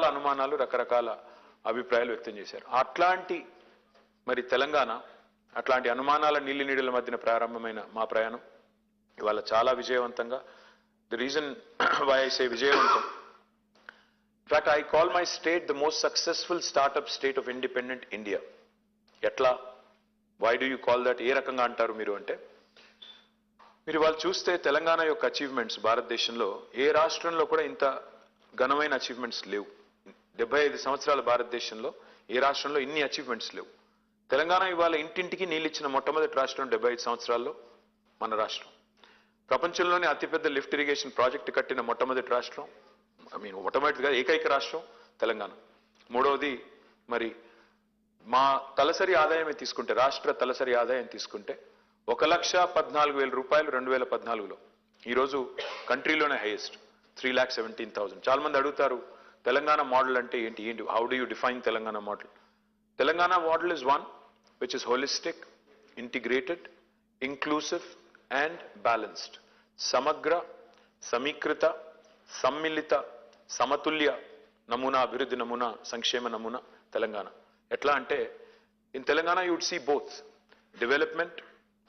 రకరకాల అనుమానాలు, రకరకాల అభిప్రాయాలు వ్యక్తం చేశారు. అట్లాంటి మరి తెలంగాణ అట్లాంటి అనుమానాల నీళ్ళ మధ్యన ప్రారంభమైన మా ప్రయాణం ఇవాళ చాలా విజయవంతంగా, the reason why I say విజయవంతం, in fact I call my state the most successful startup state of independent India. ఎట్లా, why do you call that, ఏ రకంగా అంటారు మీరు అంటే, మీరు వాళ్ళు చూస్తే తెలంగాణ యొక్క అచీవ్మెంట్స్ భారతదేశంలో ఏ రాష్ట్రంలో కూడా ఇంత ఘనమైన అచీవ్మెంట్స్ లేవు. 75 సంవత్సరాల భారతదేశంలో ఏ రాష్ట్రంలో ఇన్ని అచీవ్మెంట్స్ లేవు. తెలంగాణ ఇవాళ ఇంటింటికి నీళ్ళు ఇచ్చిన మొట్టమొదటి రాష్ట్రం 75 సంవత్సరాల్లో మన రాష్ట్రం. ప్రపంచంలోనే అతిపెద్ద లిఫ్ట్ ఇరిగేషన్ ప్రాజెక్టు కట్టిన మొట్టమొదటి రాష్ట్రం, మొట్టమొదటిగా ఏకైక రాష్ట్రం తెలంగాణ. మూడవది మరి మా తలసరి ఆదాయమే తీసుకుంటే, రాష్ట్ర తలసరి ఆదాయం తీసుకుంటే 1,14,000 రూపాయలు 2014లో. ఈరోజు కంట్రీలోనే హైయెస్ట్ 3,17,000. చాలా మంది అడుగుతారు తెలంగాణ మోడల్ అంటే ఏంటి, how do you define Telangana model? Telangana model is one which is holistic, integrated, inclusive and balanced. సమగ్ర, సమీకృత, సమ్మిళిత, సమతుల్య నమూనా, అభివృద్ధి నమూనా, సంక్షేమ నమూనా తెలంగాణ. ఎట్లా అంటే, in Telangana you would see both development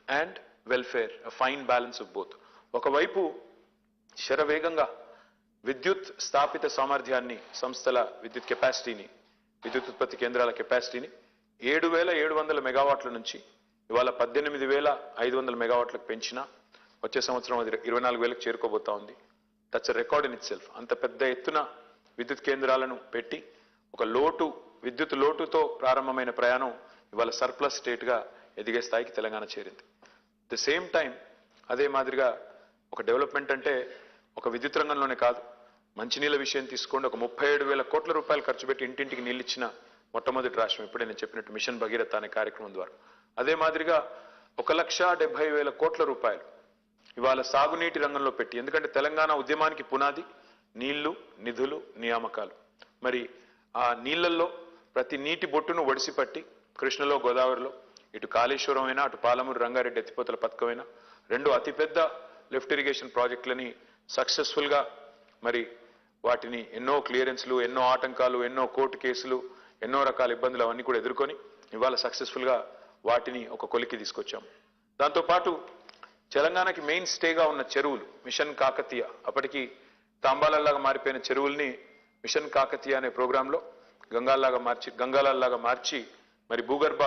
and welfare, a fine balance of both. ఒకవైపు శరవేగంగా విద్యుత్ స్థాపిత సామర్థ్యాన్ని, సంస్థల విద్యుత్ కెపాసిటీని, విద్యుత్ ఉత్పత్తి కేంద్రాల కెపాసిటీని 7,700 మెగావాట్ల నుంచి ఇవాళ 18,500 మెగావాట్లకు పెంచినా వచ్చే సంవత్సరం అది 24,000కు చేరుకోబోతా ఉంది. That's a record in it self. అంత పెద్ద ఎత్తున విద్యుత్ కేంద్రాలను పెట్టి ఒక లోటు, విద్యుత్ లోటుతో ప్రారంభమైన ప్రయాణం ఇవాళ సర్ప్లస్ స్టేట్గా ఎదిగే స్థాయికి తెలంగాణ చేరింది. ద సేమ్ టైం అదే మాదిరిగా ఒక డెవలప్మెంట్ అంటే ఒక విద్యుత్ రంగంలోనే కాదు, మంచినీళ్ళ విషయం తీసుకోండి, ఒక 37,000 కోట్ల రూపాయలు ఖర్చు పెట్టి ఇంటింటికి నీళ్ళు ఇచ్చిన మొట్టమొదటి రాష్ట్రం, ఇప్పుడే నేను చెప్పినట్టు మిషన్ భగీరథ అనే కార్యక్రమం ద్వారా. అదే మాదిరిగా 1,70,000 కోట్ల రూపాయలు ఇవాళ సాగునీటి రంగంలో పెట్టి, ఎందుకంటే తెలంగాణ ఉద్యమానికి పునాది నీళ్లు, నిధులు, నియామకాలు. మరి ఆ నీళ్లలో ప్రతి నీటి బొట్టును ఒడిసిపట్టి కృష్ణలో, గోదావరిలో, ఇటు కాళేశ్వరం అయినా, అటు పాలమూరు రంగారెడ్డి ఎత్తిపోతల పథకమైనా, రెండు అతిపెద్ద లిఫ్ట్ ఇరిగేషన్ ప్రాజెక్టులని సక్సెస్ఫుల్గా మరి వాటిని ఎన్నో క్లియరెన్స్లు, ఎన్నో ఆటంకాలు, ఎన్నో కోర్టు కేసులు, ఎన్నో రకాల ఇబ్బందులు అవన్నీ కూడా ఎదుర్కొని ఇవాళ సక్సెస్ఫుల్గా వాటిని ఒక కొలికి తీసుకొచ్చాం. దాంతోపాటు తెలంగాణకి మెయిన్ స్టేగా ఉన్న చెరువులు, మిషన్ కాకతీయ, అప్పటికి తాంబాలలాగా మారిపోయిన చెరువుల్ని మిషన్ కాకతీయ అనే ప్రోగ్రాంలో గంగాలాగా మార్చి మరి భూగర్భ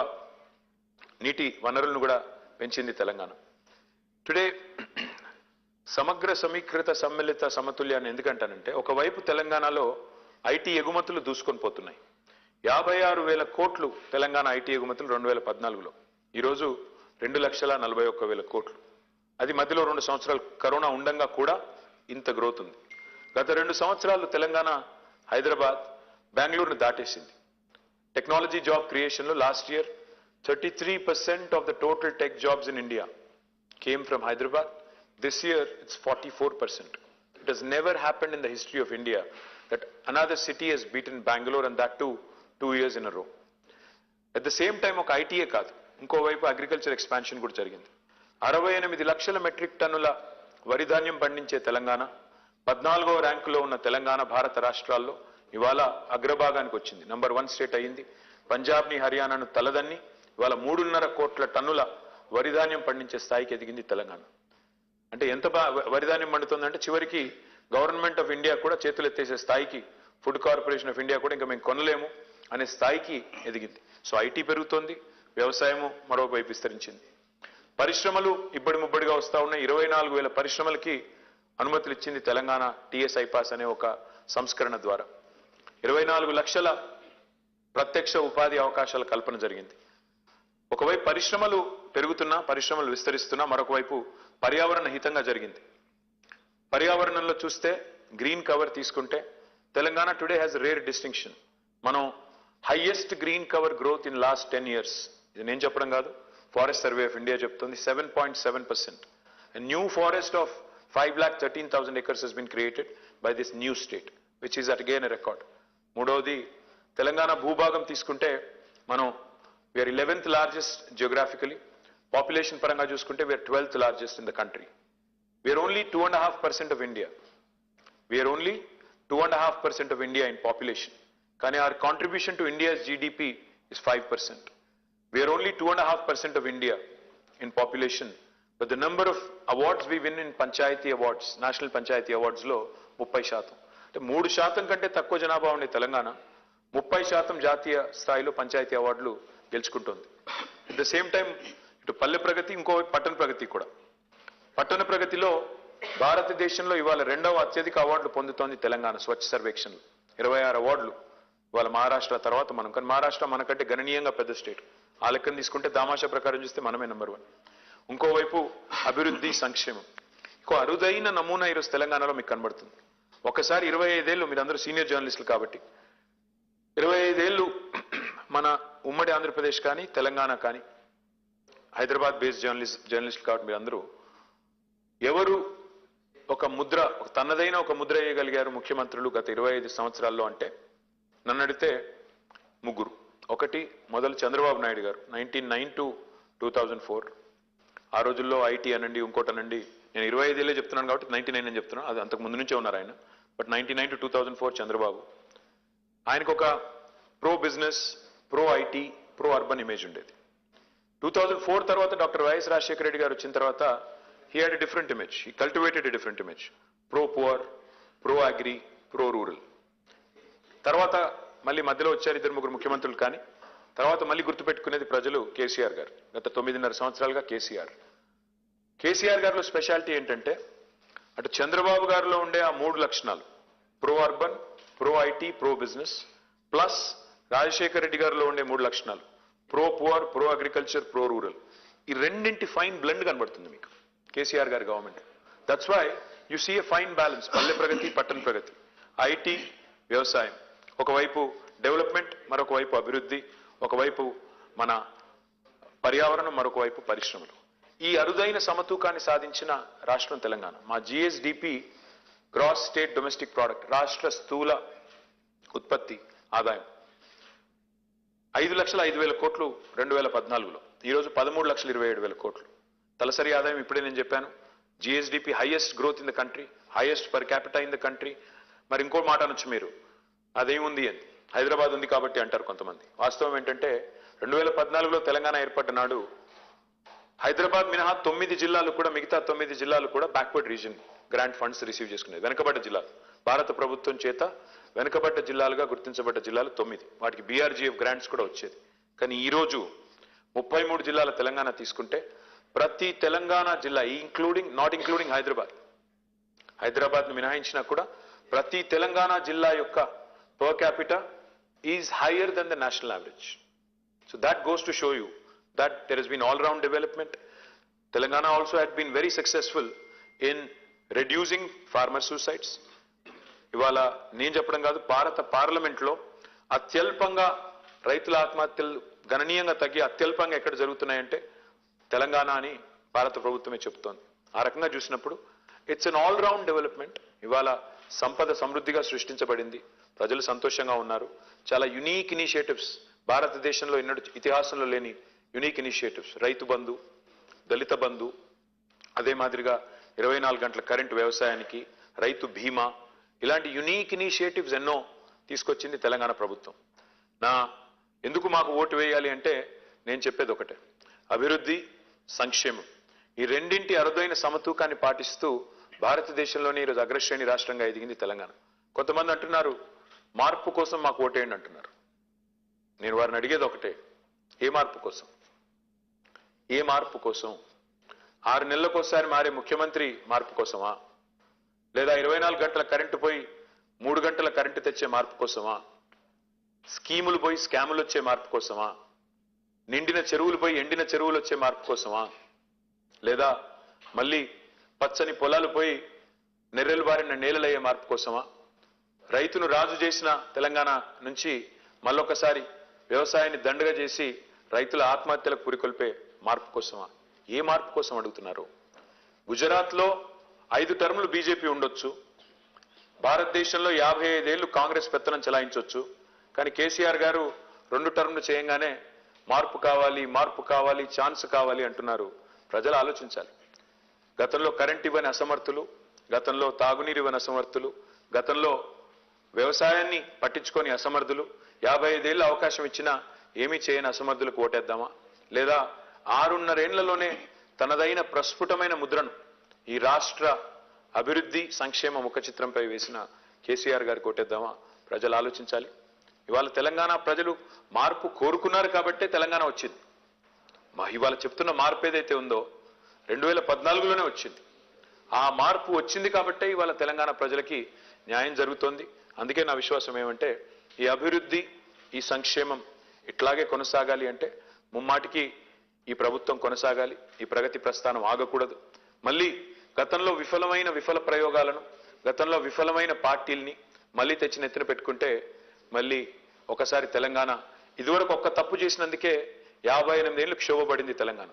నీటి వనరులను కూడా పెంచింది తెలంగాణ. టుడే సమగ్ర, సమీకృత, సమ్మిళిత, సమతుల్యాన్ని ఎందుకంటానంటే, ఒకవైపు తెలంగాణలో ఐటీ ఎగుమతులు దూసుకొని పోతున్నాయి. 56,000 కోట్లు తెలంగాణ ఐటీ ఎగుమతులు 2014లో. ఈరోజు 2,41,000 కోట్లు. అది మధ్యలో 2 సంవత్సరాలు కరోనా ఉండంగా కూడా ఇంత గ్రోత్ ఉంది. గత 2 సంవత్సరాలు తెలంగాణ హైదరాబాద్, బెంగళూరును దాటేసింది. టెక్నాలజీ జాబ్ క్రియేషన్లో last year 33% of the total tech jobs in India came from Hyderabad. This year it's 44%. It has never happened in the history of India that another city has beaten Bangalore, and that too 2 years in a row. At the same time ఒక ITA కాదు, ఇంకోవైపు agriculture expansion కూడా జరిగింది. 68 లక్షల metric టన్నుల వరి ధాన్యం పండించే తెలంగాణ 14వ ర్యాంకులో ఉన్న తెలంగాణ భారత రాష్ట్రాల్లో ఇవాళ అగ్రభాగానికి వచ్చింది. నంబర్ 1 స్టేట్ అయింది. పంజాబ్ని, హర్యానాను తలదన్ని ఇవాళ 3.5 కోట్ల టన్నుల వరిధాన్యం పండించే స్థాయికి ఎదిగింది తెలంగాణ. అంటే ఎంత వరిధాన్యం పండుతుందంటే చివరికి గవర్నమెంట్ ఆఫ్ ఇండియా కూడా చేతులు ఎత్తేసే స్థాయికి, ఫుడ్ కార్పొరేషన్ ఆఫ్ ఇండియా కూడా ఇంకా మేము కొనలేము అనే స్థాయికి ఎదిగింది. సో ఐటీ పెరుగుతోంది, వ్యవసాయము మరోవైపు విస్తరించింది. పరిశ్రమలు ఇబ్బడి ముబ్బడిగా వస్తా ఉన్నాయి. 24,000 పరిశ్రమలకి అనుమతులు ఇచ్చింది తెలంగాణ టీఎస్ ఐపాస్ అనే ఒక సంస్కరణ ద్వారా. 24 లక్షల ప్రత్యక్ష ఉపాధి అవకాశాల కల్పన జరిగింది. ఒకవైపు పరిశ్రమలు పెరుగుతున్నా, పరిశ్రమలు విస్తరిస్తున్నా, మరొక వైపు పర్యావరణ హితంగా జరిగింది. పర్యావరణంలో చూస్తే గ్రీన్ కవర్ తీసుకుంటే Telangana today has rare distinction. మనం highest green cover growth in last 10 years. ఇది నేను చెప్పడం కాదు, ఫారెస్ట్ సర్వే ఆఫ్ ఇండియా చెప్తుంది. 7.7%. A new forest of 5,13,000 acres has been created by this new state, which is again a record. మూడవది తెలంగాణ భూభాగం తీసుకుంటే మనం we are 11th largest geographically. Population paranga chuskunte we are 12th largest in the country. We are only 2.5% of India. We are only 2.5% of India in population. Kani our contribution to India's GDP is 5%. We are only 2.5% of India in population, but the number of awards we win in Panchayati Awards, National Panchayati Awards lo 30%. అంటే 3% కంటే తక్కువ జనాభా ఉండే తెలంగాణ 30% జాతీయ స్థాయిలో పంచాయతీ అవార్డులు గెలుచుకుంటోంది. At the same time ఇటు పల్లె ప్రగతి, ఇంకో పట్టణ ప్రగతి కూడా. పట్టణ ప్రగతిలో భారతదేశంలో ఇవాళ 2వ అత్యధిక అవార్డులు పొందుతోంది తెలంగాణ. స్వచ్ఛ సర్వేక్షణలు 26 అవార్డులు ఇవాళ మహారాష్ట్ర తర్వాత మనం. కానీ మహారాష్ట్ర మనకంటే గణనీయంగా పెద్ద స్టేట్. ఆ లెక్కను తీసుకుంటే దామాషా ప్రకారం చూస్తే మనమే నెంబర్ 1. ఇంకోవైపు అభివృద్ధి, సంక్షేమం. ఇంకో అరుదైన నమూనా ఈరోజు తెలంగాణలో మీకు కనబడుతుంది. ఒకసారి 25 ఏళ్ళు, మీరందరూ సీనియర్ జర్నలిస్టులు కాబట్టి 25 ఏళ్ళు మన ఉమ్మడి ఆంధ్రప్రదేశ్ కానీ తెలంగాణ కానీ హైదరాబాద్ బేస్డ్ జర్నలిస్టులు కాబట్టి మీరందరూ ఎవరు ఒక ముద్ర, తనదైన ఒక ముద్ర వేయగలిగారు ముఖ్యమంత్రులు గత 25 సంవత్సరాల్లో అంటే నన్ను అడిగితే ముగ్గురు. ఒకటి మొదలు చంద్రబాబు నాయుడు గారు 1999 to 2004. ఆ రోజుల్లో ఐటీ అనండి, ఇంకోటనండి. నేను 25 ఏళ్ళే చెప్తున్నాను కాబట్టి 99 అని చెప్తున్నాను. అది అంతకు ముందు నుంచే ఉన్నారు ఆయన. But 1999 to 2004 Chandrababu. ఆయనకు ఒక pro business, pro IT, pro urban image ఉండేది. 2004 తర్వాత డాక్టర్ వైఎస్ రాజశేఖర రెడ్డి గారు వచ్చిన తర్వాత he had a different image. He cultivated a different image. Pro poor, pro agri, pro rural. తర్వాత మళ్ళీ మధ్యలో వచ్చారు 2-3 ముఖ్యమంత్రులు. కానీ తర్వాత మళ్ళీ గుర్తుపెట్టుకునేది ప్రజలు కేసీఆర్ గారు. గత 9.5 సంవత్సరాలుగా కేసీఆర్ గారిలో స్పెషాలిటీ ఏంటంటే అటు చంద్రబాబు గారిలో ఉండే ఆ 3 లక్షణాలు, pro urban, pro IT, pro business, plus Rajasekhara Reddy గారిలో ఉండే 3 లక్షణాలు, pro poor, pro agriculture, pro rural. ఈ రెండింటి ఫైన్ బ్లెండ్ కనబడుతుంది మీకు కేసీఆర్ గారి government. That's why you see a fine balance. పల్లె ప్రగతి, పట్టణ ప్రగతి, ఐటీ, వ్యవసాయం, ఒకవైపు డెవలప్మెంట్, మరొక వైపు అభివృద్ధి, ఒకవైపు మన పర్యావరణం, మరొక వైపు పరిశ్రమలు. ఈ అరుదైన సమతూకాన్ని సాధించిన రాష్ట్రం తెలంగాణ. మా GSDP, gross state domestic product, రాష్ట్ర స్థూల ఉత్పత్తి ఆదాయం 5,05,000 కోట్లు 2014లో. ఈరోజు 13,27,000 కోట్లు. తలసరి ఆదాయం ఇప్పుడే నేను చెప్పాను. GSDP highest growth in the country, highest per capital in the country. మరి ఇంకో మాట అనొచ్చు మీరు, అదేముంది అని, హైదరాబాద్ ఉంది కాబట్టి అంటారు కొంతమంది. వాస్తవం ఏంటంటే 2014లో తెలంగాణ ఏర్పడ్డ నాడు హైదరాబాద్ మినహా 9 జిల్లాలు కూడా, మిగతా 9 జిల్లాలు కూడా backward reason grant funds receive చేసుకునేది. వెనుకబడ్డ జిల్లాలు, భారత ప్రభుత్వం చేత వెనుకబడ్డ జిల్లాలుగా గుర్తించబడ్డ జిల్లాలు 9. వాటికి బీఆర్జీఎఫ్ గ్రాంట్స్ కూడా వచ్చేది. కానీ ఈరోజు 33 జిల్లాల తెలంగాణ తీసుకుంటే ప్రతి తెలంగాణ జిల్లా, నాట్ ఇంక్లూడింగ్ హైదరాబాద్ ను మినహాయించినా కూడా ప్రతి తెలంగాణ జిల్లా యొక్క per capita is higher than the national average. So that goes to show you that there has been all-round development. Telangana also had been very successful in reducing farmer suicides. ఇవాళ నేను చెప్పడం కాదు, భారత పార్లమెంట్లో అత్యల్పంగా రైతుల ఆత్మహత్యలు గణనీయంగా తగ్గి అత్యల్పంగా ఎక్కడ జరుగుతున్నాయంటే తెలంగాణ అని భారత ప్రభుత్వమే చెబుతోంది. ఆ రకంగా చూసినప్పుడు ఇట్స్ అన్ ఆల్-రౌండ్ డెవలప్మెంట్. ఇవాళ సంపద సమృద్ధిగా సృష్టించబడింది, ప్రజలు సంతోషంగా ఉన్నారు. చాలా యునీక్ ఇనిషియేటివ్స్, భారతదేశంలో ఇతిహాసంలో లేని యునీక్ ఇనిషియేటివ్స్. రైతు బంధు, దళిత బంధు, అదే మాదిరిగా 24 గంటల కరెంటు వ్యవసాయానికి, రైతు బీమా, ఇలాంటి యునీక్ ఇనిషియేటివ్స్ ఎన్నో తీసుకొచ్చింది తెలంగాణ ప్రభుత్వం. ఎందుకు మాకు ఓటు వేయాలి అంటే నేను చెప్పేది ఒకటే, అభివృద్ధి, సంక్షేమం, ఈ రెండింటి అరుదైన సమతూకాన్ని పాటిస్తూ భారతదేశంలోనే ఈరోజు అగ్రశ్రేణి రాష్ట్రంగా ఎదిగింది తెలంగాణ. కొంతమంది అంటున్నారు మార్పు కోసం మాకు ఓటేయండి అంటున్నారు. నేను వారిని అడిగేది ఒకటే, ఏ మార్పు కోసం? 6 నెలలకోసారి మారే ముఖ్యమంత్రి మార్పు కోసమా? లేదా 24 గంటల కరెంటు పోయి 3 గంటల కరెంటు తెచ్చే మార్పు కోసమా? స్కీములు పోయి స్కాములు వచ్చే మార్పు కోసమా? నిండిన చెరువులు పోయి ఎండిన చెరువులు వచ్చే మార్పు కోసమా? లేదా మళ్ళీ పచ్చని పొలాలు పోయి నెర్రెలు బారిన నేలలయ్యే మార్పు కోసమా? రైతును రాజు చేసిన తెలంగాణ నుంచి మళ్ళొకసారి వ్యవసాయాన్ని దండగా చేసి రైతుల ఆత్మహత్యలకు పురికొల్పే మార్పు కోసమా? ఏ మార్పు కోసం అడుగుతున్నారు? గుజరాత్లో 5 టర్ములు బీజేపీ ఉండొచ్చు, భారతదేశంలో 55 ఏళ్లు కాంగ్రెస్ పెత్తనం చెలాయించవచ్చు. కానీ కేసీఆర్ గారు 2 టర్ములు చేయంగానే మార్పు కావాలి, ఛాన్స్ కావాలి అంటున్నారు. ప్రజలు ఆలోచించాలి. గతంలో కరెంట్ ఇవ్వని అసమర్థులు, గతంలో తాగునీరు ఇవ్వని అసమర్థులు, గతంలో వ్యవసాయాన్ని పట్టించుకొని అసమర్థులు, 55 ఏళ్ళ అవకాశం ఇచ్చినా ఏమీ చేయని అసమర్థులకు ఓటేద్దామా, లేదా 6.5 ఏళ్లలోనే తనదైన ప్రస్ఫుటమైన ముద్రను ఈ రాష్ట్ర అభివృద్ధి సంక్షేమ ముఖ చిత్రంపై వేసిన కేసీఆర్ గారికి ఓటేద్దామా? ప్రజలు ఆలోచించాలి. ఇవాళ తెలంగాణ ప్రజలు మార్పు కోరుకున్నారు కాబట్టే తెలంగాణ వచ్చింది. ఇవాళ చెప్తున్న మార్పు ఏదైతే ఉందో 2014లోనే వచ్చింది. ఆ మార్పు వచ్చింది కాబట్టే ఇవాళ తెలంగాణ ప్రజలకి న్యాయం జరుగుతోంది. అందుకే నా విశ్వాసం ఏమంటే ఈ అభివృద్ధి, ఈ సంక్షేమం ఇట్లాగే కొనసాగాలి అంటే ముమ్మాటికి ఈ ప్రభుత్వం కొనసాగాలి. ఈ ప్రగతి ప్రస్థానం ఆగకూడదు. మళ్ళీ గతంలో విఫల ప్రయోగాలను, గతంలో విఫలమైన పార్టీల్ని మళ్ళీ తెచ్చి నెత్తిన పెట్టుకుంటే మళ్ళీ ఒకసారి తెలంగాణ ఇదివరకు ఒక్క తప్పు చేసినందుకే 58 ఏళ్లు క్షోభపడింది తెలంగాణ.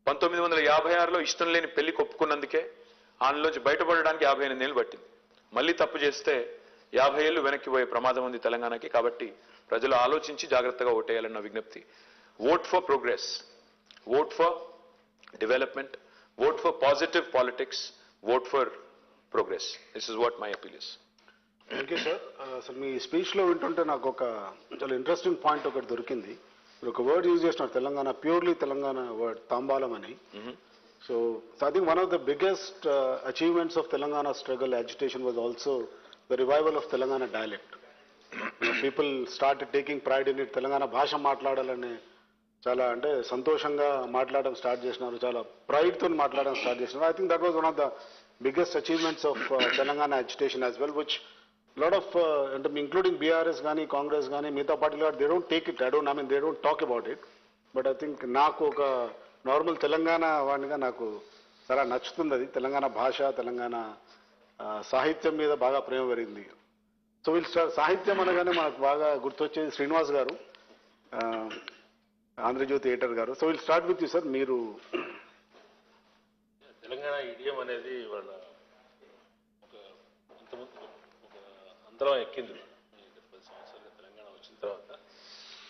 1956లో ఇష్టం లేని పెళ్లి ఒప్పుకున్నందుకే ఆనలోంచి బయటపడడానికి 58 ఏళ్లు పట్టింది. మళ్ళీ తప్పు చేస్తే 50 ఏళ్లు వెనక్కి పోయే ప్రమాదం ఉంది తెలంగాణకి. కాబట్టి ప్రజలు ఆలోచించి జాగ్రత్తగా ఓటేయాలన్న విజ్ఞప్తి. Vote for progress, vote for development, vote for positive politics, vote for progress. This is what my appeal is. Thank you sir. అసలు మీ స్పీచ్లో వింటుంటే నాకు ఒక చాలా ఇంట్రెస్టింగ్ పాయింట్ ఒకటి దొరికింది. మీరు ఒక వర్డ్ యూజ్ చేసినారు, తెలంగాణ, ప్యూర్లీ తెలంగాణ వర్డ్, తాంబాలం అని. So I think one of the biggest achievements of Telangana struggle agitation was also the revival of Telangana dialect. People started taking pride in it. Telangana భాష మాట్లాడాలని చాలా అంటే సంతోషంగా మాట్లాడడం స్టార్ట్ చేసినారు, చాలా ప్రైడ్తో మాట్లాడడం స్టార్ట్ చేసినారు. I think that was one of the biggest achievements of Telangana agitation as well, which lot of including BRS గానీ, కాంగ్రెస్ గానీ, మిగతా పార్టీలు they don't take it. they don't talk about it. But I think నాకు ఒక normal Telangana వాడిగా నాకు చాలా నచ్చుతుంది అది. తెలంగాణ భాష, తెలంగాణ సాహిత్యం మీద బాగా ప్రేమ పెరిగింది. సో వీళ్ళు సాహిత్యం అనగానే మనకు బాగా గుర్తొచ్చేది శ్రీనివాస్ గారు, ఆంధ్రజ్యోతి ఎడిటర్ గారు. So will start with you sir. మీరు తెలంగాణ ఇడియం అనేది వాళ్ళ అందరం ఎక్కింది. 10 సంవత్సరాలుగా తెలంగాణ వచ్చిన తర్వాత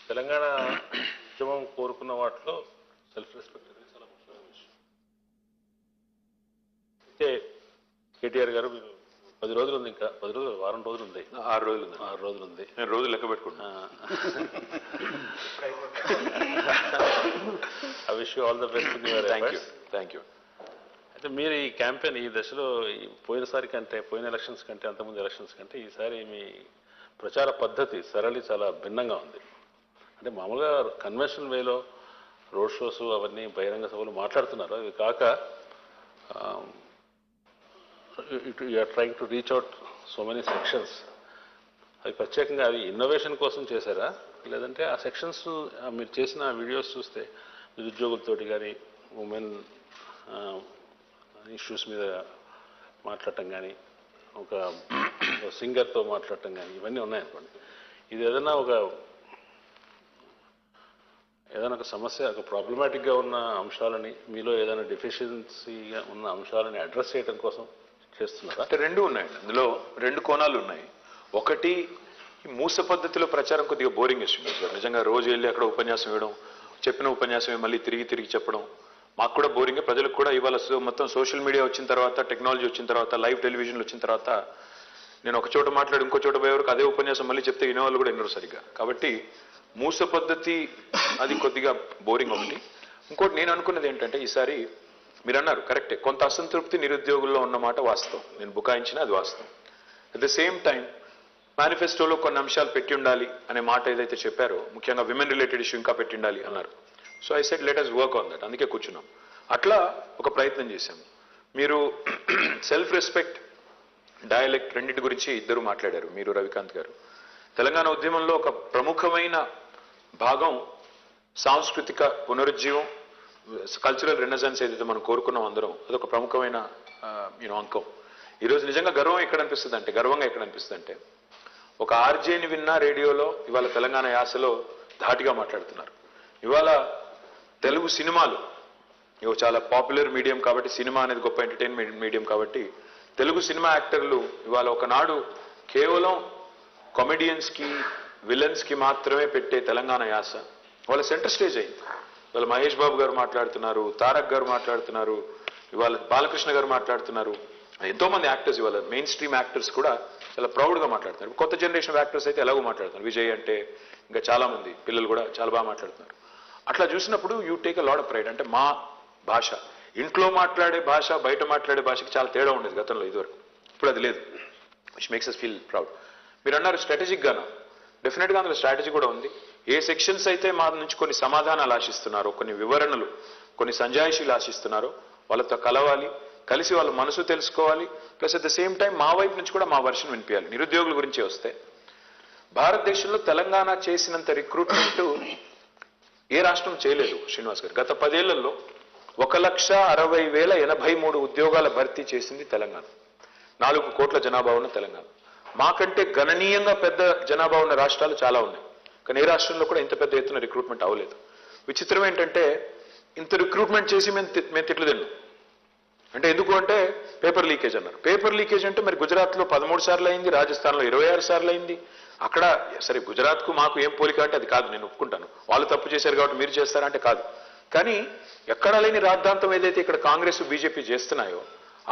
తెలంగాణ ఉద్యమం కోరుకున్న వాటిలో సెల్ఫ్ రెస్పెక్ట్ అనేది చాలా ముఖ్యమైన విషయం. అయితే కేటీఆర్ గారు మీరు 10 రోజులు ఉంది, ఇంకా 10 రోజులు, వారం రోజులు ఉంది, 6 రోజులు ఉంది. 6 రోజులు ఉంది. నేను రోజులు లెక్క పెట్టుకుంటున్నా. I wish you all the best in your efforts. Thank you. అయితే మీరు ఈ క్యాంపెయిన్ ఈ దశలో పోయినసారి కంటే, పోయిన ఎలక్షన్స్ కంటే, అంతకుముందు ఎలక్షన్స్ కంటే ఈసారి మీ ప్రచార పద్ధతి సరళి చాలా భిన్నంగా ఉంది. అంటే మామూలుగా కన్వెన్షనల్ వేలో రోడ్ షోస్ అవన్నీ బహిరంగ సభలు మాట్లాడుతున్నారు. అవి కాక you are trying to reach out so many sections. అవి ప్రత్యేకంగా అవి ఇన్నోవేషన్ కోసం చేశారా, లేదంటే ఆ సెక్షన్స్ మీరు చేసిన వీడియోస్ చూస్తే నిరుద్యోగులతోటి కానీ, ఉమెన్ ఇష్యూస్ మీద మాట్లాడటం కానీ, ఒక సింగర్తో మాట్లాడటం కానీ, ఇవన్నీ ఉన్నాయనుకోండి. ఇది ఏదైనా ఒక సమస్య, ఒక ప్రాబ్లమాటిక్గా ఉన్న అంశాలని, మీలో ఏదైనా డెఫిషియన్సీగా ఉన్న అంశాలని అడ్రస్ చేయడం కోసం చేస్తున్నారా? అంటే రెండు ఉన్నాయండి, అందులో 2 కోణాలు ఉన్నాయి. ఒకటి, ఈ మూస పద్ధతిలో ప్రచారం కొద్దిగా బోరింగ్ ఇస్తుంది సార్. నిజంగా రోజు వెళ్ళి అక్కడ ఉపన్యాసం ఇవ్వడం, చెప్పిన ఉపన్యాసమే మళ్ళీ తిరిగి చెప్పడం మాకు కూడా బోరింగే, ప్రజలకు కూడా. ఇవాళ మొత్తం సోషల్ మీడియా వచ్చిన తర్వాత, టెక్నాలజీ వచ్చిన తర్వాత, లైవ్ టెలివిజన్లు వచ్చిన తర్వాత నేను ఒక చోట మాట్లాడి ఇంకో చోట పోయే వరకు అదే ఉపన్యాసం మళ్ళీ చెప్తే వినేవాళ్ళు కూడా ఎన్నో సరిగ్గా. కాబట్టి మూస పద్ధతి అది కొద్దిగా బోరింగ్ ఒకటి. ఇంకోటి నేను అనుకున్నది ఏంటంటే, ఈసారి మీరు అన్నారు కరెక్టే, కొంత అసంతృప్తి నిరుద్యోగుల్లో ఉన్నమాట వాస్తవం, నేను బుకాయించిన అది వాస్తవం. అట్ ద సేమ్ టైం మేనిఫెస్టోలో కొన్ని అంశాలు పెట్టి ఉండాలి అనే మాట ఏదైతే చెప్పారో, ముఖ్యంగా విమెన్ రిలేటెడ్ ఇష్యూ ఇంకా పెట్టి ఉండాలి అన్నారు. So I said let us work on that. అందుకే కూర్చున్నాం. అట్లా ఒక ప్రయత్నం చేశాము. మీరు సెల్ఫ్ రెస్పెక్ట్, డయలెక్ట్ రెండింటి గురించి ఇద్దరు మాట్లాడారు, మీరు రవికాంత్ గారు. తెలంగాణ ఉద్యమంలో ఒక ప్రముఖమైన భాగం సాంస్కృతిక పునరుజ్జీవం, కల్చరల్ రెనెసెన్స్ ఏదైతే మనం కోరుకున్నాం అందరం, అదొక ప్రముఖమైన అంకం. ఈరోజు నిజంగా గర్వంగా ఎక్కడ అనిపిస్తుంది అంటే ఒక ఆర్జేని విన్నా రేడియోలో ఇవాళ తెలంగాణ యాసలో ధాటిగా మాట్లాడుతున్నారు. ఇవాళ తెలుగు సినిమాలు చాలా పాపులర్ మీడియం కాబట్టి, సినిమా అనేది గొప్ప ఎంటర్టైన్మెంట్ మీడియం కాబట్టి, తెలుగు సినిమా యాక్టర్లు ఇవాళ ఒకనాడు కేవలం కామెడియన్స్కి, విలన్స్కి మాత్రమే పెట్టే తెలంగాణ యాస వాళ్ళ సెంటర్ స్టేజ్ అయింది. ఇవాళ మహేష్ బాబు గారు మాట్లాడుతున్నారు, తారక్ గారు మాట్లాడుతున్నారు, ఇవాళ బాలకృష్ణ గారు మాట్లాడుతున్నారు. ఎంతో మంది యాక్టర్స్ ఇవాళ మెయిన్ స్ట్రీమ్ యాక్టర్స్ కూడా చాలా ప్రౌడ్గా మాట్లాడుతున్నారు. కొత్త జనరేషన్ యాక్టర్స్ అయితే ఎలాగో మాట్లాడుతున్నారు. విజయ్ అంటే ఇంకా చాలా మంది పిల్లలు కూడా చాలా బాగా మాట్లాడుతున్నారు. అట్లా చూసినప్పుడు you take a lot of pride. అంటే మా భాష, ఇంట్లో మాట్లాడే భాష బయట మాట్లాడే భాషకి చాలా తేడా ఉండేది గతంలో ఇదివరకు. ఇప్పుడు అది లేదు, which makes us feel proud. మీరు అన్నారు స్ట్రాటజిక్ గాను, డెఫినెట్గా అందులో స్ట్రాటజీ కూడా ఉంది. ఏ సెక్షన్స్ అయితే మా నుంచి కొన్ని సమాధానాలు ఆశిస్తున్నారో, కొన్ని వివరణలు, కొన్ని సంజాయిషీలు ఆశిస్తున్నారో వాళ్ళతో కలవాలి, కలిసి వాళ్ళ మనసు తెలుసుకోవాలి. Plus at the same time మా వైపు నుంచి కూడా మా వర్షన్ వినిపించాలి. నిరుద్యోగుల గురించి వస్తే, భారతదేశంలో తెలంగాణ చేసినంత రిక్రూట్మెంట్ ఏ రాష్ట్రం చేయలేదు శ్రీనివాస్ గారు. గత 10 ఏళ్లలో 1,60,083 ఉద్యోగాల భర్తీ చేసింది తెలంగాణ. 4 కోట్ల జనాభా ఉన్న తెలంగాణ. మాకంటే గణనీయంగా పెద్ద జనాభా ఉన్న రాష్ట్రాలు చాలా ఉన్నాయి, కానీ ఏ రాష్ట్రంలో కూడా ఇంత పెద్ద ఎత్తున రిక్రూట్మెంట్ అవ్వలేదు. విచిత్రం ఏంటంటే ఇంత రిక్రూట్మెంట్ చేసి మేము తిట్లు తిన్నాం. అంటే ఎందుకు అంటే పేపర్ లీకేజ్ అన్నారు. పేపర్ లీకేజ్ అంటే మరి గుజరాత్లో 13 సార్లు అయింది, రాజస్థాన్లో 26 సార్లు అయింది. అక్కడ సరే గుజరాత్కు మాకు ఏం పోలిక అంటే అది కాదు, నేను ఒప్పుకుంటాను. వాళ్ళు తప్పు చేశారు కాబట్టి మీరు చేస్తారంటే కాదు. కానీ ఎక్కడా లేని రాద్ధాంతం ఏదైతే ఇక్కడ కాంగ్రెస్ బీజేపీ చేస్తున్నాయో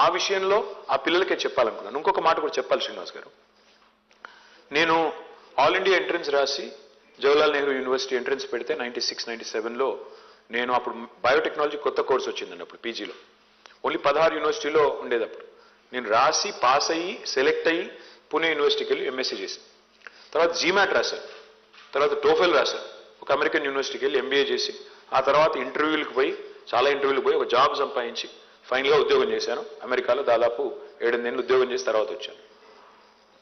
ఆ విషయంలో ఆ పిల్లలకే చెప్పాలనుకున్నాను. ఇంకొక మాట కూడా చెప్పాలి శ్రీనివాస్ గారు. నేను ఆల్ ఇండియా ఎంట్రన్స్ రాసి జవహర్లాల్ నెహ్రూ యూనివర్సిటీ ఎంట్రన్స్ పెడితే 96, 97లో నేను అప్పుడు బయోటెక్నాలజీ కొత్త కోర్స్ వచ్చిందండి. అప్పుడు పీజీలో ఓన్లీ 16 యూనివర్సిటీలో ఉండేటప్పుడు నేను రాసి పాస్ అయ్యి సెలెక్ట్ అయ్యి పూణే యూనివర్సిటీకి వెళ్ళి ఎంఎస్సీ చేశాను. తర్వాత జీమాట్ రాశాను, తర్వాత టోఫెల్ రాశాను, ఒక అమెరికన్ యూనివర్సిటీకి వెళ్ళి ఎంబీఏ చేసి ఆ తర్వాత ఇంటర్వ్యూలకు పోయి చాలా ఇంటర్వ్యూలకు పోయి ఒక జాబ్ సంపాదించి ఫైనల్గా ఉద్యోగం చేశాను అమెరికాలో. దాదాపు 7-8 నెలలు ఉద్యోగం చేసి తర్వాత వచ్చాను.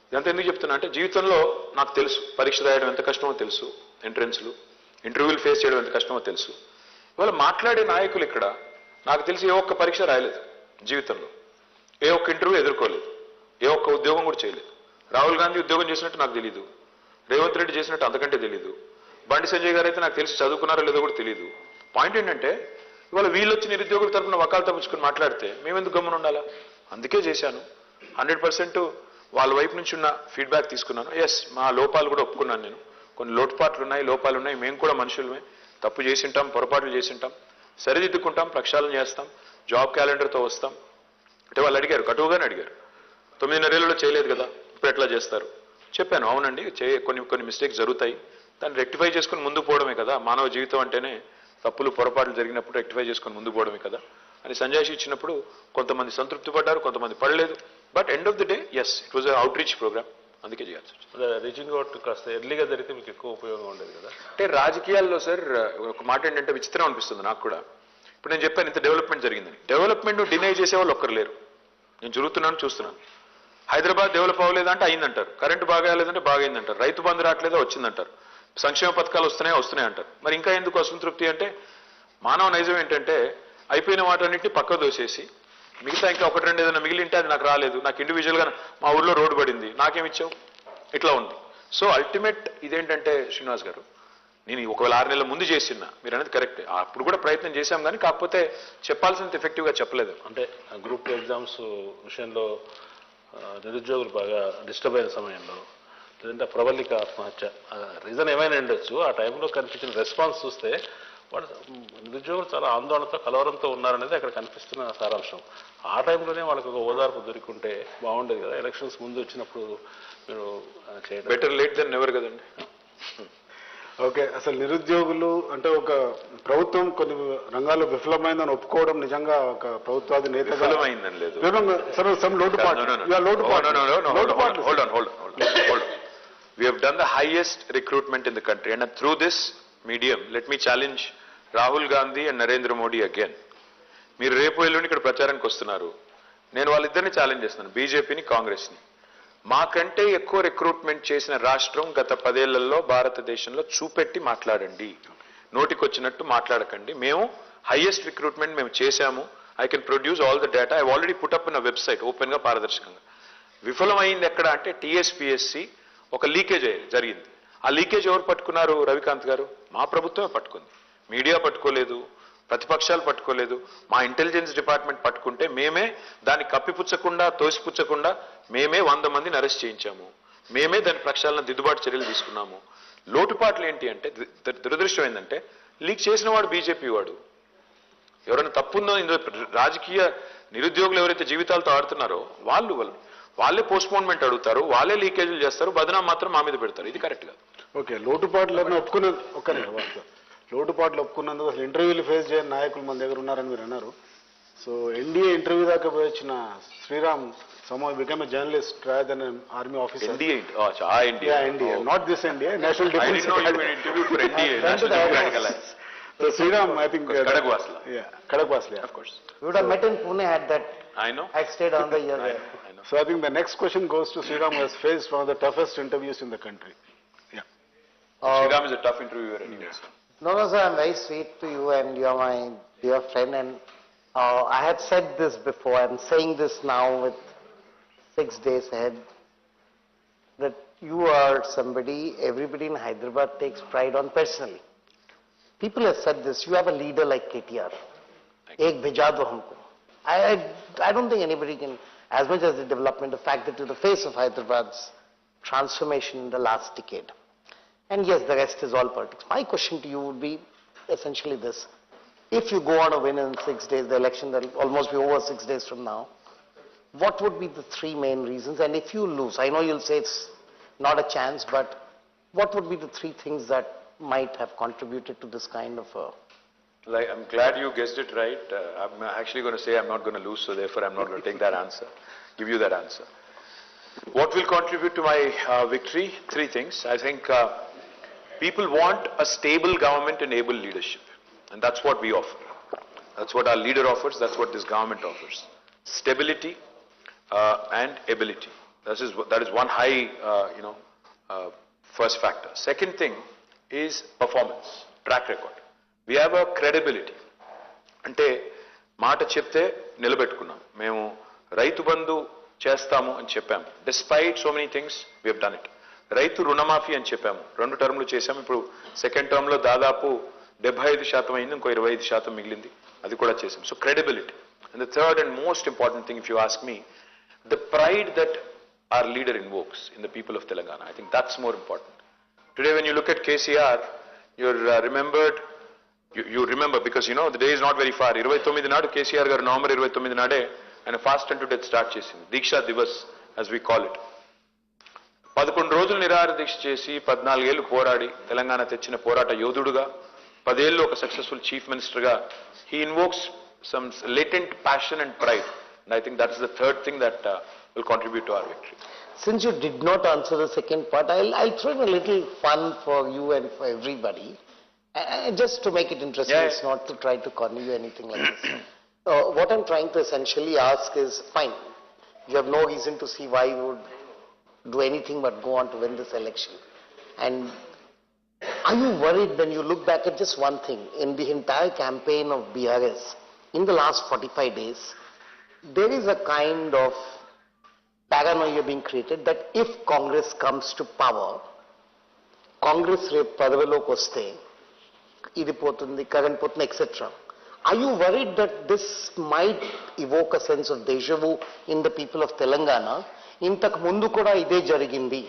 ఇదంతా ఎందుకు చెప్తున్నా అంటే జీవితంలో నాకు తెలుసు పరీక్ష రాయడం ఎంత కష్టమో తెలుసు, ఎంట్రన్స్లు ఇంటర్వ్యూలు ఫేస్ చేయడం ఎంత కష్టమో తెలుసు. ఇవాళ మాట్లాడే నాయకులు ఇక్కడ నాకు తెలిసి ఏ ఒక్క పరీక్ష రాయలేదు జీవితంలో, ఏ ఒక్క ఇంటర్వ్యూ ఎదుర్కోలేదు, ఏ ఒక్క ఉద్యోగం కూడా చేయలేదు. రాహుల్ గాంధీ ఉద్యోగం చేసినట్టు నాకు తెలీదు, రేవంత్ రెడ్డి చేసినట్టు అంతకంటే తెలీదు, బండి సంజయ్ గారు అయితే నాకు తెలిసి చదువుకున్నారో లేదో కూడా తెలియదు. పాయింట్ ఏంటంటే ఇవాళ వీళ్ళు వచ్చి నిరుద్యోగుల తరఫున వకాలు తప్పించుకుని మాట్లాడితే మేమెందుకు గమ్మున ఉండాలా? అందుకే చేశాను. 100% వాళ్ళ వైపు నుంచి ఉన్న ఫీడ్బ్యాక్ తీసుకున్నాను. ఎస్, మా లోపాలు కూడా ఒప్పుకున్నాను. నేను కొన్ని లోటుపాట్లు ఉన్నాయి, లోపాలు ఉన్నాయి. మేము కూడా మనుషులమే, తప్పు చేసింటాం, పొరపాట్లు చేసింటాం, సరిదిద్దుకుంటాం, ప్రక్షాళన చేస్తాం, జాబ్ క్యాలెండర్తో వస్తాం. అంటే వాళ్ళు అడిగారు, కటువుగానే అడిగారు, 9.5 ఏళ్లలో చేయలేదు కదా ఇప్పుడు ఎట్లా చేస్తారు? చెప్పాను, అవునండి కొన్ని మిస్టేక్స్ జరుగుతాయి, దాన్ని రెక్టిఫై చేసుకుని ముందు పోవడమే కదా మానవ జీవితం అంటేనే. తప్పులు పొరపాట్లు జరిగినప్పుడు రెక్టిఫై చేసుకుని ముందు పోవడమే కదా అని సంజాయిషి ఇచ్చినప్పుడు కొంతమంది సంతృప్తి పడ్డారు, కొంతమంది పడలేదు. But end of the day yes, it was outreach program, అందుకే చేయాల్సి వచ్చింది. రీచింగ్ అవుట్ కాస్త ఎర్లీగా జరిగితే మీకు ఎక్కువ ఉపయోగం ఉండేది కదా. అంటే రాజకీయాల్లో సార్ ఒక మాట ఏంటంటే విచిత్రం అనిపిస్తుంది నాకు కూడా. ఇప్పుడు నేను చెప్పాను ఇంత డెవలప్మెంట్ జరిగిందని, డెవలప్మెంట్ డినై చేసే వాళ్ళు ఒక్కరు లేరు. నేను జరుగుతున్నాను చూస్తున్నాను. హైదరాబాద్ డెవలప్ అవ్వలేదంటే అయిందంటారు, కరెంటు బాగా లేదంటే బాగా అయిందంటారు, రైతు బంధు రావట్లేదో వచ్చిందంటారు, సంక్షేమ పథకాలు వస్తున్నాయి అంటారు. మరి ఇంకా ఎందుకు అసంతృప్తి అంటే మానవ నైజం ఏంటంటే అయిపోయిన వాటన్నింటినీ పక్క దోసేసి మిగతా ఇంకా 1-2 ఏదైనా మిగిలింటే అది నాకు రాలేదు, నాకు ఇండివిజువల్గా మా ఊళ్ళో రోడ్డు పడింది, నాకేమిచ్చావు, ఇట్లా ఉంది. సో అల్టిమేట్ ఇదేంటంటే శ్రీనివాస్ గారు, నేను ఒకవేళ 6 నెలల ముందు చేసినా మీరు అనేది కరెక్టే, అప్పుడు కూడా ప్రయత్నం చేశాం కానీ కాకపోతే చెప్పాల్సినంత ఎఫెక్టివ్గా చెప్పలేదు. అంటే గ్రూప్ ఎగ్జామ్స్ విషయంలో నిరుద్యోగులు బాగా డిస్టర్బ్ అయిన సమయంలో, లేదంటే ప్రబలిక ఆత్మహత్య రీజన్ ఏమైనా ఉండొచ్చు, ఆ టైంలో కనిపించిన రెస్పాన్స్ చూస్తే వాళ్ళు నిరుద్యోగులు చాలా ఆందోళనతో కలవరంతో ఉన్నారనేది అక్కడ కనిపిస్తున్న సారాంశం. ఆ టైంలోనే వాళ్ళకి ఒక ఓదార్పు దొరికింటే బాగుండేది కదా. ఎలక్షన్స్ ముందు వచ్చినప్పుడు మీరు చేయడం బెటర్ లేట్ దెన్ నెవర్ కదండి. ఓకే, అసలు నిరుద్యోగులు అంటే ఒక ప్రభుత్వం కొన్ని రంగాల్లో విఫలమైందని ఒప్పుకోవడం నిజంగా ఒక ప్రభుత్వాది నేత విఫలమైందని లేదు. We have done the highest recruitment in the country, and through this medium, let me challenge Rahul Gandhi and Narendra Modi again. మీరు రేపు ఎల్లుండి ఇక్కడ ప్రచారానికి వస్తున్నారు, నేను వాళ్ళిద్దరిని ఛాలెంజ్ చేస్తున్నాను, బీజేపీని కాంగ్రెస్ని. మాకంటే ఎక్కువ రిక్రూట్మెంట్ చేసిన రాష్ట్రం గత 10 ఏళ్లలో భారతదేశంలో చూపెట్టి మాట్లాడండి, నోటికొచ్చినట్టు మాట్లాడకండి. మేము హైయెస్ట్ రిక్రూట్మెంట్ మేము చేశాము. I can produce all the data, I already put up in website ఓపెన్గా పారదర్శకంగా. విఫలమైంది ఎక్కడ అంటే టీఎస్పీఎస్సీ ఒక లీకేజ్ జరిగింది. ఆ లీకేజ్ ఎవరు పట్టుకున్నారు రవికాంత్ గారు? మా ప్రభుత్వమే పట్టుకుంది, మీడియా పట్టుకోలేదు, ప్రతిపక్షాలు పట్టుకోలేదు, మా ఇంటెలిజెన్స్ డిపార్ట్మెంట్ పట్టుకుంటే మేమే దాన్ని కప్పిపుచ్చకుండా తోసిపుచ్చకుండా మేమే 100 మందిని అరెస్ట్ చేయించాము, మేమే దాని ప్రక్షాళన దిద్దుబాటు చర్యలు తీసుకున్నాము. లోటుపాట్లు ఏంటి అంటే దురదృష్టం ఏంటంటే లీక్ చేసిన వాడు బీజేపీ వాడు. ఎవరైనా తప్పుందో ఇందులో రాజకీయ నిరుద్యోగులు ఎవరైతే జీవితాలతో ఆడుతున్నారో వాళ్ళే పోస్ట్పోన్మెంట్ అడుగుతారు, వాళ్ళే లీకేజీలు చేస్తారు, బదనాం మాత్రం మా మీద పెడతారు. ఇది కరెక్ట్ కాదు. ఓకే, లోటుపాట్లను లోటుపాట్లు ఒప్పుకున్నందుకు అసలు ఇంటర్వ్యూలు ఫేస్ చేయని నాయకులు మన దగ్గర ఉన్నారని మీరు అన్నారు. సో ఎన్డీఏ ఇంటర్వ్యూ దాకా పోయి వచ్చిన Sriram somehow became a journalist rather than an army officer. NDA, NDA. Yeah, NDA, not this NDA, National I Defense. didn't know you were interviewed for NDA, National Democratic Alliance. So Sriram, I think. Kadagwasla. Yeah, Kadagwasla, of course. We would have met in Pune at that. I know. I stayed on the year there. I know. So I think the next question goes to Sriram, who has faced one of the toughest interviews in the country. Yeah. Sriram is a tough interviewer anyway. So. No, sir, I'm very sweet to you and you're my dear friend, and I had said this before, I'm saying this now with 6 days ahead, that you are somebody everybody in Hyderabad takes pride on personally. People have said this, you have a leader like KTR. Ek bheja do humko. I don't think anybody can, as much as the development, the fact that you're the face of Hyderabad's transformation in the last decade. And yes, the rest is all politics. My question to you would be essentially this. If you go on a win in 6 days, the election that will almost be over 6 days from now, what would be the 3 main reasons? And if you lose, I know you'll say it's not a chance, but what would be the 3 things that might have contributed to this kind of a... I'm glad you guessed it right. I'm actually going to say I'm not going to lose, so therefore I'm not going to take that answer, give you that answer. What will contribute to my victory? 3 things. I think people want a stable government and able leadership. And that's what we offer. That's what our leader offers. That's what this government offers. Stability and ability. That is one high, first factor. Second thing is performance, track record. We have a credibility. అంటే మాట చెప్తే నిలబెట్టుకున్నాం. మేము రైతు బంధు చేస్తాము అని చెప్పాము. Despite so many things, we have done it. రైతు రుణమాఫీ అని చెప్పాము. 2 టర్మ్లు చేశాము. ఇప్పుడు సెకండ్ టర్మ్లో దాదాపు 75% అయింది, ఇంకో 25% మిగిలింది, అది కూడా చేసాం. So credibility. And the third and most important thing, if you ask me, the pride that our leader invokes in the people of Telangana. I think that's more important. Today when you look at KCR, you're remembered, you remember because the day is not very far. 29 నాడు KCR గారు November 29 నాడే ఆయన fast and to death start చేసింది. దీక్షా Divas as we call it. 11 రోజులు నిరాహార దీక్ష చేసి 14 ఏళ్లు పోరాడి తెలంగాణ తెచ్చిన పోరాట యోధుడుగా 10 ఏళ్లు ఒక సక్సెస్ఫుల్ చీఫ్ మినిస్టర్గా he invokes some latent passion and pride. And I think that's the third thing that will contribute to our victory. Since you did not answer the second part, I'll throw in a little fun for you and for everybody, just to make it interesting. Yeah. It's not to try to corner you or anything like this. What I'm trying to essentially ask is, fine, you have no reason to see why you would do anything but go on to win this election. And are you worried when you look back at just one thing, in the entire campaign of BRS, in the last 45 days, there is a kind of paranoia being created that if Congress comes to power, Congress padavaloki vaste, idi potundi, current potundi, etc. Are you worried that this might evoke a sense of deja vu in the people of Telangana? Intaku mundu kuda ide jarigindi.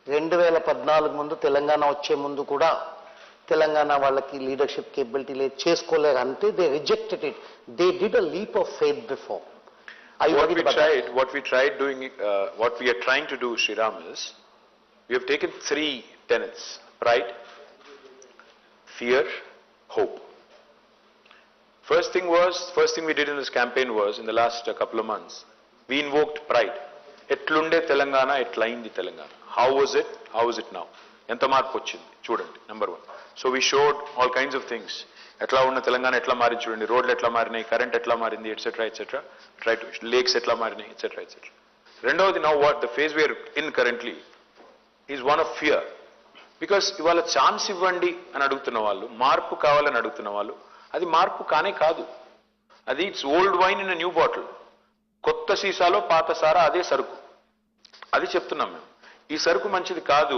2014 ముందు తెలంగాణ వచ్చే ముందు కూడా తెలంగాణ వాళ్ళకి leadership capability లేదు, చేసుకోలేరు అంటే they rejected it. They did a leap of faith before. What we tried doing, what we are trying to do, Sriram, is we have taken 3 tenets: pride, fear, hope. First thing we did in this campaign was, in the last couple of months, we invoked pride. ఎట్లుండే Telangana, ఎట్లయింది Telangana, how was it now, ఎంత మార్పు వచ్చింది చూడండి, number 1. So we showed all kinds of things. ఎట్లా ఉన్న తెలంగాణ ఎట్లా మారింది చూడండి, రోడ్లు ఎట్లా మారినాయి, కరెంట్ ఎట్లా మారింది, ఎట్సెట్రా, ట్రై టు లేక్స్ ఎట్లా మారినాయి, ఎట్సెట్రా. రెండవది, now what the phase we are in currently is one of fear. Because ఇవాళ ఛాన్స్ ఇవ్వండి అని అడుగుతున్న వాళ్ళు, మార్పు కావాలని అడుగుతున్న వాళ్ళు, అది మార్పు కానే కాదు. అది it's old wine in a new bottle. కొత్త సీసాలో పాత సారా అదే సరుకు. అది చెప్తున్నాం మేము. ఈ సరుకు మంచిది కాదు,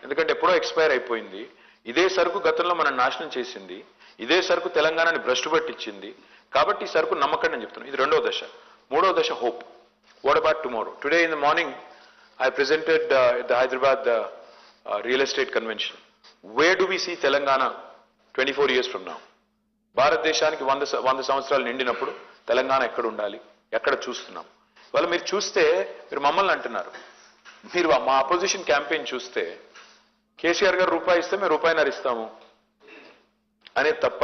ఎందుకంటే ఎప్పుడో ఎక్స్పైర్ అయిపోయింది. ఇదే సరుకు గతంలో మనం నాశనం చేసింది. ఇదే సరుకు తెలంగాణని భ్రష్టు పట్టించింది. కాబట్టి ఈ సరుకు నమ్మకండి అని చెప్తున్నాం. ఇది రెండవ దశ. మూడవ దశ hope. What about tomorrow? Today in the morning I presented the Hyderabad real estate convention. Where do we see Telangana 24 years from now? భారతదేశానికి 100 సంవత్సరాలు నిండినప్పుడు తెలంగాణ ఎక్కడ ఉండాలి, ఎక్కడ చూస్తున్నాం. ఇవాళ మీరు చూస్తే మీరు మమ్మల్ని అంటున్నారు, మీరు మా అపోజిషన్ క్యాంపెయిన్ చూస్తే కేసీఆర్ గారు రూపాయి ఇస్తే మేము రూపాయిన్నర ఇస్తాము అనేది తప్ప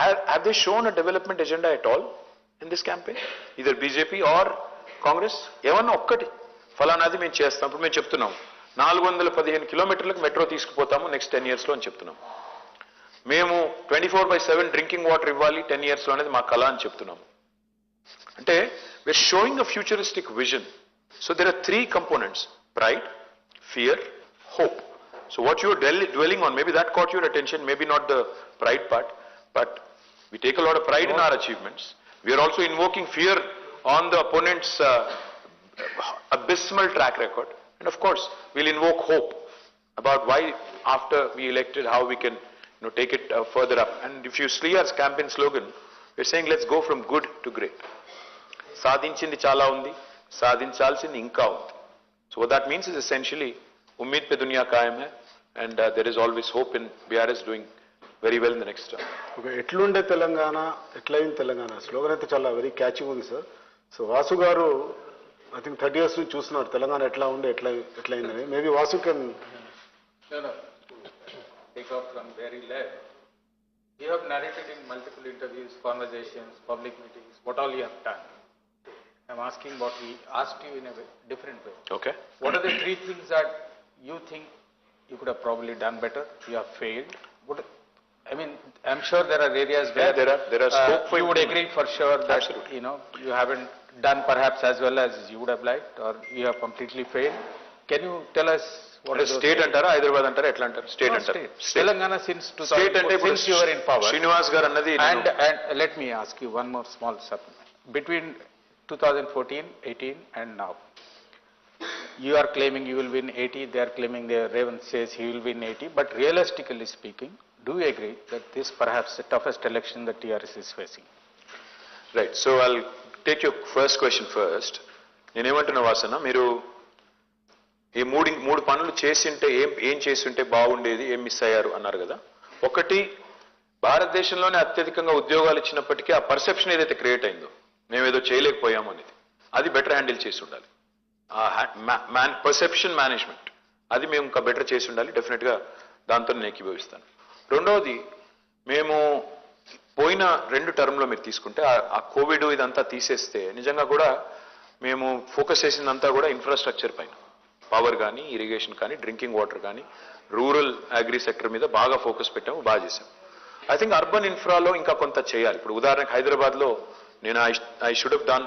have they shown a development agenda at all in this campaign, either BJP or Congress? ఏమన్నా ఒక్కటి ఫలానాది మేము చేస్తాం. ఇప్పుడు మేము చెప్తున్నాం 415 కిలోమీటర్లకు మెట్రో తీసుకుపోతాము నెక్స్ట్ 10 yearsలో అని చెప్తున్నాం. మేము 24/7 డ్రింకింగ్ వాటర్ ఇవ్వాలి 10 yearsలో అనేది మా కళ అని చెప్తున్నాము. అంటే we're showing a futuristic vision. So there are 3 components: pride, fear, hope. So what you're dwelling on, maybe that caught your attention, maybe not the pride part, but we take a lot of pride in our achievements. We are also invoking fear on the opponent's abysmal track record. And of course, we'll invoke hope about why after we elected, how we can take it further up. And if you see our campaign slogan, we're saying let's go from good to great. సాధించింది చాలా ఉంది, సాధించాల్సింది ఇంకా ఉంది. So what that means is essentially Umeed pe dunya కాయం hai, and there is always hope in BRS doing very well in the next term. Okay, ఎట్లుండే Telangana, ఎట్లయింది Telangana slogan అయితే చాలా very catching ఉంది సార్. సో వాసు గారు ఐ థింక్ 30 years నుంచి చూస్తున్నారు తెలంగాణ ఎట్లా ఉండే ఎట్లయిందని. Maybe Vasu can take off from where he left. You have narrated in multiple interviews, conversations, public meetings, what all you have done. I'm asking what we asked you in a different way. Okay. What are the 3 things that you think you could have probably done better, you have failed? I'm sure there are areas where there are scope for you would agree for sure that Absolutely. You haven't done perhaps as well as you would have liked, or you have completely failed. Can you tell us what are those state అంటారా, హైదరాబాద్ అంటారా, ఎట్లా అంటారు? State అంటారు. Telangana since state అంటే 2004, since you were in power. Srinivas గారు అన్నది And let me ask you one more small supplement. Between 2014, 18 and now, you are claiming you will win 80, they are claiming Revan says he will win 80, but realistically speaking, do you agree that this perhaps the toughest election that TRS is facing? Right. So I'll take your first question first. నేనేమంటున్నా వాసన, మీరు ఈ మూడు పనులు చేసింటే ఏం చేస్తుంటే బాగుండేది, ఏం మిస్ అయ్యారు అన్నారు కదా. ఒకటి, భారతదేశంలోనే అత్యధికంగా ఉద్యోగాలు ఇచ్చినప్పటికీ ఆ పర్సెప్షన్ ఏదైతే క్రియేట్ అయిందో మేమేదో చేయలేకపోయాము అనేది, అది బెటర్ హ్యాండిల్ చేసి ఉండాలి. పర్సెప్షన్ మేనేజ్మెంట్ అది మేము ఇంకా బెటర్ చేసి ఉండాలి. డెఫినెట్గా దాంతో నేను ఏకీభవిస్తాను. రెండవది, మేము పోయిన 2 టర్మ్లో మీరు తీసుకుంటే ఆ కోవిడ్ ఇదంతా తీసేస్తే నిజంగా కూడా మేము ఫోకస్ చేసిందంతా కూడా ఇన్ఫ్రాస్ట్రక్చర్ పైన, పవర్ కానీ, ఇరిగేషన్ కానీ, డ్రింకింగ్ వాటర్ కానీ, రూరల్ అగ్రి సెక్టర్ మీద బాగా ఫోకస్ పెట్టాము, బాగా చేసాము. ఐ థింక్ అర్బన్ ఇన్ఫ్రాలో ఇంకా కొంత చేయాలి. ఇప్పుడు ఉదాహరణకు హైదరాబాద్లో నేను I should have done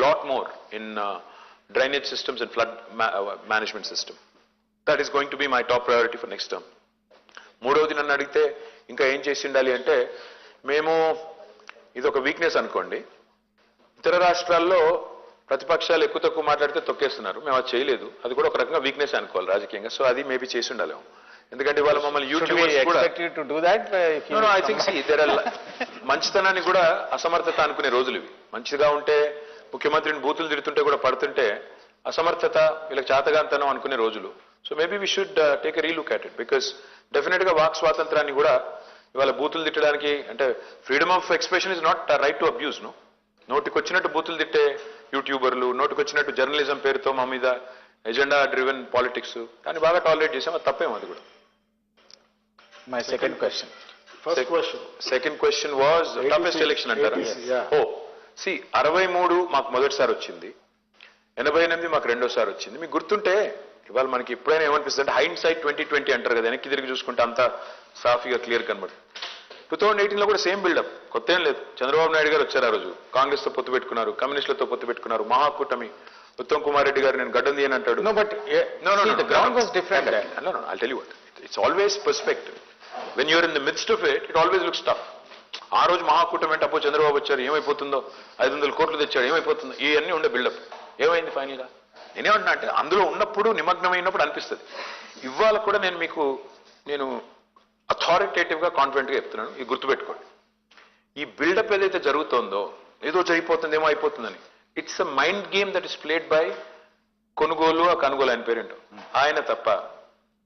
lot more in drainage systems and flood management system. That is going to be my top priority for next term. మూడవది నన్ను అడిగితే ఇంకా ఏం చేసి ఉండాలి అంటే, మేము ఇదొక వీక్నెస్ అనుకోండి, ఇతర రాష్ట్రాల్లో ప్రతిపక్షాలు ఎక్కువ తక్కువ మాట్లాడితే తొక్కేస్తున్నారు, మేము అది చేయలేదు. అది కూడా ఒక రకంగా వీక్నెస్ అనుకోవాలి రాజకీయంగా. సో అది మేబీ చేసి ఉండాలి. ఎందుకంటే ఇవాళ మమ్మల్ని యూట్యూబర్స్ కూడా ఐ థింక్ మంచితనాన్ని కూడా అసమర్థత అనుకునే రోజులు ఇవి. మంచిగా ఉంటే ముఖ్యమంత్రిని బూతులు తిడుతుంటే కూడా పడుతుంటే అసమర్థత, వీళ్ళకి చేతగాంతనం అనుకునే రోజులు. So maybe we should take a relook at it, because definite గా వాక్ స్వాతంత్రాన్ని కూడా ఇవాళ బూతులు తిట్టడానికి, అంటే freedom of expression is not right to abuse. నోటికొచ్చినట్టు బూతులు తిట్టే యూట్యూబర్లు, నోటికొచ్చినట్టు జర్నలిజం పేరుతో మా మీద ఎజెండా డ్రివెన్ పాలిటిక్స్, దాన్ని బాగా టాలరేట్ చేసాం. అది తప్పేమో అది కూడా. My second question. Second question was toughest election అంటారా? ఓ సి 63 మాకు మొదటిసారి వచ్చింది, 88 మాకు రెండోసారి వచ్చింది. మీకు గుర్తుంటే ఇవాళ మనకి ఎప్పుడైనా ఏమనిపిస్తుంది అంటే హైండ్ సైడ్ 2020 అంటారు కదా, వెనక్కి తిరిగి చూసుకుంటే అంతా సాఫీగా క్లియర్ కనబడుతుంది. 2018లో కూడా సేమ్ బిల్డప్, కొత్త ఏం లేదు. చంద్రబాబు నాయుడు గారు వచ్చారు, ఆ రోజు కాంగ్రెస్ తో పొత్తు పెట్టుకున్నారు, కమ్యూనిస్టులతో పొత్తు పెట్టుకున్నారు, మహాకూటమి. ఉత్తమ్ కుమార్ రెడ్డి గారు నేను గడ్డం తీయని అంటాడు. The ground was different. No, I'll tell you what. It's always perspective. When you're in the midst of it, it always looks tough. ఆ రోజు మహాకూటమి అంటే అప్పుడు చంద్రబాబు వచ్చారు, ఏమైపోతుందో, 500 కోట్లు తెచ్చాడు, ఏమైపోతుందో, ఇవన్నీ ఉండే బిల్డప్. ఏమైంది ఫైనల్గా? నేనేమంటున్నా అంటే అందులో ఉన్నప్పుడు, నిమగ్నమైనప్పుడు అనిపిస్తుంది. ఇవాళ కూడా నేను అథారిటేటివ్ గా కాన్ఫిడెంట్ గా చెప్తున్నాను, ఇది గుర్తుపెట్టుకోండి. ఈ బిల్డప్ ఏదైతే జరుగుతోందో, ఏదో జరిగిపోతుంది, ఏమో అయిపోతుందని, it's a mind game that is played by కొనుగోలు, ఆ కనుగోలు ఆయన పేరేంటో ఆయన తప్ప.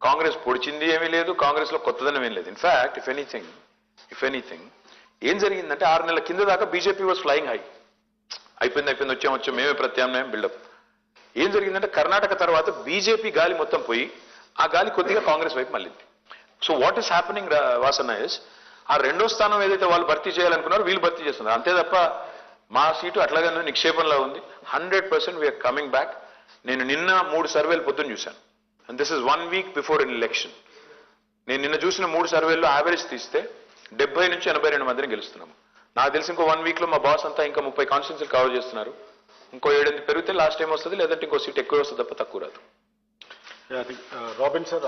కాంగ్రెస్ పొడిచింది ఏమీ లేదు, కాంగ్రెస్ లో కొత్తదనం ఏం లేదు. ఇన్ఫాక్ట్ ఇఫ్ ఎనీథింగ్ ఏం జరిగిందంటే 6 నెలల కింద దాకా బీజేపీ వాజ్ ఫ్లయింగ్ హై. అయిపోయింది వచ్చాం మేమే ప్రత్యామ్నాయం బిల్డప్. ఏం జరిగిందంటే కర్ణాటక తర్వాత బీజేపీ గాలి మొత్తం పోయి ఆ గాలి కొద్దిగా కాంగ్రెస్ వైపు మళ్ళింది. So what is happening Vasanna is ఆ రెండో స్థానం ఏదైతే వాళ్ళు భర్తీ చేయాలనుకున్నారో వీళ్ళు భర్తీ చేస్తున్నారు. అంతే తప్ప మా సీటు అట్లాగే నిక్షేపంలో ఉంది. 100% వీఆర్ కమింగ్ బ్యాక్. నేను నిన్న 3 సర్వేలు పొద్దున్న చూశాను. And this is 1 week before an election. నేను నిన్న చూసిన 3 సర్వేల్లో యావరేజ్ తీస్తే 70 నుంచి 82 మందిని గెలుస్తున్నాము. నాకు తెలిసి ఇంకో 1 వీక్ లో మా బాస్ అంతా ఇంకా 30 కాన్స్టిట్యూన్సీలు కవర్ చేస్తున్నారు. ఇంకో 7 పెరిగితే లాస్ట్ టైం వస్తుంది, లేదంటే ఇంకో సీట్ ఎక్కువ వస్తుంది తప్ప తక్కువ రాదు. Robin sir,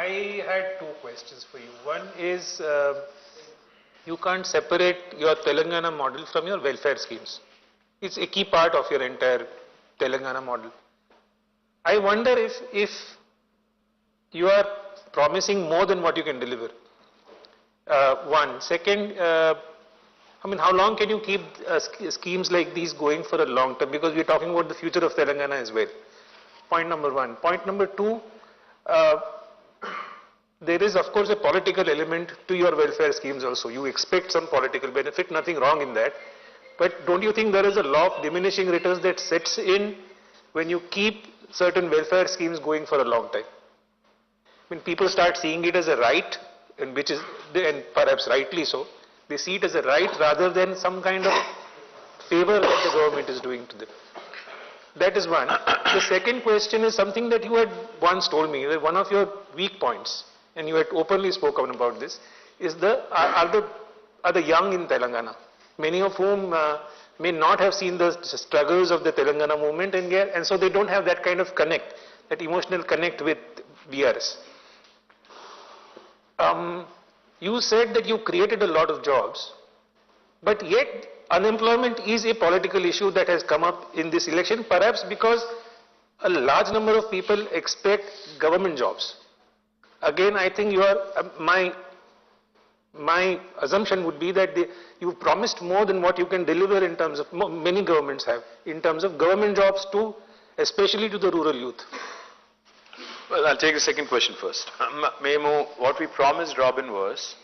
I had 2 questions for you. One is you can't separate your Telangana model from your welfare schemes. It's a key part of your entire Telangana model. I wonder if you are promising more than what you can deliver. One. Second, I mean, how long can you keep schemes like these going for a long term? Because we're talking about the future of Telangana as well. Point number 1. Point number 2, there is of course a political element to your welfare schemes also. You expect some political benefit, nothing wrong in that. But don't you think there is a law of diminishing returns that sets in when you keep certain welfare schemes going for a long time? When people start seeing it as a right, and which is, and perhaps rightly so, they see it as a right rather than some kind of favor that the government is doing to them. That is one. The second question is something that you had once told me, that one of your weak points, and you had openly spoken about this, is are the young in Telangana, many of whom may not have seen the struggles of the Telangana movement, and so they don't have that kind of connect, that emotional connect with BRS. You said that you created a lot of jobs, but yet unemployment is a political issue that has come up in this election, perhaps because a large number of people expect government jobs. Again, I think you are, my assumption would be that you've promised more than what you can deliver in terms of, many governments have, in terms of government jobs to, especially to the rural youth. Well, I'll take the second question first. What we promised, Robin, was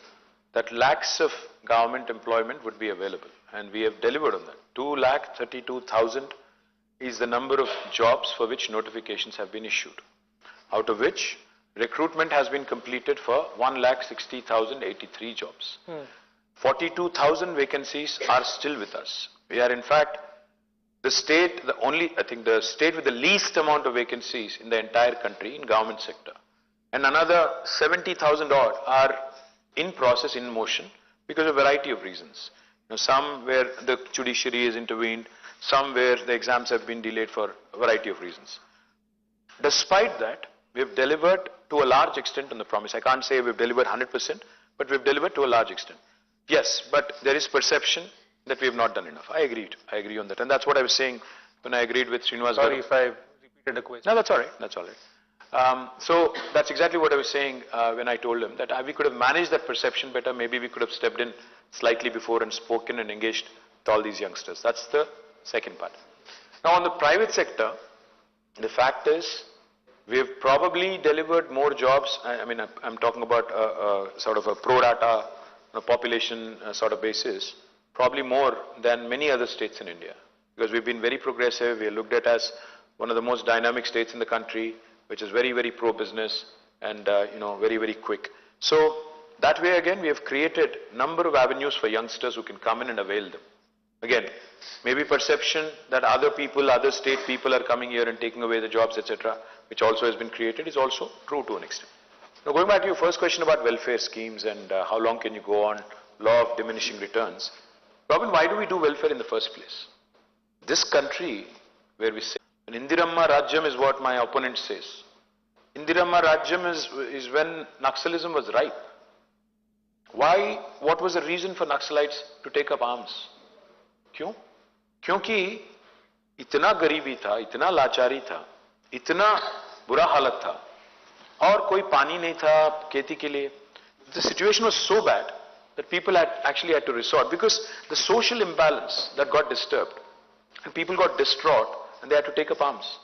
that lakhs of government employment would be available, and we have delivered on that. 2,32,000 is the number of jobs for which notifications have been issued, out of which recruitment has been completed for 1,60,083 jobs. 42,000 vacancies are still with us. We are in fact the state, I think the state with the least amount of vacancies in the entire country in government sector. And another 70,000 odd are in process, in motion, because of a variety of reasons. Some where the judiciary is intervened, some where the exams have been delayed for a variety of reasons. Despite that, we have delivered to a large extent on the promise. I can't say we've delivered 100%, but we've delivered to a large extent. Yes, but there is perception that we have not done enough. I agree on that. And that's what I was saying when I agreed with Srinivas. Sorry if I repeated the question. No, that's all right. So that's exactly what I was saying when I told him that we could have managed that perception better. Maybe we could have stepped in slightly before and spoken and engaged with all these youngsters. That's the second part. Now on the private sector, the fact is we have probably delivered more jobs. I mean, I'm talking about sort of a pro rata population sort of basis, probably more than many other states in India, because we've been very progressive. We are looked at as one of the most dynamic states in the country, which is very, very pro-business and, very, very quick. So that way again, we have created number of avenues for youngsters who can come in and avail them. Again, maybe perception that other people, other state people are coming here and taking away the jobs, etc., which also has been created, is also true to an extent. Now going back to your first question about welfare schemes and how long can you go on, law of diminishing returns. Robin, why do we do welfare in the first place? This country, where we say, Indiramma Rajyam is what my opponent says. Indiramma Rajyam is when Naxalism was ripe. Why? What was the reason for Naxalites to take up arms? क्यों? क्योंकि इतना गरीबी था, इतना लाचारी था, इतना बुरा हालत था, और कोई पानी नहीं था खेती के लिए. The situation was so bad that people actually had to resort, because the social imbalance that got disturbed and people got distraught and they had to take up arms.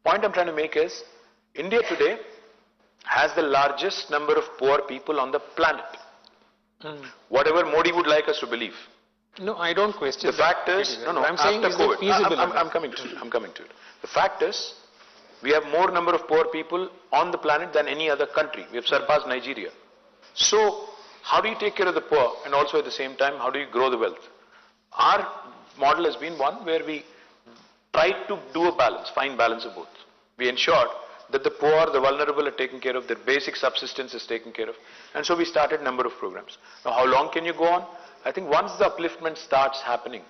Point I'm trying to make is, India today has the largest number of poor people on the planet. Whatever Modi would like us to believe. No, I don't question The fact that. is, no, I'm saying after is it COVID, feasible? I'm coming to it. I'm coming to it. The fact is, we have more number of poor people on the planet than any other country. We have surpassed Nigeria. So, how do you take care of the poor and also at the same time, how do you grow the wealth? Our model has been one where we tried to do a balance, find balance of both. We ensured that the poor, the vulnerable are taken care of, their basic subsistence is taken care of. And so we started a number of programs. Now, how long can you go on? I think once the upliftment starts happening,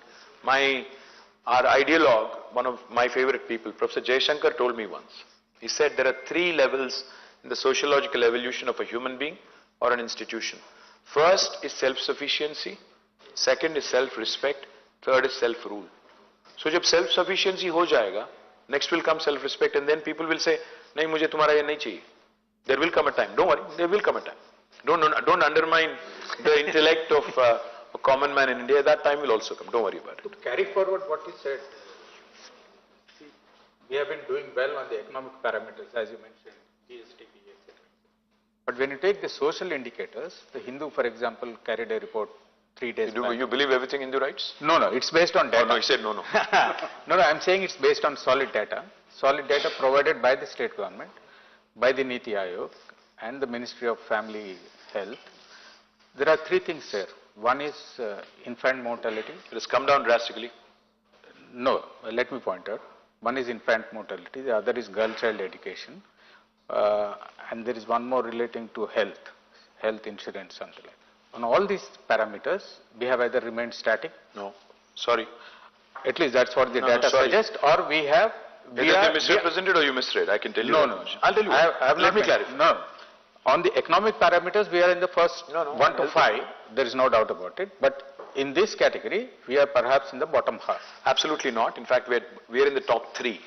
our ideologue, one of my favorite people, Professor Jayashankar told me once, he said there are 3 levels in the sociological evolution of a human being or an institution. First is self-sufficiency, second is self-respect, third is self-rule. So जब self-sufficiency हो जाएगा, next will come self-respect and then people will say, नहीं मुझे तुम्हारा ये नहीं चाहिए. There will come a time, don't worry, there will come a time. Don't undermine the intellect of a common man in India, that time will also come, don't worry about it. To carry forward what you said, see, we have been doing well on the economic parameters, as you mentioned, GSTP, etc. But when you take the social indicators, the Hindu, for example, carried a report 3 days back. You believe everything Hindu writes? No, it's based on data. Oh, no, he said no. No, I'm saying it's based on solid data provided by the state government, by the Niti Aayog and the Ministry of Family Health. There are 3 things there. One is infant mortality. It has come down drastically. No, let me point out. One is infant mortality, the other is girl-child education, and there is one more relating to health insurance, something like that. On all these parameters, we have either remained static. No, sorry. At least that's what the No, data sorry. suggests, or we have. Either they misrepresented or you misread. I can tell you. No. I'll tell you. Let me clarify. No. On the economic parameters, we are in the first 1 to 5. There is no doubt about it. But in this category, we are perhaps in the bottom half. Absolutely not. In fact, we are in the top 3.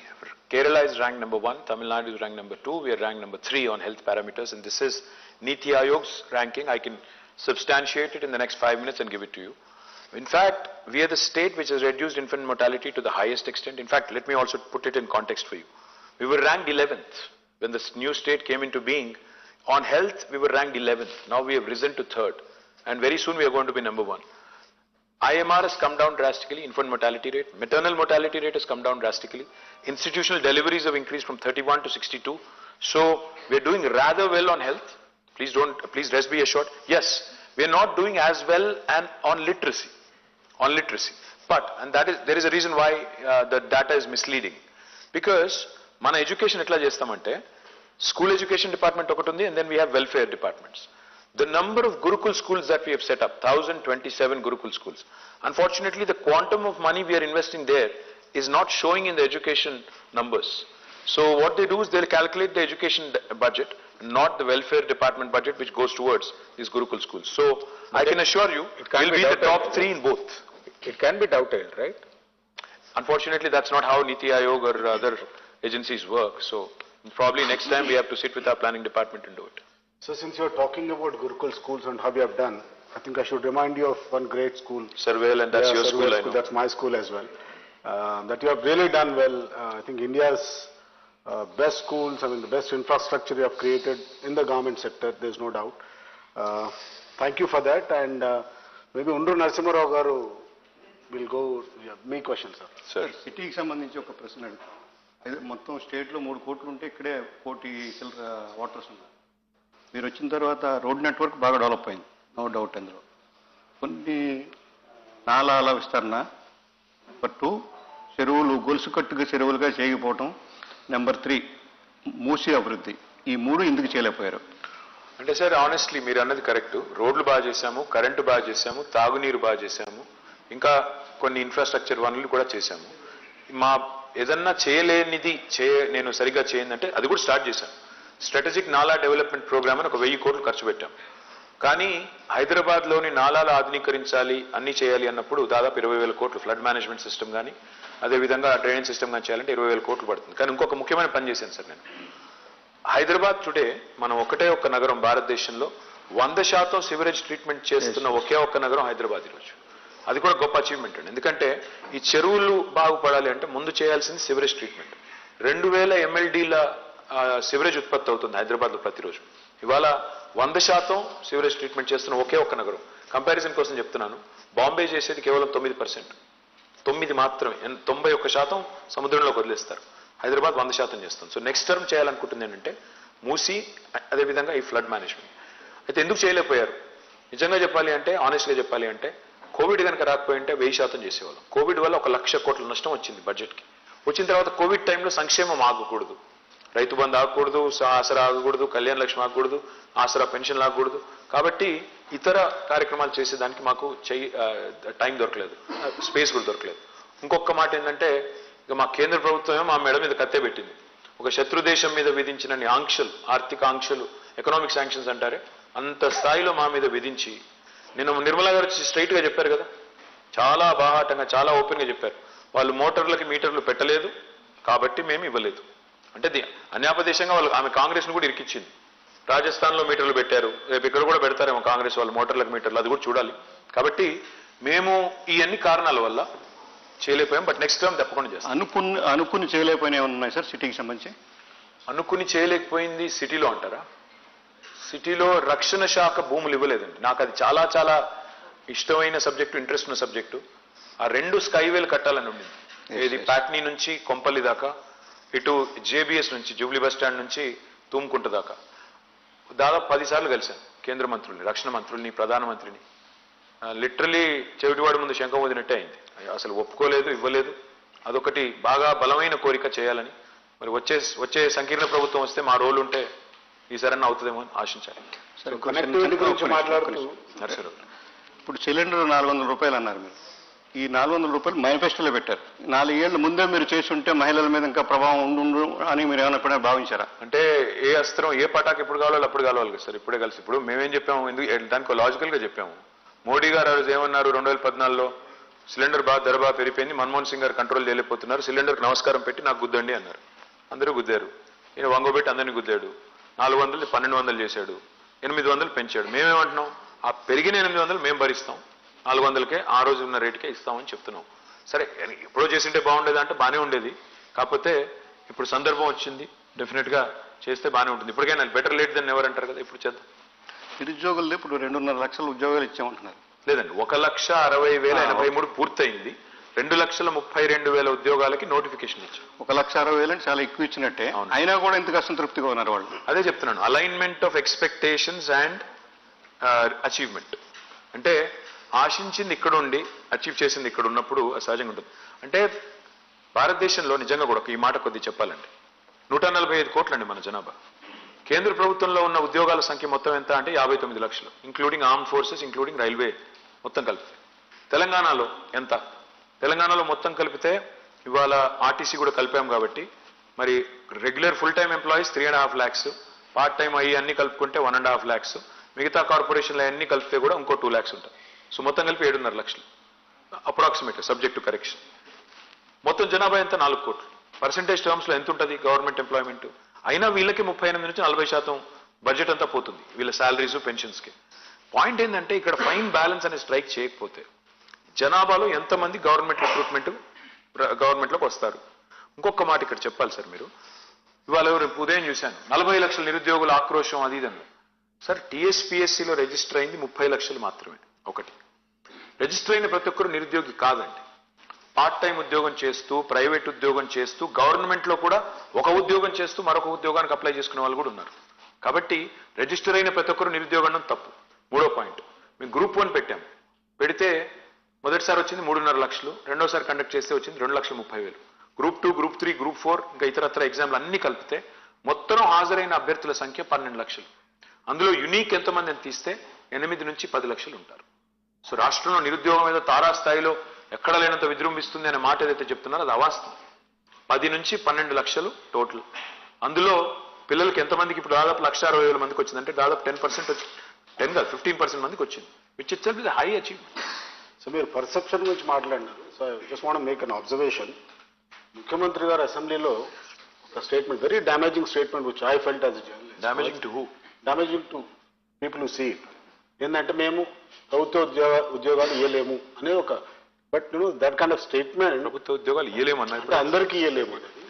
Kerala is ranked number 1. Tamil Nadu is ranked number 2. We are ranked number 3 on health parameters. And this is Niti Aayog's ranking. I can substantiate it in the next 5 minutes and give it to you. In fact, we are the state which has reduced infant mortality to the highest extent. In fact, let me also put it in context for you. We were ranked 11th when this new state came into being. On health, we were ranked 11th. Now we have risen to 3rd. And very soon we are going to be number 1. IMR has come down drastically, infant mortality rate. Maternal mortality rate has come down drastically. Institutional deliveries have increased from 31 to 62. So we are doing rather well on health. Please rest be assured. Yes, we are not doing as well on literacy. But there is a reason why the data is misleading. Because mana education etla chestamante, school education department okatundi and then we have welfare departments. The number of Gurukul schools that we have set up, 1027 Gurukul schools. Unfortunately, the quantum of money we are investing there is not showing in the education numbers. So what they do is they'll calculate the education budget, not the welfare department budget which goes towards these Gurukul schools. So I can assure you, we'll be in the top 3 in both. It can be doubted, right? Unfortunately, that's not how Niti Aayog or other agencies work. So probably next time we have to sit with our planning department and do it. So since you're talking about Gurukul schools and how we have done, I think I should remind you of one great school. Surveil, and that's your school, I know. That's my school as well. That you have really done well. I think India's best schools, the best infrastructure you have created in the government sector, there's no doubt. Thank you for that. And maybe Undru Narasimha Rao garu will go, me question, sir. Sir. సిటీకి సంబంధించి ఒక ప్రశ్న అడుగుతాను. అదే మొత్తం స్టేట్లో 3 కోట్లు ఉంటే ఇక్కడే 1 కోటి చిల్లర వాటర్స్ ఉన్నారు. మీరు వచ్చిన తర్వాత రోడ్ నెట్వర్క్ బాగా డెవలప్ అయింది, నో డౌట్ అందులో. కొన్ని నాలాల విస్తరణ, నెంబర్ 2 చెరువులు గొలుసు కట్టుగా చెరువులుగా చేయకపోవటం, నెంబర్ 3 మూసి అభివృద్ధి. ఈ 3 ఎందుకు చేయలేకపోయారు? అంటే సార్ ఆనెస్ట్లీ మీరు అన్నది కరెక్ట్. రోడ్లు బాగా చేశాము, కరెంటు బాగా చేశాము, తాగునీరు బాగా చేశాము, ఇంకా కొన్ని ఇన్ఫ్రాస్ట్రక్చర్ వనరులు కూడా చేశాము. ఏదన్నా చేయలేనిది నేను సరిగ్గా చేయందంటే అది కూడా స్టార్ట్ చేశాను. స్ట్రాటజిక్ నాలా డెవలప్మెంట్ ప్రోగ్రామ్ అని ఒక 1000 కోట్లు ఖర్చు పెట్టాం. కానీ హైదరాబాద్లోని నాలాలు ఆధునీకరించాలి, అన్ని చేయాలి అన్నప్పుడు దాదాపు 20,000 కోట్లు ఫ్లడ్ మేనేజ్మెంట్ సిస్టమ్ కానీ అదేవిధంగా డ్రైనేజ్ సిస్టమ్ కానీ చేయాలంటే 20,000 కోట్లు పడుతుంది. కానీ ఇంకొక ముఖ్యమైన పని చేశాను సార్ నేను. హైదరాబాద్ టుడే మనం ఒక్క నగరం భారతదేశంలో 100% సివరేజ్ ట్రీట్మెంట్ చేస్తున్న ఒకే నగరం హైదరాబాద్ ఈరోజు. అది కూడా గొప్ప అచీవ్మెంట్ అండి. ఎందుకంటే ఈ చెరువులు బాగుపడాలి అంటే ముందు చేయాల్సింది సివరేజ్ ట్రీట్మెంట్. 2000 MLDల సివరేజ్ ఉత్పత్తి అవుతుంది హైదరాబాద్లో ప్రతిరోజు. ఇవాళ 100% సివరేజ్ ట్రీట్మెంట్ చేస్తున్న ఒకే నగరం. కంపారిజన్ కోసం చెప్తున్నాను, బాంబే చేసేది కేవలం 9%. 9 మాత్రమే, 91% సముద్రంలోకి వదిలేస్తారు. హైదరాబాద్ 100% చేస్తాం. సో నెక్స్ట్ టర్మ్ చేయాలనుకుంటుంది ఏంటంటే మూసి, అదేవిధంగా ఈ ఫ్లడ్ మేనేజ్మెంట్. అయితే ఎందుకు చేయలేకపోయారు? నిజంగా చెప్పాలి అంటే, ఆనెస్ట్గా చెప్పాలి అంటే, కోవిడ్ కనుక రాకపోయి ఉంటే 1000% చేసేవాళ్ళం. కోవిడ్ వల్ల 1,00,000 కోట్ల నష్టం వచ్చింది బడ్జెట్కి. వచ్చిన తర్వాత కోవిడ్ టైంలో సంక్షేమం ఆగకూడదు, రైతు బంధు ఆగకూడదు, ఆసరా ఆగకూడదు, కళ్యాణ లక్ష్మి ఆగకూడదు, ఆసరా పెన్షన్లు ఆగకూడదు. కాబట్టి ఇతర కార్యక్రమాలు చేసేదానికి మాకు టైం దొరకలేదు, స్పేస్ కూడా దొరకలేదు. ఇంకొక మాట ఏంటంటే, ఇక మా కేంద్ర ప్రభుత్వమే మా మెడ మీద కత్తే పెట్టింది. ఒక శత్రు దేశం మీద విధించిన ఆంక్షలు, ఆర్థిక ఆంక్షలు, ఎకనామిక్ శాంక్షన్స్ అంటారే, అంత స్థాయిలో మా మీద విధించి, నిన్న నిర్మలా గారు వచ్చి స్ట్రైట్గా చెప్పారు కదా, చాలా బాహాటంగా, చాలా ఓపెన్గా చెప్పారు, వాళ్ళు మోటార్లకి మీటర్లు పెట్టలేదు కాబట్టి మేము ఇవ్వలేదు. అంటే అన్యాపదేశంగా వాళ్ళు, ఆమె కాంగ్రెస్ను కూడా ఇరికిచ్చింది. రాజస్థాన్లో మీటర్లు పెట్టారు, రేపు ఇక్కడ కూడా పెడతారేమో కాంగ్రెస్ వాళ్ళు మోటార్లకు మీటర్లు, అది కూడా చూడాలి. కాబట్టి మేము ఈ అన్ని కారణాల వల్ల చేయలేకపోయాం. బట్ నెక్స్ట్ టైం తప్పకుండా చేస్తాం. అనుకుని చేయలేకపోయినా ఏమన్నా ఉన్నాయి సార్ సిటీకి సంబంధించి? అనుకుని చేయలేకపోయింది సిటీలో అంటారా? సిటీలో రక్షణ శాఖ భూములు ఇవ్వలేదండి. నాకు అది చాలా చాలా ఇష్టమైన సబ్జెక్టు, ఇంట్రెస్ట్ ఉన్న సబ్జెక్టు. ఆ 2 స్కైవేలు కట్టాలని ఉండింది. ఏది ప్యాట్నీ నుంచి కొంపల్లి దాకా, ఇటు జేబీఎస్ నుంచి జూబ్లీ బస్ స్టాండ్ నుంచి తూముకుంట దాకా. దాదాపు 10 సార్లు కలిశాను కేంద్ర మంత్రుల్ని, రక్షణ మంత్రుల్ని, ప్రధానమంత్రిని. లిటరలీ చెవిటివాడి ముందు శంఖం వదినట్టే అయింది. అసలు ఒప్పుకోలేదు, ఇవ్వలేదు. అదొకటి బాగా బలమైన కోరిక చేయాలని. మరి వచ్చే సంకీర్ణ ప్రభుత్వం వస్తే మా రోల్ ఉంటే ఈసారన్నా అవుతుందేమో అని ఆశించాలి. కనెక్టివిటీ గురించి మాట్లాడుతూ ఇప్పుడు సిలిండర్ 400 రూపాయలు అన్నారు మీరు. ఈ 400 రూపాయలు మేనిఫెస్టోలో పెట్టారు. 4 ఏళ్ల ముందే మీరు చేస్తుంటే మహిళల మీద ఇంకా ప్రభావం ఉండు అని మీరు ఏమైనా ఎప్పుడైనా భావించారా? అంటే ఏ అస్త్రం, ఏ పటాకు ఎప్పుడు కావాలో అప్పుడు కావాలి కదా సార్. ఇప్పుడే కలిసి ఇప్పుడు మేమేం చెప్పాము, ఎందుకు దానికి లాజికల్గా చెప్పాము. మోడీ గారు ఆ రోజు ఏమన్నారు, 2014లో సిలిండర్ ధర బాగా పెరిగిపోయింది, మన్మోహన్ సింగ్ గారు కంట్రోల్ చేయలేకపోతున్నారు, సిలిండర్కి నమస్కారం పెట్టి నాకు గుద్దండి అన్నారు. అందరూ గుద్దారు. ఈయన వంగోబెట్టి అందరినీ గుద్దాడు. 400 1200 చేశాడు, 800 పెంచాడు. మేమేమంటున్నాం, ఆ పెరిగిన 800 మేము భరిస్తాం, 400కే ఆ రోజు ఉన్న రేటుకే ఇస్తామని చెప్తున్నాం. సరే, ఎప్పుడో చేసింటే బాగుండేది అంటే బాగానే ఉండేది. కాకపోతే ఇప్పుడు సందర్భం వచ్చింది, డెఫినెట్గా చేస్తే బాగానే ఉంటుంది. ఇప్పటికైనా బెటర్ లేట్ దెన్ ఎవర్ అంటారు కదా, ఇప్పుడు చేద్దాం. నిరుద్యోగులు ఇప్పుడు 2.5 లక్షల ఉద్యోగాలు ఇచ్చామంటున్నారు. లేదండి, 1,60,083 పూర్తయింది. 2,32,000 ఉద్యోగాలకి నోటిఫికేషన్ ఇచ్చాం. 1,60,000 చాలా ఎక్కువ ఇచ్చినట్టే, అయినా కూడా ఇంతకు అసంతృప్తిగా ఉన్నారు వాళ్ళు. అదే చెప్తున్నాను, alignment of expectations and achievement. అంటే ఆశించింది ఇక్కడ ఉండి అచీవ్ చేసింది ఇక్కడ ఉన్నప్పుడు సహజంగా ఉంటుంది. అంటే భారతదేశంలో నిజంగా కూడా ఈ మాట కొద్ది చెప్పాలండి, 145 కోట్లండి మన జనాభా. కేంద్ర ప్రభుత్వంలో ఉన్న ఉద్యోగాల సంఖ్య మొత్తం ఎంత అంటే 59 లక్షలు, including arm forces, including railway మొత్తం కలిపితే. తెలంగాణలో ఎంత? తెలంగాణలో మొత్తం కలిపితే ఇవాళ ఆర్టీసీ కూడా కలిపాం కాబట్టి మరి regular full time employees 3.5 lakhs, part time అయ్యి అన్ని కలుపుకుంటే 1.5 lakhs, మిగతా కార్పొరేషన్లు అన్ని కలిపితే కూడా ఇంకో 2 lakhs ఉంటాయి. సో మొత్తం కలిపి 7.5 లక్షలు అప్రాక్సిమేట్, సబ్జెక్ట్ టు కరెక్షన్. మొత్తం జనాభా ఎంత? 4 కోట్లు. పర్సెంటేజ్ టర్మ్స్లో ఎంత ఉంటుంది గవర్నమెంట్ ఎంప్లాయ్మెంట్? అయినా వీళ్ళకి 38 నుంచి 40% బడ్జెట్ అంతా పోతుంది వీళ్ళ శాలరీస్, పెన్షన్స్కి. పాయింట్ ఏంటంటే, ఇక్కడ ఫైన్ బ్యాలెన్స్ అనే స్ట్రైక్ చేయకపోతే జనాభాలో ఎంతమంది గవర్నమెంట్లోకి వస్తారు? ఇంకొక మాట ఇక్కడ చెప్పాలి సార్. మీరు ఇవాళ ఉదయం చూశాను 40 లక్షల నిరుద్యోగుల ఆక్రోశం అది ఇదన్న. సార్, టీఎస్పీఎస్సీలో రిజిస్టర్ అయింది 30 లక్షలు మాత్రమే. ఒకటి, రిజిస్టర్ అయిన ప్రతి ఒక్కరు నిరుద్యోగి కాదండి. పార్ట్ టైం ఉద్యోగం చేస్తూ, ప్రైవేట్ ఉద్యోగం చేస్తూ, గవర్నమెంట్లో కూడా ఒక ఉద్యోగం చేస్తూ మరొక ఉద్యోగానికి అప్లై చేసుకునే వాళ్ళు కూడా ఉన్నారు. కాబట్టి రిజిస్టర్ అయిన ప్రతి ఒక్కరు నిరుద్యోగం తప్పు. 3వ పాయింట్, మేము గ్రూప్ 1 పెట్టాం. పెడితే మొదటిసారి వచ్చింది 3.5 లక్షలు, రెండోసారి కండక్ట్ చేస్తే వచ్చింది 2,30,000. గ్రూప్ 2, గ్రూప్ 3, గ్రూప్ 4 ఇంకా ఇతరత్ర ఎగ్జామ్లు అన్ని కలిపితే మొత్తం హాజరైన అభ్యర్థుల సంఖ్య 12 లక్షలు. అందులో యునీక్ ఎంతమంది అని తీస్తే 8 నుంచి 10 లక్షలు ఉంటారు. సో రాష్ట్రంలో నిరుద్యోగం మీద తారాస్థాయిలో ఎక్కడ లేనంత విజృంభిస్తుంది అనే మాట ఏదైతే చెప్తున్నారో అది అవాస్తవం. 10 నుంచి 12 లక్షలు టోటల్. అందులో పిల్లలకి ఎంతమందికి ఇప్పుడు దాదాపు 1,60,000 మందికి వచ్చిందంటే దాదాపు 10% వచ్చి 10 కాదు 15% మందికి వచ్చింది, which itself is high achievement. So మీరు పర్సెప్షన్ గురించి మాట్లాడినారు. So just want make an observation. ముఖ్యమంత్రి గారు అసెంబ్లీలో ఒక statement, very damaging statement which I felt as a journalist. Damaging to who? Damaging to people who see it. ఏంటంటే మేము ప్రభుత్వ ఉద్యోగాలు ఇవ్వలేము అనే ఒక, but you know that kind of statement. ప్రభుత్వ ఉద్యోగాలు ఇవ్వలేము అన్నారు, అందరికీ ఇవ్వలేము అనేది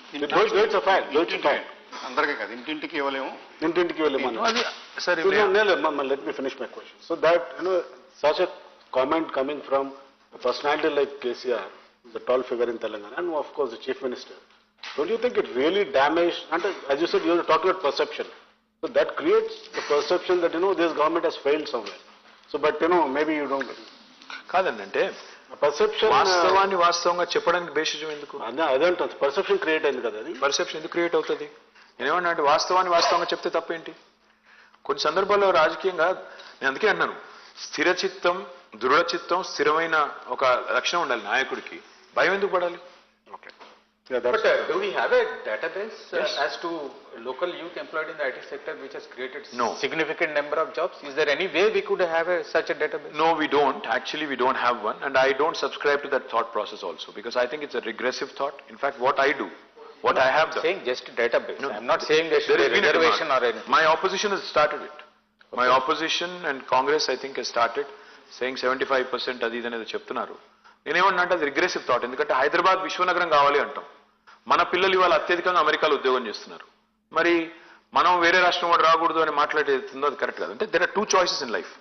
అందరికీ కాదు, ఇంటింటికి ఇవ్వలేము, ఇంటింటికి ఇవ్వలేము. సరే, let me finish my question. So that you know such a comment coming from a personality like KCR, the tall figure in Telangana, and of course the Chief Minister, don't you think it really damaged, and as you said, you were talking about perception. So that creates the perception that, this government has failed somewhere. So, but, maybe you don't. కాదండి అంటే Perception. వాస్తవాన్ని వాస్తవంగా చెప్పడానికి బేసిజం ఎందుకు? అదేంటుంది perception create అయింది కదా అది. Perception ఎందుకు క్రియేట్ అవుతుంది? నేనేమన్నా అంటే వాస్తవాన్ని వాస్తవంగా చెప్తే తప్పేంటి? కొన్ని సందర్భాల్లో రాజకీయంగా నేను అందుకే అన్నాను, స్థిరచిత్తం, దృఢచిత్తం, స్థిరమైన ఒక లక్షణం ఉండాలి నాయకుడికి. భయం ఎందుకు పడాలి? Okay. But do we have a database as to local youth employed in the IT sector which has created significant number of jobs? Is there any way we could have such a database? No, we don't. Actually, we don't have one, and I don't subscribe to that thought process also, because I think it's a regressive thought. In fact, what I do, what I have done. Saying just database. No, I'm not saying there should be a reservation or anything. My opposition has started it. Okay. My opposition and Congress, I think, has started saying 75% అది ఇది అనేది చెప్తున్నారు. నేనేమన్నా అంటే అది regressive thought. ఎందుకంటే హైదరాబాద్ విశ్వనగరం కావాలి అంటాం. మన పిల్లలు ఇవాళ అత్యధికంగా అమెరికాలో ఉద్యోగం చేస్తున్నారు. మరి మనం వేరే రాష్ట్రం వాడు రాకూడదు అని మాట్లాడేస్తుందో అది కరెక్ట్ కాదు. అంటే there are 2 choices in life.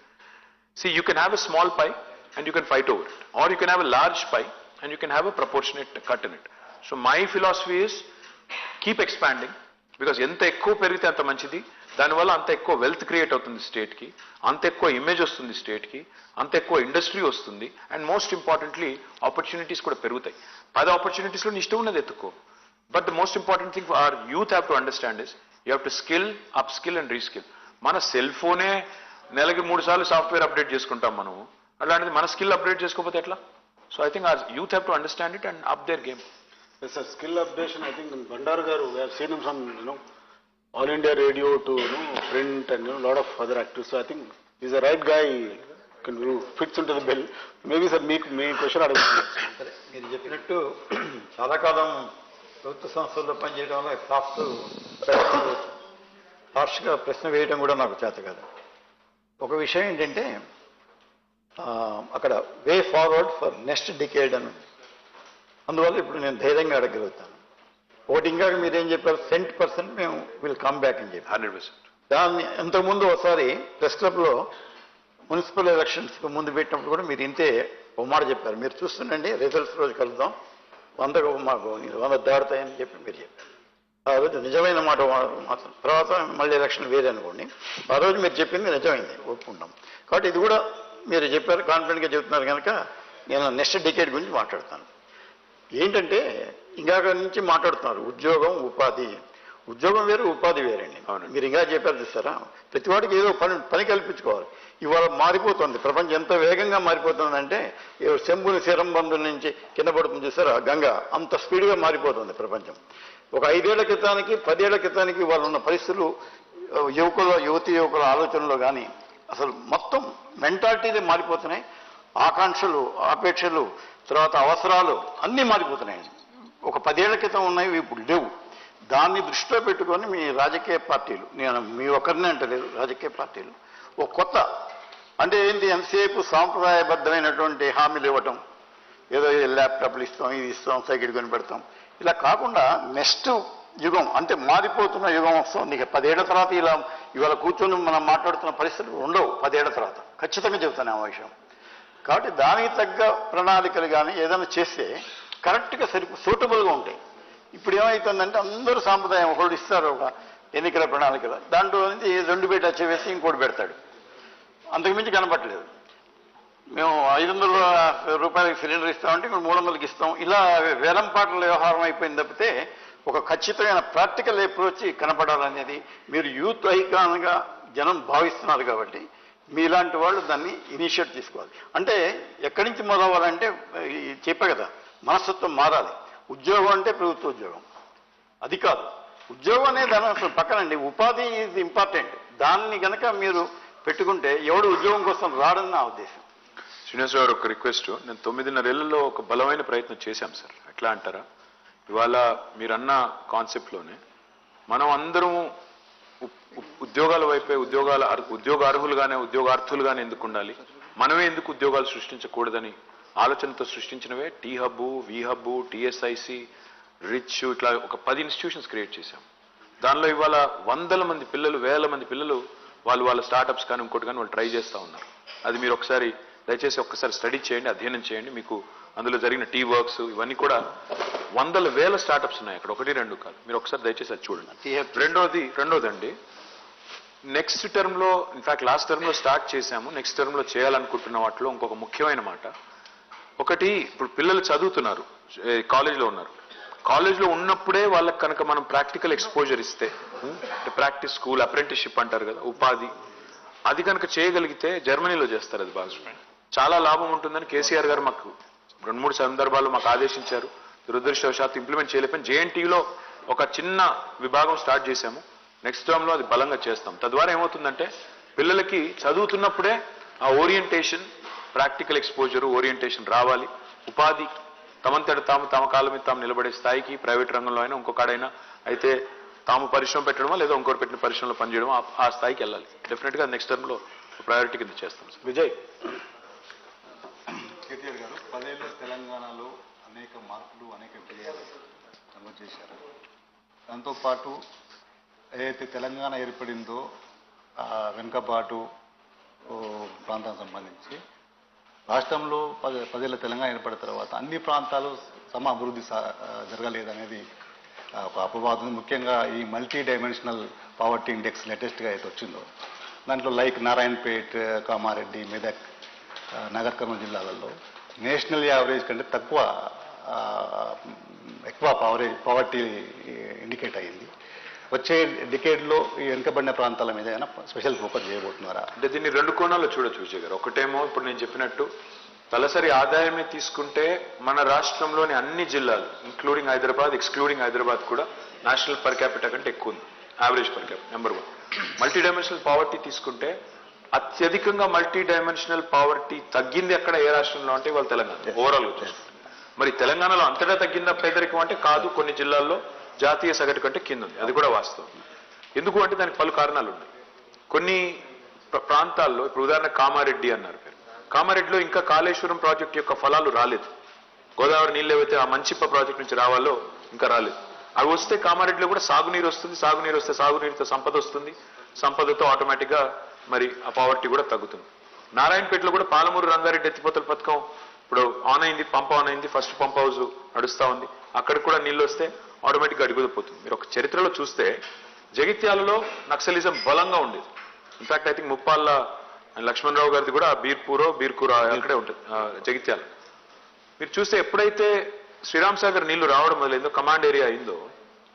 See, you can have a small pie and you can fight over it, or you can have a large pie and you can have a proportionate cut in it. So my philosophy is keep expanding, because ఎంత ఎక్కువ పెరిగితే అంత మంచిది. దానివల్ల అంత ఎక్కువ wealth create అవుతుంది స్టేట్కి, అంత ఎక్కువ ఇమేజ్ వస్తుంది స్టేట్కి, అంత ఎక్కువ ఇండస్ట్రీ వస్తుంది, అండ్ మోస్ట్ ఇంపార్టెంట్లీ ఆపర్చునిటీస్ కూడా పెరుగుతాయి. 10 ఆపర్చునిటీస్లో నీ ఇష్టం ఉన్నది ఎత్తుకో. But the most important thing for hour youth have to understand is you have to skill, up skill and reskill. మన సెల్ ఫోనే నెలకి 3 సార్లు సాఫ్ట్వేర్ అప్డేట్ చేసుకుంటాం మనం. అలాంటిది మన స్కిల్ అప్డేట్ చేసుకోకపోతే ఎట్లా? So I think our youth have to understand it and up their game. Yes, sir. Skill updation, I think in Bandar Garu, we have seen him from, All India Radio to, print and, lot of other actors. So I think he's the right guy, who fits into the bill. Maybe, sir, me question అడుగుతున్నాను. సరే, మీరు చెప్పినట్టు చాలా కాలం ప్రభుత్వ సంస్థల్లో పనిచేయడం వల్ల హార్ష్గా ప్రశ్న వేయడం కూడా నాకు చేత కాదు. ఒక విషయం ఏంటంటే అక్కడ way forward for next decade అని ఉంది. అందువల్ల ఇప్పుడు నేను ధైర్యంగా అడగలుగుతాను. ఒకటి ఇంకా మీరేం చెప్పారు, 100% మేము విల్ కమ్ బ్యాక్ అని చెప్పి 100%. దాన్ని ఇంతకుముందు ఒకసారి ప్రెస్ క్లబ్లో మున్సిపల్ ఎలక్షన్స్కి ముందు పెట్టినప్పుడు కూడా మీరు ఇంతే ఒక మాట చెప్పారు. మీరు చూస్తుండండి, రిజల్ట్స్ రోజు కలుద్దాం, 100 మాకు 100 దాడుతాయని చెప్పి మీరు చెప్పారు. ఆ రోజు నిజమైన మాట మాత్రం. తర్వాత మళ్ళీ ఎలక్షన్ వేరే అనుకోండి, ఆ రోజు మీరు చెప్పింది నిజమైంది, ఒప్పుకుంటాం. కాబట్టి ఇది కూడా మీరు చెప్పారు, కాన్ఫిడెంట్గా చెప్తున్నారు కనుక నేను నెక్స్ట్ డికేడ్ గురించి మాట్లాడతాను. ఏంటంటే ఇంకాక నుంచి మాట్లాడుతున్నారు ఉద్యోగం, ఉపాధి. ఉద్యోగం వేరు, ఉపాధి వేరండి. మీరు ఇంకా చెప్పారు చూస్తారా, ప్రతి వాడికి ఏదో పని కల్పించుకోవాలి. ఇవాళ మారిపోతుంది ప్రపంచం, ఎంత వేగంగా మారిపోతుందంటే శంభుని శరంబంధుల నుంచి కింద పడుతుంది చూస్తారా గంగ, అంత స్పీడ్గా మారిపోతుంది ప్రపంచం. ఒక 5 ఏళ్ల క్రితానికి 10 ఏళ్ల క్రితానికి వాళ్ళు ఉన్న పరిస్థితులు, యువకుల ఆలోచనలో కానీ అసలు మొత్తం మెంటాలిటీలే మారిపోతున్నాయి. ఆకాంక్షలు, అపేక్షలు, తర్వాత అవసరాలు అన్నీ మారిపోతున్నాయండి. ఒక 10 ఏళ్ల క్రితం ఉన్నవి ఇప్పుడు లేవు. దాన్ని దృష్టిలో పెట్టుకొని మీ రాజకీయ పార్టీలు, నేను మీ ఒక్కరినే అంటలేదు, రాజకీయ పార్టీలు ఒక కొత్త అంటే ఏంటి, ఎంతసేపు సాంప్రదాయబద్ధమైనటువంటి హామీలు ఇవ్వటం, ఏదో ల్యాప్టాప్లు ఇస్తాం, ఇది ఇస్తాం, సైకిల్ కొని పెడతాం, ఇలా కాకుండా నెక్స్ట్ యుగం అంటే మారిపోతున్న యుగం వస్తాం. నీకు 10 ఏళ్ల తర్వాత ఇవాళ కూర్చొని మనం మాట్లాడుతున్న పరిస్థితులు ఉండవు 10 ఏళ్ల తర్వాత, ఖచ్చితంగా చెబుతాను ఆ విషయం. కాబట్టి దానికి తగ్గ ప్రణాళికలు కానీ ఏదైనా చేస్తే కరెక్ట్గా సూటబుల్గా ఉంటాయి. ఇప్పుడు ఏమవుతుందంటే అందరూ సాంప్రదాయం, ఒకళ్ళు ఇస్తారు ఒక ఎన్నికల ప్రణాళికలు, దాంట్లో నుంచి 2 బేట వేసి ఇంకోటి పెడతాడు, అంతకుమించి కనపట్టలేదు. మేము 500 రూపాయలకి సిలిండర్ ఇస్తామంటే ఇప్పుడు 300కి ఇస్తాం. ఇలా వేలంపాట్ల వ్యవహారం అయిపోయింది తప్పితే ఒక ఖచ్చితమైన ప్రాక్టికల్ అప్రోచ్ కనపడాలనేది మీరు యూత్ ఐకాన్గా జనం భావిస్తున్నారు. కాబట్టి మీలాంటి వాళ్ళు దాన్ని ఇనిషియేట్ తీసుకోవాలి. అంటే ఎక్కడి నుంచి మొదలవ్వాలంటే చెప్పే కదా, మనస్తత్వం మారాలి. ఉద్యోగం అంటే ప్రభుత్వ ఉద్యోగం అది కాదు, ఉద్యోగం అనే దాని అసలు పక్కనండి. ఉపాధి ఈజ్ ఇంపార్టెంట్. దాన్ని కనుక మీరు పెట్టుకుంటే ఎవడు ఉద్యోగం కోసం రాడని నా ఉద్దేశం. శ్రీనివాసరావు గారు, ఒక రిక్వెస్ట్. నేను 9.5 ఏళ్లలో ఒక బలమైన ప్రయత్నం చేశాం సార్. ఎట్లా అంటారా, ఇవాళ మీరన్న కాన్సెప్ట్లోనే మనం అందరం ఉద్యోగాల వైపే, ఉద్యోగార్హులుగానే, ఉద్యోగార్థులుగానే ఎందుకు ఉండాలి, మనమే ఎందుకు ఉద్యోగాలు సృష్టించకూడదని ఆలోచనతో సృష్టించినవే టీ హబ్బు, వి హబ్బు, టీఎస్ఐసి, రిచ్, ఇట్లా ఒక 10 ఇన్స్టిట్యూషన్స్ క్రియేట్ చేశాం. దానిలో ఇవాళ 100 మంది పిల్లలు, 1000 మంది పిల్లలు వాళ్ళ స్టార్టప్స్ కానీ ఇంకోటి కానీ వాళ్ళు ట్రై చేస్తూ ఉన్నారు. అది మీరు ఒకసారి దయచేసి ఒక్కసారి స్టడీ చేయండి, అధ్యయనం చేయండి. మీకు అందులో జరిగిన టీ వర్క్స్ ఇవన్నీ కూడా వందల వేల స్టార్టప్స్ ఉన్నాయి అక్కడ, 1-2 కాదు. మీరు ఒకసారి దయచేసి అది చూడండి. రెండోదండి, నెక్స్ట్ టర్మ్లో ఇన్ఫాక్ట్ లాస్ట్ టర్మ్లో స్టార్ట్ చేశాము, నెక్స్ట్ టర్మ్లో చేయాలనుకుంటున్న వాటిలో ఇంకొక ముఖ్యమైన మాట. ఒకటి, ఇప్పుడు పిల్లలు చదువుతున్నారు, కాలేజ్లో ఉన్నారు. కాలేజ్లో ఉన్నప్పుడే వాళ్ళకి కనుక మనం ప్రాక్టికల్ ఎక్స్పోజర్ ఇస్తే, ప్రాక్టీస్ స్కూల్, అప్రెంటిస్షిప్ అంటారు కదా, ఉపాధి, అది కనుక చేయగలిగితే జర్మనీలో చేస్తారు. అది బాగా చాలా లాభం ఉంటుందని కేసీఆర్ గారు మాకు 2-3 సందర్భాల్లో మాకు ఆదేశించారు. దురదృష్టవశాత్తు ఇంప్లిమెంట్ చేయలేకపోయిన జేఎన్టీయూలో ఒక చిన్న విభాగం స్టార్ట్ చేశాము. నెక్స్ట్ టర్మ్లో అది బలంగా చేస్తాం. తద్వారా ఏమవుతుందంటే పిల్లలకి చదువుతున్నప్పుడే ఆ ఓరియంటేషన్, ప్రాక్టికల్ ఎక్స్పోజరు, ఓరియంటేషన్ రావాలి. ఉపాధి తమంతట తమ కాళ్ళ మీద తాము నిలబడే స్థాయికి ప్రైవేట్ రంగంలో అయినా ఇంకొకడైనా అయితే తాము పరిశ్రమ పెట్టడమో లేదా ఇంకోటి పెట్టిన పరిశ్రమలో పనిచేయడమో ఆ స్థాయికి వెళ్ళాలి. డెఫినెట్గా నెక్స్ట్ టర్మ్లో ప్రయారిటీ కింద చేస్తాం. విజయ్. కేటీఆర్ గారు 10 ఏళ్ళలో తెలంగాణలో అనేక మార్పులు, అనేక విజయాలు నమోదు చేశారు. దాంతోపాటు ఏదైతే తెలంగాణ ఏర్పడిందో వెనుకబాటు ప్రాంతానికి సంబంధించి రాష్ట్రంలో 10 ఏళ్ళ తెలంగాణ ఏర్పడిన తర్వాత అన్ని ప్రాంతాలు సమ అభివృద్ధి జరగలేదనేది ఒక అపవాదం. ముఖ్యంగా ఈ మల్టీ డైమెన్షనల్ పావర్టీ ఇండెక్స్ లేటెస్ట్గా అయితే వచ్చిందో దాంట్లో లైక్ నారాయణపేట్, కామారెడ్డి, మెదక్, నగర్ కర్నూలు జిల్లాలలో నేషనల్ యావరేజ్ కంటే ఎక్కువ పావర్టీ ఇండికేట్ అయ్యింది. వచ్చే డికేడ్లో ఈ వెనుకబడిన ప్రాంతాల మీద ఏమైనా స్పెషల్ ఫోకస్ చేయబోతున్నారా? అంటే దీన్ని 2 కోణాల్లో చూడొచ్చు విజయ్ గారు. ఒకటేమో ఇప్పుడు నేను చెప్పినట్టు తలసరి ఆదాయమే తీసుకుంటే మన రాష్ట్రంలోని అన్ని జిల్లాలు ఇంక్లూడింగ్ హైదరాబాద్, ఎక్స్క్లూడింగ్ హైదరాబాద్ కూడా నేషనల్ పర్ క్యాపిటల్ కంటే ఎక్కువ ఉంది. Average per capital number 1. Multi dimensional poverty తీసుకుంటే అత్యధికంగా మల్టీ డైమెన్షనల్ పావర్టీ తగ్గింది ఎక్కడ, ఏ రాష్ట్రంలో అంటే వాళ్ళు తెలంగాణ ఓవరాల్ చూసుకుంటే. మరి తెలంగాణలో అంతటా తగ్గిందా పేదరికం అంటే కాదు, కొన్ని జిల్లాల్లో జాతీయ సగటు కంటే కింద ఉంది. అది కూడా వాస్తవం. ఎందుకు అంటే దానికి పలు కారణాలు ఉన్నాయి. కొన్ని ప్రాంతాల్లో, ఇప్పుడు ఉదాహరణ కామారెడ్డి అన్నారు పేరు, కామారెడ్డిలో ఇంకా కాళేశ్వరం ప్రాజెక్టు యొక్క ఫలాలు రాలేదు. గోదావరి నీళ్ళు ఏవైతే ఆ మంచిప్ప ప్రాజెక్టు నుంచి రావాలో ఇంకా రాలేదు. అవి వస్తే కామారెడ్డిలో కూడా సాగునీరు వస్తుంది. సాగునీరు వస్తే సాగునీరుతో సంపద వస్తుంది. సంపదతో ఆటోమేటిక్గా మరి ఆ పావర్టీ కూడా తగ్గుతుంది. నారాయణపేటలో కూడా పాలమూరు రంగారెడ్డి ఎత్తిపోతల పథకం ఇప్పుడు ఆన్ అయింది, పంప్ ఆన్ అయింది, ఫస్ట్ పంప్ హౌస్ నడుస్తూ ఉంది. అక్కడికి కూడా నీళ్ళు వస్తే ఆటోమేటిక్గా అడుగుపోతుంది. మీరు ఒక చరిత్రలో చూస్తే జగిత్యాలలో నక్సలిజం బలంగా ఉండేది. In fact I think Muppalla Lakshmanarao గారిది కూడా బీర్కూర అక్కడే ఉంటుంది జగిత్యాల. మీరు చూస్తే ఎప్పుడైతే శ్రీరామ్ సాగర్ నీళ్లు రావడం మొదలైందో, కమాండ్ ఏరియా అయిందో,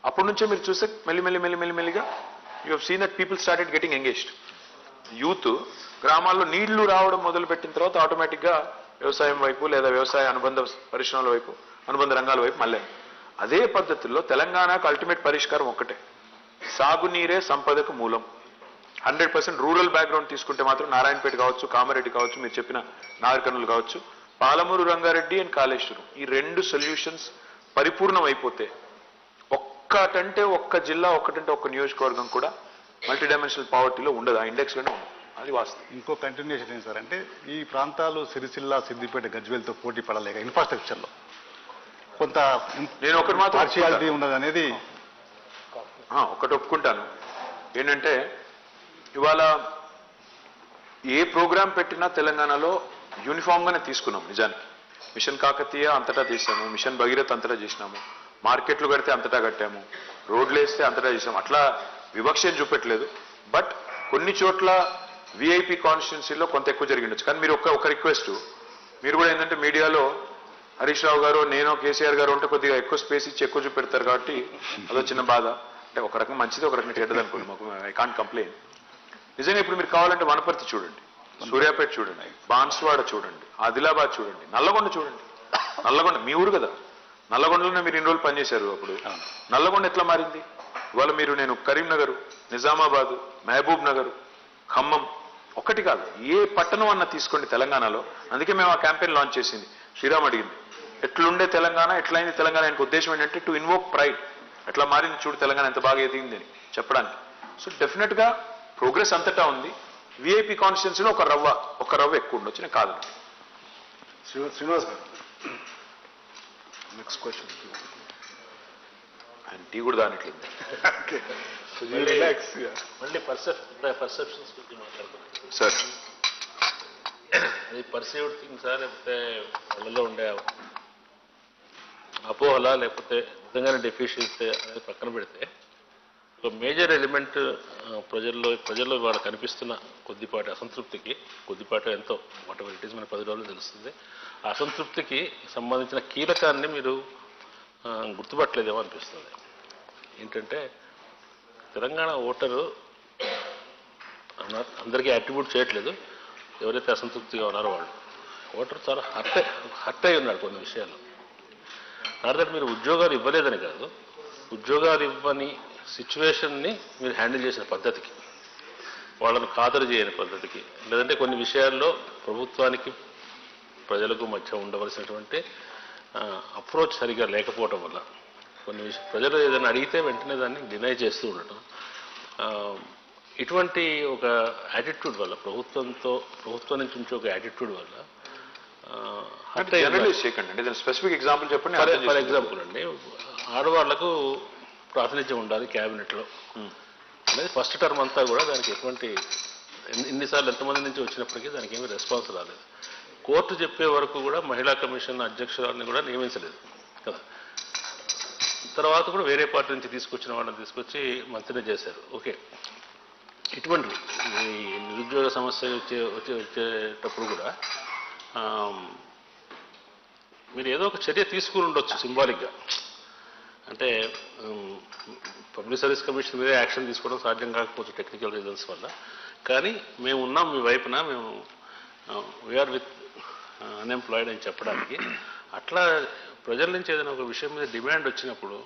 అప్పటి నుంచే మీరు చూస్తే మెల్లిమెల్లిగా you have seen that people started getting engaged. Youth గ్రామాల్లో నీళ్లు రావడం మొదలుపెట్టిన తర్వాత ఆటోమేటిక్గా వ్యవసాయం వైపు లేదా వ్యవసాయ అనుబంధ పరిశ్రమల వైపు, అనుబంధ రంగాల వైపు మళ్ళీ అదే పద్ధతుల్లో తెలంగాణకు అల్టిమేట్ పరిష్కారం ఒక్కటే, సాగునీరే సంపదకు మూలం. 100% రూరల్ బ్యాక్గ్రౌండ్ తీసుకుంటే మాత్రం నారాయణపేట కావచ్చు, కామారెడ్డి కావచ్చు, మీరు చెప్పిన నాగర్ కర్నూలు కావచ్చు, పాలమూరు రంగారెడ్డి అండ్ కాళేశ్వరం, ఈ 2 సొల్యూషన్స్ పరిపూర్ణం అయిపోతే ఒక్కటంటే ఒక్క జిల్లా, ఒక్కటంటే ఒక్క నియోజకవర్గం కూడా మల్టీ డైమెన్షనల్ పావర్టీలో ఉండదు, ఆ ఇండెక్స్లోనే ఉండదు. అది వాస్తవం. ఇంకో కంటిన్యూషన్ ఏంటి సార్ అంటే ఈ ప్రాంతాలు సిరిసిల్ల, సిద్దిపేట, గజ్వేల్తో పోటీ పడలేక ఇన్ఫ్రాస్ట్రక్చర్లో కొంత నేను ఒకటి మాత్రం పార్షియాలిటీ ఉన్నది అనేది ఒకటి ఒప్పుకుంటాను. ఏంటంటే ఇవాళ ఏ ప్రోగ్రాం పెట్టినా తెలంగాణలో యూనిఫామ్గానే తీసుకున్నాం. నిజానికి మిషన్ కాకతీయ అంతటా తీసాము, మిషన్ భగీరథ్ అంతటా చేసినాము, మార్కెట్లు కడితే అంతటా కట్టాము, రోడ్లు వేస్తే అంతటా చేసాము. అట్లా వివక్ష చూపెట్టలేదు. బట్ కొన్ని చోట్ల విఐపి కాన్స్టిట్యున్సీలో కొంత ఎక్కువ జరిగిండొచ్చు. కానీ మీరు ఒక రిక్వెస్ట్, మీరు కూడా ఏంటంటే మీడియాలో హరీష్ రావు గారు, నేను, కేసీఆర్ గారు ఉంటే కొద్దిగా ఎక్కువ స్పేస్ ఇచ్చి ఎక్కువ చూపెడతారు కాబట్టి అదో చిన్న బాధ. అంటే ఒక రకం మంచిది, ఒక రకం చెడ్డది అనుకోండి, మాకు ఐ కాంట్ కంప్లైన్. నిజంగా ఇప్పుడు మీరు కావాలంటే వనపర్తి చూడండి, సూర్యాపేట చూడండి, బాన్స్వాడ చూడండి, ఆదిలాబాద్ చూడండి, నల్లగొండ చూడండి. నల్లగొండ మీ ఊరు కదా, నల్లగొండలోనే మీరు 2 రోజులు పనిచేశారు. అప్పుడు నల్లగొండ ఎట్లా మారింది? ఇవాళ నేను కరీంనగర్, నిజామాబాద్, మహబూబ్ నగర్, ఖమ్మం, ఒక్కటి కాదు ఏ పట్టణం అన్న తీసుకోండి తెలంగాణలో. అందుకే మేము ఆ క్యాంపెయిన్ లాంచ్ చేసింది. శ్రీరామ్ అడిగింది ఎట్లుండే తెలంగాణ, ఎట్లయింది తెలంగాణ, ఆయనకు ఉద్దేశం ఏంటంటే టు ఇన్వోక్ ప్రైడ్, ఎట్లా మారింది చూడు తెలంగాణ, ఎంత బాగా ఎదిగింది అని చెప్పడానికి. సో డెఫినెట్గా ప్రోగ్రెస్ అంతటా ఉంది. విఐపి కాన్స్టిట్యున్సీలో ఒక రవ్వ ఎక్కువ ఉండొచ్చు, నేను కాదు. శ్రీనివాస్ గారు నెక్స్ట్ క్వశ్చన్. ఆయన టీ కూడా దానిట్లేదు. మళ్ళీ పర్సెప్షన్స్ గురించి మాట్లాడుతున్నాం సార్. అది పర్సీవ్డ్ థింగ్సా లేకపోతే వాళ్ళలో ఉండే అపోహలా లేకపోతే నిజంగానే డెఫిషియన్సీ అనేది పక్కన పెడితే ఒక మేజర్ ఎలిమెంట్ ప్రజల్లో ఇవాళ కనిపిస్తున్న కొద్దిపాటి అసంతృప్తికి, కొద్దిపాటి ఎంతో వాట్ ఎవర్ ఇట్ ఈస్ మన 10 రోజులు తెలుస్తుంది, ఆ అసంతృప్తికి సంబంధించిన కీలకాన్ని మీరు గుర్తుపట్టలేదేమో అనిపిస్తుంది. ఏంటంటే తెలంగాణ ఓటరు అందరికీ యాట్రిబ్యూట్ చేయట్లేదు, ఎవరైతే అసంతృప్తిగా ఉన్నారో వాళ్ళు ఓటరు చాలా హర్ట్ అయి ఉన్నాడు కొన్ని విషయాలు. నాట్ మీరు ఉద్యోగాలు ఇవ్వలేదని కాదు, ఉద్యోగాలు ఇవ్వని సిచ్యువేషన్ని మీరు హ్యాండిల్ చేసిన పద్ధతికి, వాళ్ళను ఖాతరు చేయని పద్ధతికి, లేదంటే కొన్ని విషయాల్లో ప్రభుత్వానికి ప్రజలకు మధ్య ఉండవలసినటువంటి అప్రోచ్ సరిగా లేకపోవటం వల్ల కొన్ని ప్రజలు ఏదైనా అడిగితే వెంటనే దాన్ని డినై చేస్తూ ఉండటం, ఇటువంటి ఒక యాటిట్యూడ్ వల్ల ప్రభుత్వం నుంచి ఉంచే ఒక యాటిట్యూడ్ వల్ల స్పెసిఫిక్ ఎగ్జాంపుల్ చెప్పండి. ఫర్ ఎగ్జాంపుల్ అండి, ఆడవాళ్లకు ప్రాతినిధ్యం ఉండాలి క్యాబినెట్లో అనేది ఫస్ట్ టర్మ్ అంతా కూడా దానికి ఎటువంటి ఎన్నిసార్లు ఎంతమంది నుంచి వచ్చినప్పటికీ దానికి ఏమీ రెస్పాన్స్ రాలేదు. కోర్టు చెప్పే వరకు కూడా మహిళా కమిషన్ అధ్యక్షురాలని కూడా నియమించలేదు కదా. తర్వాత కూడా వేరే పార్టీ నుంచి తీసుకొచ్చిన వాళ్ళని తీసుకొచ్చి మంత్రిని చేశారు. ఓకే, ఇటువంటి ఈ నిరుద్యోగ సమస్య వచ్చేటప్పుడు కూడా మీరు ఏదో ఒక చర్య తీసుకుని ఉండొచ్చు సింబాలిక్గా. అంటే పబ్లిక్ సర్వీస్ కమిషన్ మీదే యాక్షన్ తీసుకోవడం సాధ్యం కాకపోవచ్చు టెక్నికల్ రీజన్స్ వల్ల, కానీ మేము ఉన్నాం మీ వైపున, మేము వీఆర్ విత్ అన్ఎంప్లాయిడ్ అని చెప్పడానికి. అట్లా ప్రజల నుంచి ఏదైనా ఒక విషయం మీద డిమాండ్ వచ్చినప్పుడు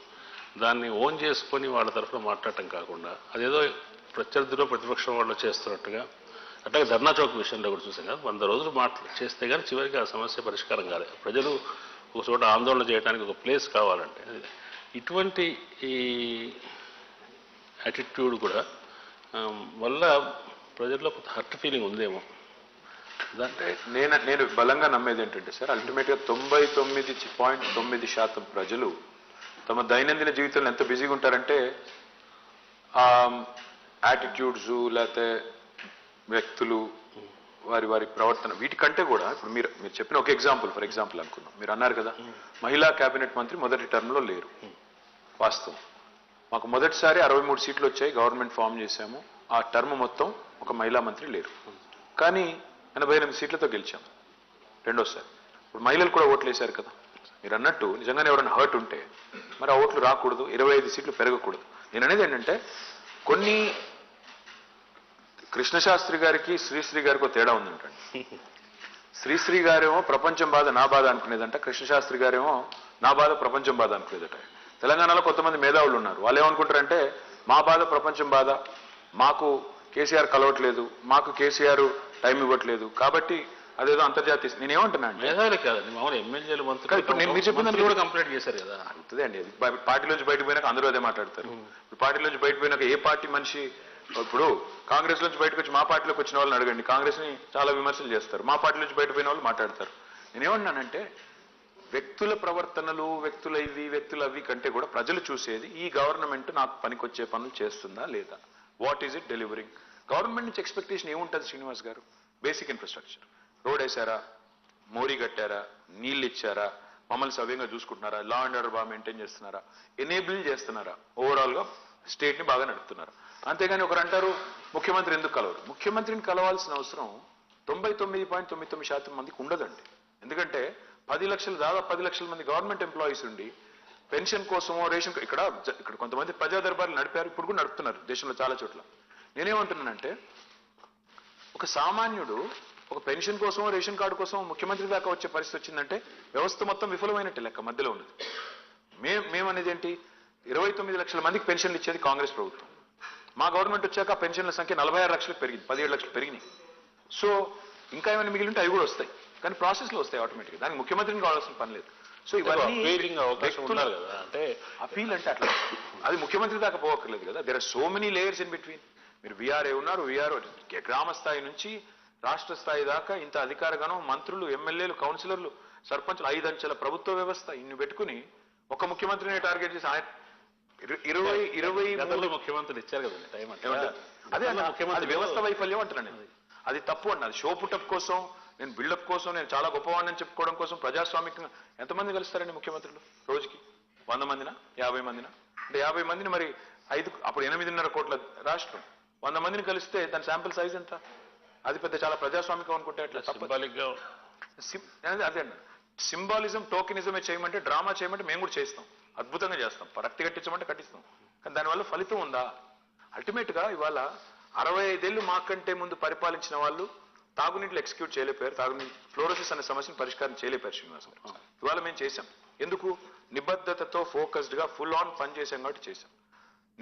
దాన్ని ఓన్ చేసుకొని వాళ్ళ తరఫున మాట్లాడటం కాకుండా అదేదో ప్రత్యర్థిలో ప్రతిపక్షం వాళ్ళు చేస్తున్నట్టుగా, అట్లాగే ధర్నా చౌక్ విషయంలో కూడా చూసాం కదా, 100 రోజులు చేస్తే కానీ చివరికి ఆ సమస్య పరిష్కారం కాలేదు. ప్రజలు ఒక చోట ఆందోళన చేయడానికి ఒక ప్లేస్ కావాలంటే ఇటువంటి ఈ యాటిట్యూడ్ కూడా వల్ల ప్రజల్లో కొంత హర్ట్ ఫీలింగ్ ఉందేమో. అంటే నేను బలంగా నమ్మేది ఏంటంటే సార్, అల్టిమేట్గా 99.9% ప్రజలు తమ దైనందిన జీవితంలో ఎంత బిజీగా ఉంటారంటే యాటిట్యూడ్స్ లేకపోతే వ్యక్తులు వారి ప్రవర్తన వీటికంటే కూడా, ఇప్పుడు మీరు చెప్పిన ఒక ఎగ్జాంపుల్ ఫర్ ఎగ్జాంపుల్ అనుకున్నాం, మీరు అన్నారు కదా మహిళా కేబినెట్ మంత్రి మొదటి టర్మ్లో లేరు. వాస్తవం, మాకు మొదటిసారి 63 సీట్లు వచ్చాయి, గవర్నమెంట్ ఫామ్ చేశాము, ఆ టర్మ్ మొత్తం ఒక మహిళా మంత్రి లేరు, కానీ 88 సీట్లతో గెలిచాము రెండోసారి. ఇప్పుడు మహిళలు కూడా ఓట్లు వేశారు కదా. మీరు అన్నట్టు నిజంగానే ఎవరైనా హర్ట్ ఉంటే మరి ఆ ఓట్లు రాకూడదు, 25 సీట్లు పెరగకూడదు. నేను అనేది ఏంటంటే కొన్ని కృష్ణశాస్త్రి గారికి శ్రీశ్రీ గారికి ఒక తేడా ఉందంటండి. శ్రీశ్రీ గారేమో ప్రపంచం బాధ నా బాధ అనుకునేదంట, కృష్ణశాస్త్రి గారేమో నా బాధ ప్రపంచం బాధ అనుకునేదట. తెలంగాణలో కొంతమంది మేధావులు ఉన్నారు, వాళ్ళు ఏమనుకుంటారంటే మా బాధ ప్రపంచం బాధ, మాకు కేసీఆర్ కలవట్లేదు, మాకు కేసీఆర్ టైం ఇవ్వట్లేదు, కాబట్టి అదేదో అంతర్జాతీయ. నేనేమంటున్నాను మేధావులే కాదండి, మామూలు ఎమ్మెల్యేలు మంత్రులు. ఇప్పుడు నేను మీరు చెప్పిన కూడా కంప్లైంట్ చేశారు కదా. అంతే అండి, అది పార్టీలోంచి బయటకు పోయినాక అందరూ అదే మాట్లాడతారు. ఇప్పుడు పార్టీలోంచి బయటకు పోయినాక ఏ పార్టీ మనిషి, ఇప్పుడు కాంగ్రెస్ నుంచి బయటకు వచ్చి మా పార్టీలోకి వచ్చిన వాళ్ళని అడగండి, కాంగ్రెస్ ని చాలా విమర్శలు చేస్తారు, మా పార్టీ నుంచి బయట పోయిన వాళ్ళు మాట్లాడతారు. నేనేమన్నానంటే వ్యక్తుల ప్రవర్తనలు, వ్యక్తుల అవి కంటే కూడా ప్రజలు చూసేది ఈ గవర్నమెంట్ నాకు పనికొచ్చే పనులు చేస్తుందా లేదా, what is it delivering. Government నుంచి ఎక్స్పెక్టేషన్ ఏముంటుంది శ్రీనివాస్ గారు? బేసిక్ ఇన్ఫ్రాస్ట్రక్చర్, రోడ్ వేశారా, మోరీ కట్టారా, నీళ్ళు ఇచ్చారా, మమ్మల్ని సవ్యంగా చూసుకుంటున్నారా, లా అండ్ ఆర్డర్ బాగా మెయింటైన్ చేస్తున్నారా, ఎనేబుల్ చేస్తున్నారా, ఓవరాల్ గా స్టేట్ ని బాగా నడుపుతున్నారా. అంతేగాని ఒకరు అంటారు ముఖ్యమంత్రి ఎందుకు కలవరు. ముఖ్యమంత్రిని కలవాల్సిన అవసరం 99.99% మందికి ఉండదండి. ఎందుకంటే 10 లక్షలు, దాదాపు 10 లక్షల మంది గవర్నమెంట్ ఎంప్లాయీస్ ఉండి పెన్షన్ కోసమో రేషన్, ఇక్కడ కొంతమంది ప్రజా దర్బార్లు నడిపారు, ఇప్పుడు కూడా నడుపుతున్నారు దేశంలో చాలా చోట్ల. నేనేమంటున్నానంటే ఒక సామాన్యుడు ఒక పెన్షన్ కోసమో రేషన్ కార్డు కోసమో ముఖ్యమంత్రి దాకా వచ్చే పరిస్థితి వచ్చిందంటే వ్యవస్థ మొత్తం విఫలమైనట్టే లెక్క, మధ్యలో ఉన్నది. మేమనేది ఏంటి, 29 లక్షల మందికి పెన్షన్లు ఇచ్చేది కాంగ్రెస్ ప్రభుత్వం. మా గవర్నమెంట్ వచ్చాక పెన్షన్ల సంఖ్య 46 లక్షలకు పెరిగింది, 17 లక్షలు పెరిగినాయి. సో ఇంకా ఏమైనా మిగిలి ఉంటే అవి కూడా వస్తాయి, కానీ ప్రాసెస్లో వస్తాయి ఆటోమేటిక్గా, దానికి ముఖ్యమంత్రిని కావాల్సిన పని లేదు. సో ఇవన్నీ అంటే అపీల్ అంటే అట్లా అది ముఖ్యమంత్రి దాకా పోవక్కర్లేదు కదా. There are so many layers in between. మీరు వీఆర్ఏ ఉన్నారు, వీఆర్ఓ గ్రామ స్థాయి నుంచి రాష్ట్ర స్థాయి దాకా ఇంత అధికారగణం, మంత్రులు, ఎమ్మెల్యేలు, కౌన్సిలర్లు, సర్పంచులు, 5 అంచెల ప్రభుత్వ వ్యవస్థ, ఇన్ని పెట్టుకుని ఒక ముఖ్యమంత్రిని టార్గెట్ చేసి 23 ముఖ్యమంత్రులు ఇచ్చారు కదండి టైం. అదే అది వ్యవస్థ వైఫల్యం అంటున్నాను. అది తప్పు అన్నది. షో పుటప్ కోసం నేను బిల్డప్ కోసం నేను చాలా గొప్పవాడిని చెప్పుకోవడం కోసం ప్రజాస్వామికంగా ఎంతమంది కలుస్తారండి ముఖ్యమంత్రులు రోజుకి? 100 మందినా, 50 మందినా? అంటే 50 మందిని మరి అప్పుడు 8.5 కోట్ల రాష్ట్రం 100 మందిని కలిస్తే దాని శాంపిల్ సైజ్ ఎంత? అది పెద్ద చాలా ప్రజాస్వామికం అనుకుంటే అట్లా సింబాలిక్ గా అదే అండి. సింబాలిజం టోకెనిజమే చేయమంటే, డ్రామా చేయమంటే మేము కూడా చేస్తాం, అద్భుతంగా చేస్తాం. రక్తి కట్టించమంటే కట్టిస్తాం. కానీ దానివల్ల ఫలితం ఉందా? అల్టిమేట్ గా ఇవాళ 65 ఏళ్ళు మాకంటే ముందు పరిపాలించిన వాళ్ళు తాగునీటిలో ఎగ్జిక్యూట్ చేయలేపారు, తాగునీటి ఫ్లోరోసిస్ అనే సమస్యను పరిష్కారం చేయలేపారు శ్రీనివాసం. ఇవాళ మేము చేశాం. ఎందుకు? నిబద్ధతతో ఫోకస్డ్ గా ఫుల్ ఆన్ పని చేశాం కాబట్టి చేశాం.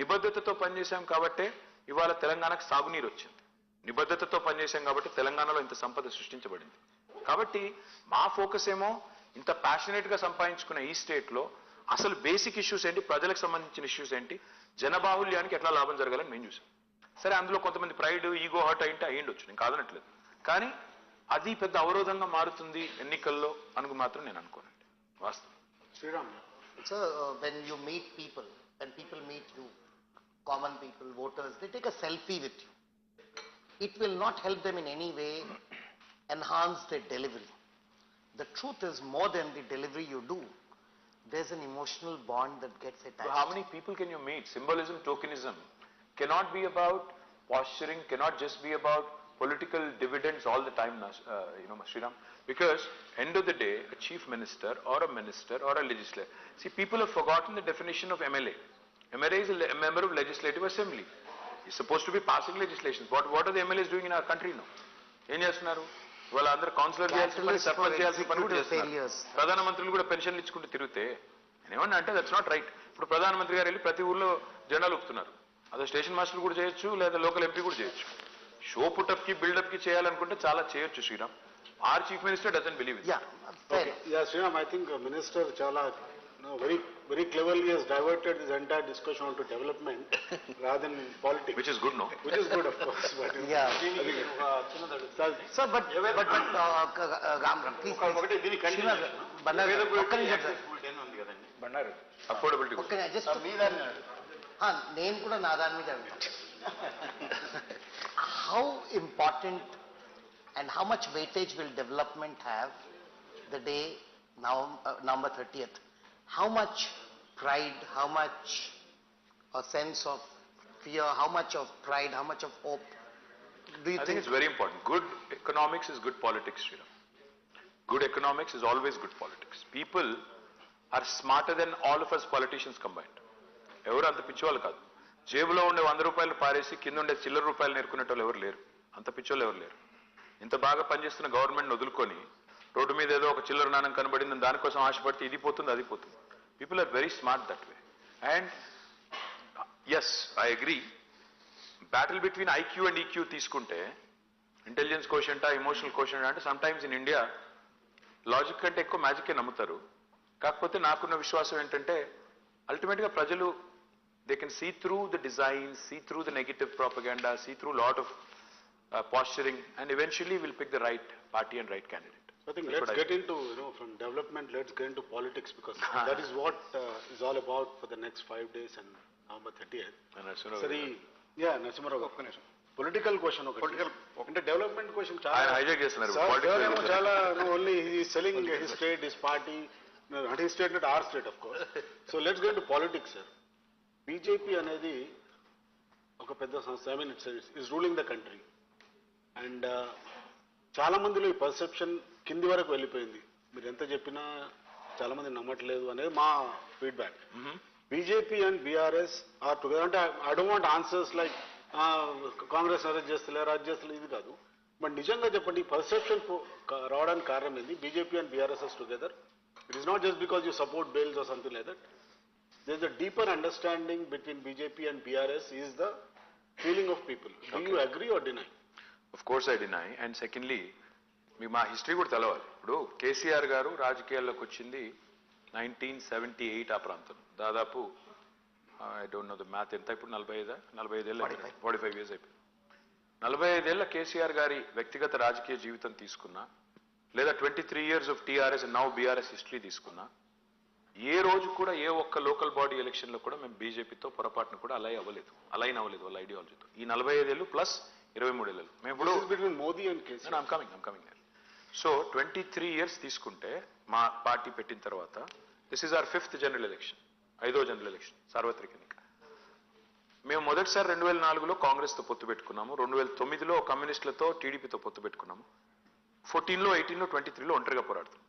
నిబద్ధతతో పనిచేశాం కాబట్టే ఇవాళ తెలంగాణకు సాగునీరు వచ్చింది. నిబద్ధతతో పనిచేశాం కాబట్టి తెలంగాణలో ఇంత సంపద సృష్టించబడింది. కాబట్టి మా ఫోకస్ ఏమో ఇంత ప్యాషనేట్ గా సంపాదించుకున్న ఈ స్టేట్ లో అసలు బేసిక్ ఇష్యూస్ ఏంటి, ప్రజలకు సంబంధించిన ఇష్యూస్ ఏంటి, జనబాహుల్యానికి ఎట్లా లాభం జరగాలని మేము చూసాం. సరే, అందులో కొంతమంది ప్రైడ్, ఈగో హర్ట్ అయ్యిండొచ్చు, నేను కాదనట్లేదు. కానీ అది పెద్ద అవరోధంగా మారుతుంది ఎన్నికల్లో అనుకు మాత్రం నేను అనుకోనండి, వాస్తవం. Sriram. So, when you meet people, when people meet you, common people, voters, they take a selfie with you. It will not help them in any way enhance their delivery. The truth is, more than the delivery you do, there's an emotional bond that gets attached. So how many people can you meet? Symbolism, tokenism cannot be about posturing, cannot just be about political dividends all the time, Sriram. Because end of the day, a chief minister or a minister or a legislator. See, people have forgotten the definition of MLA. MLA is a member of Legislative Assembly. He's supposed to be passing legislation. What are the MLAs doing in our country now? ఏం చేస్తున్నారు? వాళ్ళందరూ councillor చేయాల్సిన పని, సర్పంచ్ చేయాల్సిన పని కూడా చేస్తున్నారు. ప్రధానమంత్రులు కూడా పెన్షన్లు ఇచ్చుకుంటూ తిరిగితే నేనేమన్నా అంటే దట్స్ నాట్ రైట్. ఇప్పుడు ప్రధానమంత్రి గారు వెళ్ళి ప్రతి ఊర్లో జెండాలు ఊపుతున్నారు. అదే స్టేషన్ మాస్టర్ కూడా చేయొచ్చు, లేదా లోకల్ ఎంపీ కూడా చేయొచ్చు. షో పుటప్ కి బిల్డప్ కి చేయాలనుకుంటే చాలా చేయొచ్చు Sriram. Our chief minister doesn't believe it. Yeah, fair. Okay. Yeah, Sriram, I think Minister Chala very cleverly has diverted this entire discussion onto development rather than politics. Which is good, no? Which is good, of course. But, Yeah. Sir, but Ram, please. Srinath, Bannar, Bandaru Affordability. okay, just name kuda na daani మీద How important and how much weightage will development have the day now November 30th? How much pride, how much a sense of fear, how much of pride, how much of hope do you I think it's very important. Good economics is good politics, Sriram. Good economics is always good politics. People are smarter than all of us politicians combined. ఎవరు అంత పిచ్చోళ్ళు కాదు. జేబులో ఉండే 100 రూపాయలు పారేసి కింద ఉండే చిల్లర రూపాయలు నేర్చుకునేటోళ్ళు ఎవరు లేరు. అంత పిచ్చోళ్ళు ఎవరు లేరు. ఇంత బాగా పనిచేస్తున్న గవర్నమెంట్ వదులుకొని రోడ్డు మీద ఏదో ఒక చిల్లర నాణం కనబడింది, దానికోసం ఆశపడితే ఇది పోతుంది అది పోతుంది. People are very smart that way. And yes, I agree, battle between IQ and EQ తీసుకుంటే ఇంటెలిజెన్స్ కోషంటా, ఎమోషనల్ కోషంటా అంటే sometimes in India logic కంటే ఎక్కువ మ్యాజిక్కే నమ్ముతారు. కాకపోతే నాకున్న విశ్వాసం ఏంటంటే అల్టిమేట్గా ప్రజలు they can see through the design, see through the negative propaganda, see through lot of posturing, and eventually we'll pick the right party and right candidate. I think let's get into, from development, let's get into politics, because that is what is all about for the next 5 days and November 30th. Sorry, yeah, Narasimharao. Political question, అంటే development question ఆయన hijack చేస్తున్నారు. చాలా only he selling his state, his party, not his state, not our state, of course. So let's get into politics, sir. BJP అనేది ఒక పెద్ద సంస్థ. I mean, it's ruling the country. And చాలా మందిలో ఈ పర్సెప్షన్ కింది వరకు వెళ్ళిపోయింది. మీరు ఎంత చెప్పినా చాలా మంది నమ్మట్లేదు అనేది మా feedback. BJP and BRS are together. అంటే I don't want answers like Congress arrest చేస్తలేరు, అది చేస్తలేదు, ఇది కాదు. బట్ నిజంగా చెప్పండి, ఈ పర్సెప్షన్ రావడానికి కారణం ఏంది? BJP and BRS together. It is not just because you support bails or something like that. There is a deeper understanding between BJP and BRS is the feeling of people. Do you agree or deny? Of course I deny. And secondly, మీకు మా history కూడా తెలవాలి. ఇప్పుడు కేసీఆర్ గారు రాజకీయాల్లోకి వచ్చింది 1978 ఆ ప్రాంతం. దాదాపు I don't know the math ఎంత, ఇప్పుడు 45 ఏళ్ళు, 45 years అయిపోయింది. 45 ఏళ్ల కేసీఆర్ గారి వ్యక్తిగత రాజకీయ జీవితం తీసుకున్నా, లేదా 23 years of TRS and now BRS history తీసుకున్నా, ఏ రోజు కూడా ఏ ఒక్క లోకల్ బాడీ ఎలక్షన్లో కూడా మేము బీజేపీతో పొరపాటును కూడా అలైన్ అవ్వలేదు వాళ్ళ ఐడియాలజీతో. ఈ 45 ఏళ్ళు ప్లస్ 23 ఏళ్ళు మేము ఇప్పుడు between Modi and KCR. I'm coming there. So 23 years తీసుకుంటే మా పార్టీ పెట్టిన తర్వాత this is our 5th general election, 5వ జనరల్ ఎలక్షన్, సార్వత్రిక ఎన్నిక. మేము మొదటిసారి 2004లో కాంగ్రెస్తో పొత్తు పెట్టుకున్నాము, 2009లో కమ్యూనిస్టులతో టీడీపీతో పొత్తు పెట్టుకున్నాము, 14లో 18లో 23లో ఒంటరిగా పోరాడుతాం.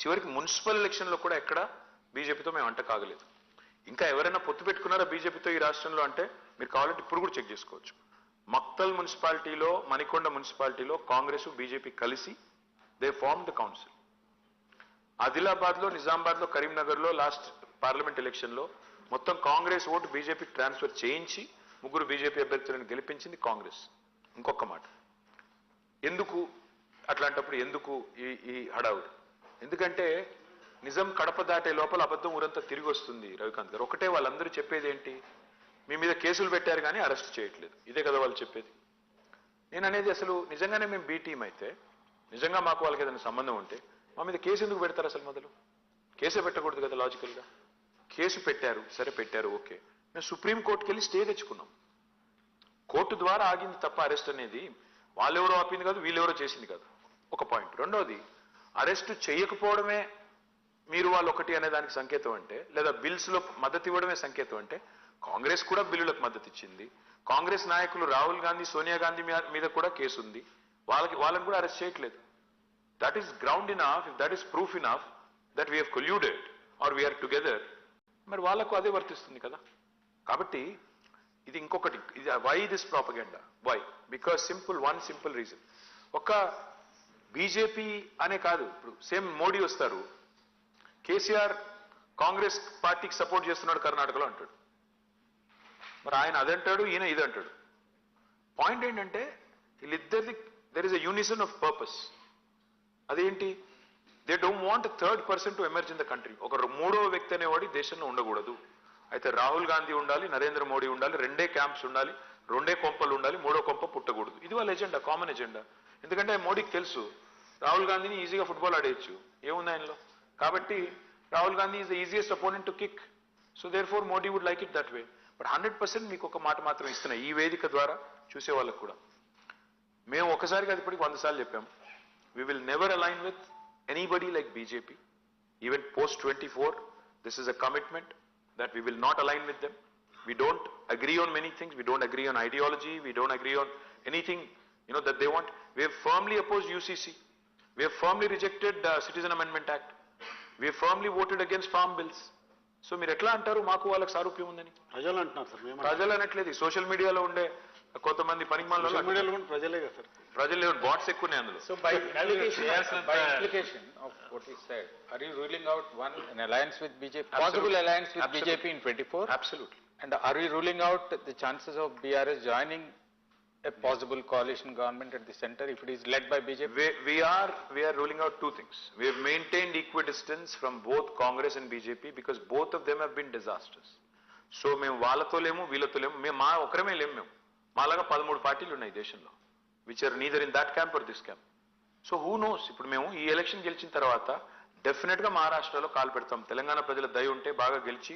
చివరికి మున్సిపల్ ఎలక్షన్లో కూడా ఎక్కడ బీజేపీతో మేము అంట కాగలేదు. ఇంకా ఎవరైనా పొత్తు పెట్టుకున్నారా బీజేపీతో ఈ రాష్ట్రంలో అంటే మీరు కావాలంటే ఇప్పుడు కూడా చెక్ చేసుకోవచ్చు. మక్తల్ మున్సిపాలిటీలో, మణికొండ మున్సిపాలిటీలో కాంగ్రెస్ బీజేపీ కలిసి దే ఫార్మ్ ద కౌన్సిల్. ఆదిలాబాద్లో, నిజామాబాద్లో, కరీంనగర్లో లాస్ట్ పార్లమెంట్ ఎలక్షన్లో మొత్తం కాంగ్రెస్ ఓటు బీజేపీకి ట్రాన్స్ఫర్ చేయించి 3 బీజేపీ అభ్యర్థులను గెలిపించింది కాంగ్రెస్. ఇంకొక మాట, ఎందుకు అట్లాంటప్పుడు ఎందుకు ఈ హడావుడి? ఎందుకంటే నిజం కడప దాటే లోపల అబద్ధం ఊరంతా తిరిగి వస్తుంది. రవికాంత్ గారు ఒకటే వాళ్ళందరూ చెప్పేది ఏంటి, మీ మీద కేసులు పెట్టారు కానీ అరెస్ట్ చేయట్లేదు, ఇదే కదా వాళ్ళు చెప్పేది. నేను అనేది అసలు నిజంగానే మేము బీ టీం అయితే, నిజంగా మాకు వాళ్ళకి ఏదైనా సంబంధం ఉంటే మా మీద కేసు ఎందుకు పెడతారు? అసలు మొదలు కేసే పెట్టకూడదు కదా లాజికల్గా. కేసు పెట్టారు, సరే పెట్టారు, ఓకే. మేము సుప్రీంకోర్టుకి వెళ్ళి స్టే తెచ్చుకున్నాం. కోర్టు ద్వారా ఆగింది తప్ప అరెస్ట్ అనేది వాళ్ళెవరో ఆపింది కాదు, వీళ్ళెవరో చేసింది కాదు. ఒక పాయింట్. రెండోది, అరెస్టు చేయకపోవడమే మీరు వాళ్ళు ఒకటి అనే దానికి సంకేతం అంటే, లేదా బిల్స్లో మద్దతు ఇవ్వడమే సంకేతం అంటే, కాంగ్రెస్ కూడా బిల్లులకు మద్దతు ఇచ్చింది. కాంగ్రెస్ నాయకులు రాహుల్ గాంధీ, సోనియా గాంధీ మీద కూడా కేసు ఉంది, వాళ్ళని కూడా అరెస్ట్ చేయట్లేదు. That is ground enough, if that is proof enough that we have colluded or we are together, మరి వాళ్ళకు అదే వర్తిస్తుంది కదా. కాబట్టి ఇది ఇంకొకటి, ఇది why this propaganda, why? Because one simple reason. ఒక బీజేపీ అనే కాదు, ఇప్పుడు సేమ్ మోడీ వస్తారు, కేసీఆర్ కాంగ్రెస్ పార్టీకి సపోర్ట్ చేస్తున్నాడు కర్ణాటకలో అంటాడు, మరి ఆయన అదంటాడు, ఈయన ఇదంటాడు. పాయింట్ ఏంటంటే వీళ్ళిద్దరిది there is a unison of purpose. అదేంటి? They don't want third person to emerge in the country. ఒక 3వ వ్యక్తి అనేవాడి దేశంలో ఉండకూడదు. అయితే రాహుల్ గాంధీ ఉండాలి, నరేంద్ర మోడీ ఉండాలి, 2 క్యాంప్స్ ఉండాలి, 2 కొంపలు ఉండాలి, 3వ కొంప పుట్టకూడదు. ఇది వాళ్ళ ఎజెండా, కామన్ ఎజెండా. ఎందుకంటే మోడీకి తెలుసు రాహుల్ గాంధీని ఈజీగా ఫుట్బాల్ ఆడేయచ్చు, ఏముంది ఆయనలో. కాబట్టి Rahul Gandhi is the easiest opponent to kick. So therefore Modi would like it that way. But 100% మీకు ఒక మాట మాత్రం ఇస్తున్నా ఈ వేదిక ద్వారా చూసే వాళ్ళకు కూడా. మేము ఒకసారికి అది ఇప్పటికి 100 సార్లు చెప్పాము, we will never align with anybody like BJP. Even post 24, this is a commitment that we will not align with them. We don't agree on many things. We don't agree on ideology. We don't agree on anything, that they want. We have firmly opposed UCC. We have firmly rejected the Citizen Amendment Act. We have firmly voted against farm bills. So మీరు ఎట్లా అంటారు మాకు వాళ్ళకి సారూప్యం ఉందని? ప్రజలు అంటున్నారు sir, మేము ప్రజలు అనట్లేదు. సోషల్ మీడియాలో ఉండే కొంతమంది పనికిమాల మీడియాలో కూడా ప్రజలే కదా సార్. ప్రజలు బాట్స్ ఎక్కువ ఉన్నాయి అందులో. So by implication of what he said, are you ruling out an alliance with BJP, possible alliance with BJP in 24? Absolutely. And are we ruling out the chances of BRS joining a possible coalition government at the center if it is led by BJP? We are ruling out 2 things. We have maintained equidistance from both Congress and BJP because both of them have been disasters. So మేము వాళ్ళతో లేము, వీళ్ళతో లేము, మేము మా ఒకరమే లేము. మేము మాలాగా 13 పార్టీలు ఉన్నాయి దేశంలో, which are neither in that camp or this camp. So who knows, ఇప్పుడు మేము ఈ ఎలక్షన్ గెలిచిన తర్వాత డెఫినెట్ గా మహారాష్ట్రలో కాలు పెడతాం. తెలంగాణ ప్రజల దయ ఉంటే బాగా గెలిచి